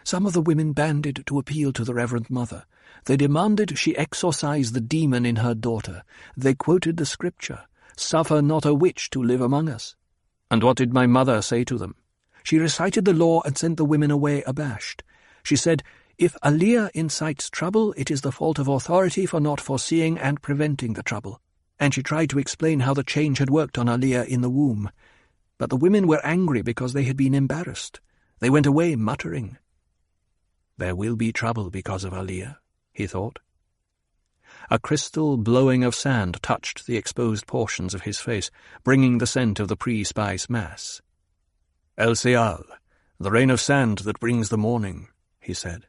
"Some of the women banded to appeal to the Reverend Mother. They demanded she exorcise the demon in her daughter. They quoted the scripture, 'Suffer not a witch to live among us.' And what did my mother say to them? She recited the law and sent the women away abashed. She said, "If Aliyah incites trouble, it is the fault of authority for not foreseeing and preventing the trouble." And she tried to explain how the change had worked on Aliyah in the womb. But the women were angry because they had been embarrassed. They went away muttering. There will be trouble because of Aliyah, he thought. A crystal blowing of sand touched the exposed portions of his face, bringing the scent of the pre-spice mass. El Sial, the rain of sand that brings the morning, he said.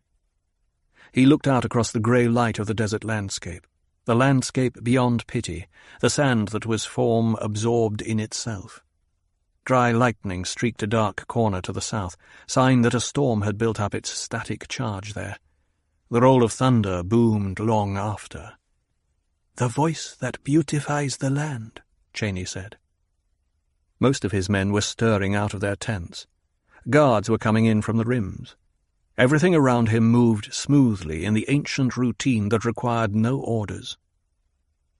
He looked out across the grey light of the desert landscape, the landscape beyond pity, the sand that was form absorbed in itself. Dry lightning streaked a dark corner to the south, sign that a storm had built up its static charge there. The roll of thunder boomed long after. "The voice that beautifies the land," Cheney said. Most of his men were stirring out of their tents. Guards were coming in from the rims. Everything around him moved smoothly in the ancient routine that required no orders.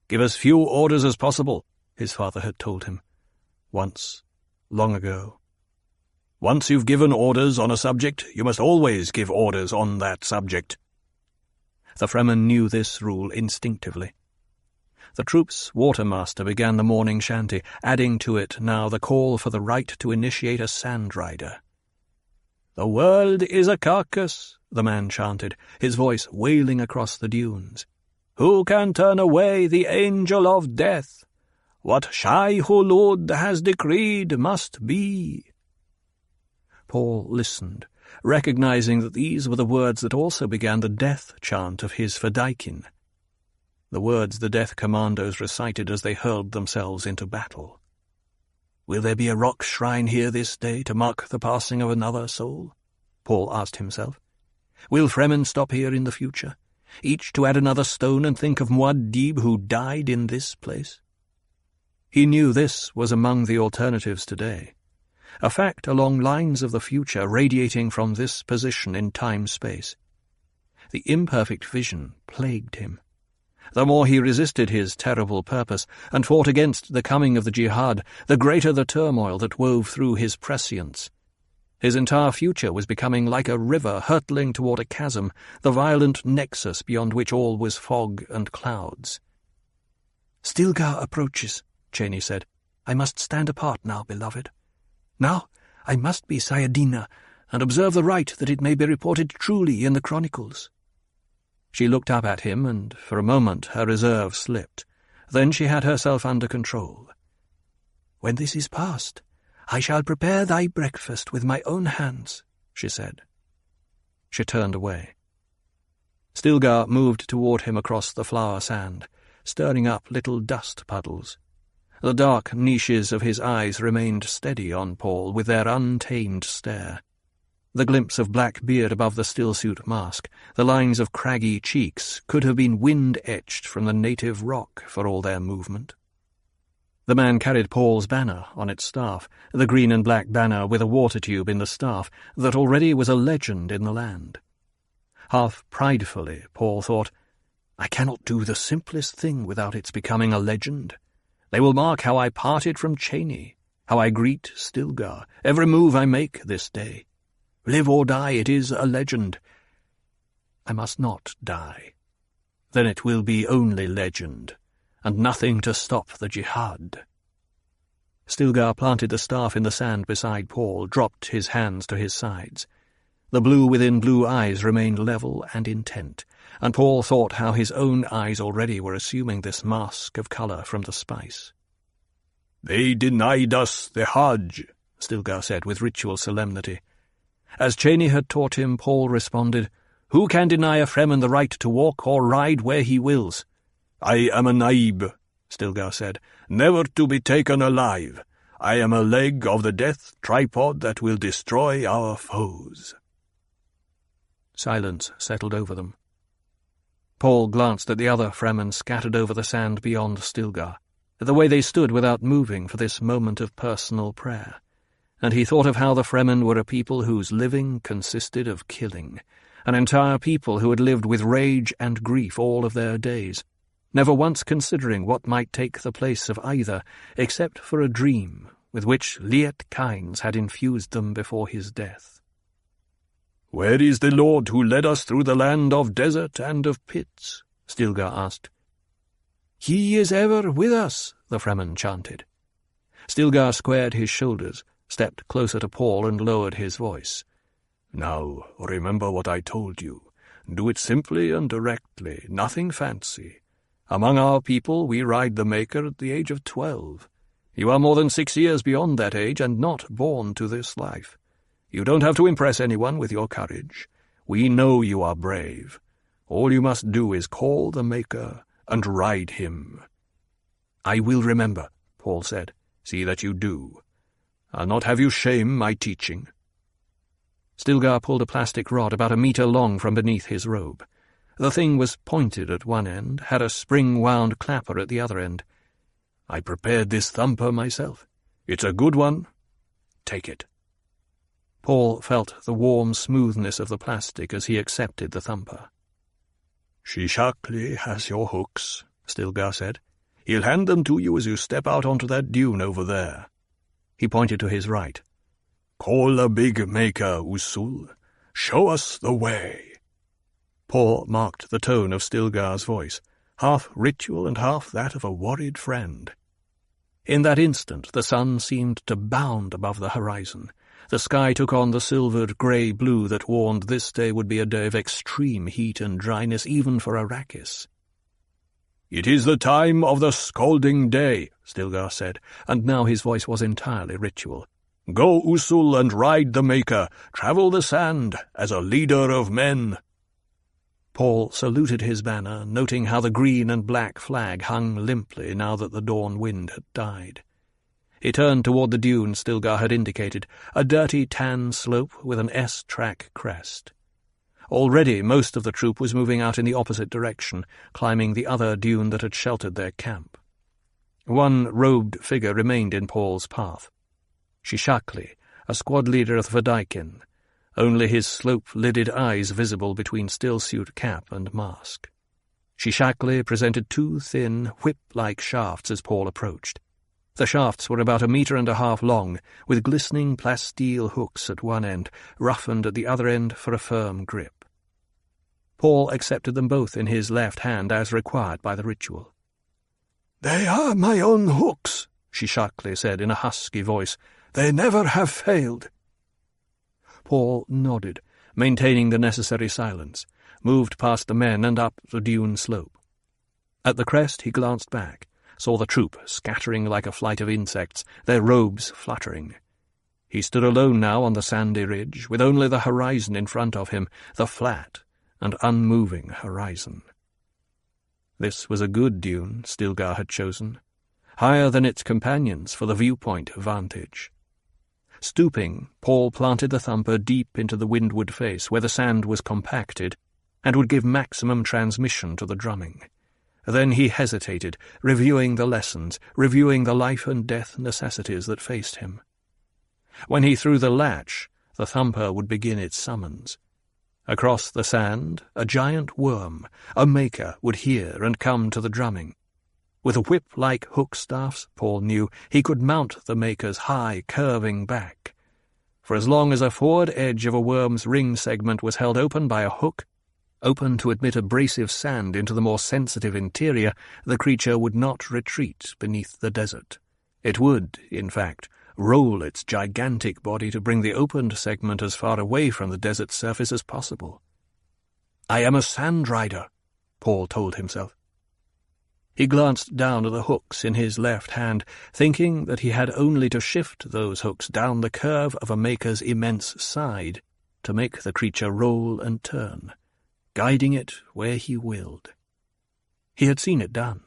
"Give as few orders as possible," his father had told him. Once, long ago. "Once you've given orders on a subject, you must always give orders on that subject." The Fremen knew this rule instinctively. The troop's watermaster began the morning shanty, adding to it now the call for the right to initiate a sand rider. "The world is a carcass," the man chanted, his voice wailing across the dunes. "Who can turn away the angel of death? What Shai Hulud has decreed must be." Paul listened, recognizing that these were the words that also began the death chant of his Fedaykin, the words the death commandos recited as they hurled themselves into battle. "Will there be a rock shrine here this day to mark the passing of another soul?" Paul asked himself. "Will Fremen stop here in the future, each to add another stone and think of Muad'Dib who died in this place?" He knew this was among the alternatives today, a fact along lines of the future radiating from this position in time-space. The imperfect vision plagued him. The more he resisted his terrible purpose and fought against the coming of the jihad, the greater the turmoil that wove through his prescience. His entire future was becoming like a river hurtling toward a chasm, the violent nexus beyond which all was fog and clouds. "Stilgar approaches," Cheney said. "I must stand apart now, beloved. Now I must be Sayadina and observe the rite that it may be reported truly in the chronicles." She looked up at him, and for a moment her reserve slipped. Then she had herself under control. "When this is past, I shall prepare thy breakfast with my own hands," she said. She turned away. Stilgar moved toward him across the flower sand, stirring up little dust puddles. The dark niches of his eyes remained steady on Paul with their untamed stare. The glimpse of black beard above the stillsuit mask, the lines of craggy cheeks, could have been wind-etched from the native rock for all their movement. The man carried Paul's banner on its staff, the green and black banner with a water tube in the staff that already was a legend in the land. Half pridefully, Paul thought, "I cannot do the simplest thing without its becoming a legend. They will mark how I parted from Cheney, how I greet Stilgar, every move I make this day. Live or die, it is a legend. I must not die. Then it will be only legend, and nothing to stop the jihad." Stilgar planted the staff in the sand beside Paul, dropped his hands to his sides. The blue within blue eyes remained level and intent, and Paul thought how his own eyes already were assuming this mask of colour from the spice. "They denied us the Hajj," Stilgar said with ritual solemnity. As Cheney had taught him, Paul responded, "Who can deny a Fremen the right to walk or ride where he wills?" "I am a Naib," Stilgar said, "never to be taken alive. I am a leg of the death tripod that will destroy our foes." Silence settled over them. Paul glanced at the other Fremen scattered over the sand beyond Stilgar, at the way they stood without moving for this moment of personal prayer, and he thought of how the Fremen were a people whose living consisted of killing, an entire people who had lived with rage and grief all of their days, never once considering what might take the place of either, except for a dream with which Liet Kynes had infused them before his death. "Where is the Lord who led us through the land of desert and of pits?" Stilgar asked. "He is ever with us," the Fremen chanted. Stilgar squared his shoulders, stepped closer to Paul and lowered his voice. "Now, remember what I told you. Do it simply and directly, nothing fancy. Among our people we ride the Maker at the age of 12. You are more than 6 years beyond that age and not born to this life. You don't have to impress anyone with your courage. We know you are brave. All you must do is call the Maker and ride him." "I will remember," Paul said. "See that you do. I'll not have you shame my teaching." Stilgar pulled a plastic rod about a meter long from beneath his robe. The thing was pointed at one end, had a spring-wound clapper at the other end. "I prepared this thumper myself. It's a good one. Take it." Paul felt the warm smoothness of the plastic as he accepted the thumper. "Shishakli has your hooks," Stilgar said. "He'll hand them to you as you step out onto that dune over there." He pointed to his right. "Call a big Maker, Usul. Show us the way." Paul marked the tone of Stilgar's voice, half ritual and half that of a worried friend. In that instant the sun seemed to bound above the horizon. The sky took on the silvered grey blue that warned this day would be a day of extreme heat and dryness even for Arrakis. "It is the time of the scalding day," Stilgar said, and now his voice was entirely ritual. "Go, Usul, and ride the Maker. Travel the sand as a leader of men." Paul saluted his banner, noting how the green and black flag hung limply now that the dawn wind had died. He turned toward the dune Stilgar had indicated, a dirty tan slope with an S-track crest. Already most of the troop was moving out in the opposite direction, climbing the other dune that had sheltered their camp. One robed figure remained in Paul's path. Shishakli, a squad leader of the Vadaikin, only his slope-lidded eyes visible between still-suit cap and mask. Shishakli presented 2 thin, whip-like shafts as Paul approached. The shafts were about 1.5 meters long, with glistening plasteel hooks at one end, roughened at the other end for a firm grip. Paul accepted them both in his left hand as required by the ritual. "They are my own hooks," Shishakli said in a husky voice. "They never have failed." Paul nodded, maintaining the necessary silence, moved past the men and up the dune slope. At the crest he glanced back, saw the troop scattering like a flight of insects, their robes fluttering. He stood alone now on the sandy ridge, with only the horizon in front of him, the flat and unmoving horizon. This was a good dune Stilgar had chosen, higher than its companions for the viewpoint vantage. Stooping, Paul planted the thumper deep into the windward face where the sand was compacted and would give maximum transmission to the drumming. Then he hesitated, reviewing the lessons, reviewing the life-and-death necessities that faced him. When he threw the latch, the thumper would begin its summons. Across the sand, a giant worm, a Maker, would hear and come to the drumming. With a whip-like hook-staffs, Paul knew, he could mount the Maker's high, curving back. For as long as a forward edge of a worm's ring segment was held open by a hook, open to admit abrasive sand into the more sensitive interior, the creature would not retreat beneath the desert. It would, in fact, roll its gigantic body to bring the opened segment as far away from the desert's surface as possible. "I am a sand rider," Paul told himself. He glanced down at the hooks in his left hand, thinking that he had only to shift those hooks down the curve of a Maker's immense side to make the creature roll and turn, guiding it where he willed. He had seen it done.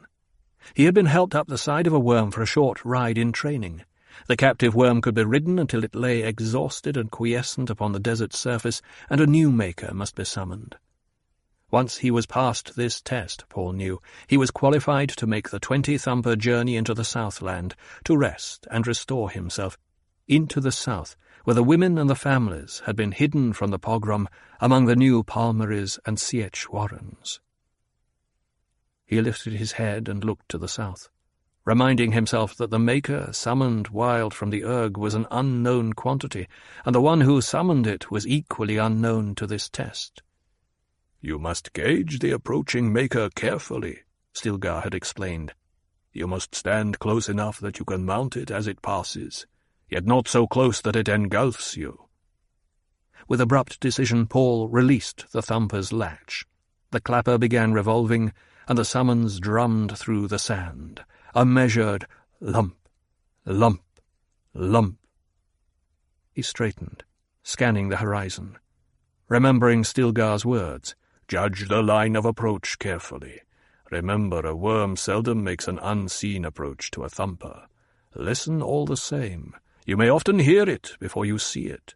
He had been helped up the side of a worm for a short ride in training. The captive worm could be ridden until it lay exhausted and quiescent upon the desert's surface, and a new Maker must be summoned. Once he was past this test, Paul knew, he was qualified to make the 20-thumper journey into the Southland, to rest and restore himself, into the south, where the women and the families had been hidden from the pogrom among the new Palmeries and Sietch warrens. He lifted his head and looked to the south. reminding himself that the Maker summoned wild from the Urg was an unknown quantity, and the one who summoned it was equally unknown to this test. "You must gauge the approaching Maker carefully," Stilgar had explained. "You must stand close enough that you can mount it as it passes, yet not so close that it engulfs you." With abrupt decision, Paul released the thumper's latch. The clapper began revolving, and the summons drummed through the sand. A measured lump, lump, lump. He straightened, scanning the horizon, remembering Stilgar's words. "Judge the line of approach carefully. Remember, a worm seldom makes an unseen approach to a thumper. Listen all the same. You may often hear it before you see it."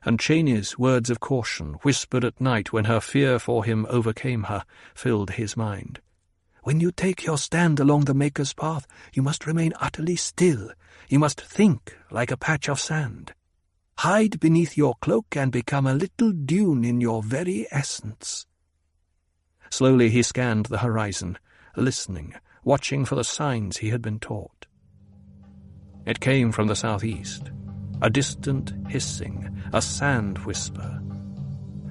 And Cheney's words of caution, whispered at night when her fear for him overcame her, filled his mind. "When you take your stand along the Maker's path, you must remain utterly still. You must think like a patch of sand. Hide beneath your cloak and become a little dune in your very essence." Slowly he scanned the horizon, listening, watching for the signs he had been taught. It came from the southeast, a distant hissing, a sand whisper.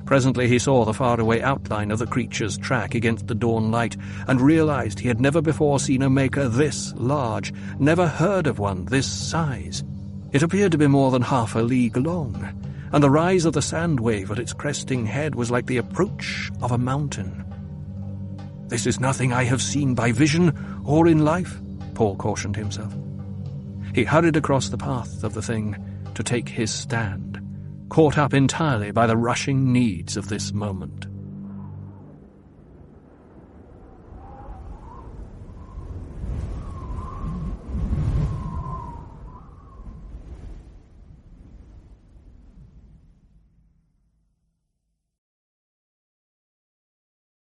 Presently he saw the faraway outline of the creature's track against the dawn light, and realized he had never before seen a Maker this large, never heard of one this size. It appeared to be more than half a league long, and the rise of the sand wave at its cresting head was like the approach of a mountain. "This is nothing I have seen by vision or in life," Paul cautioned himself. He hurried across the path of the thing to take his stand, caught up entirely by the rushing needs of this moment.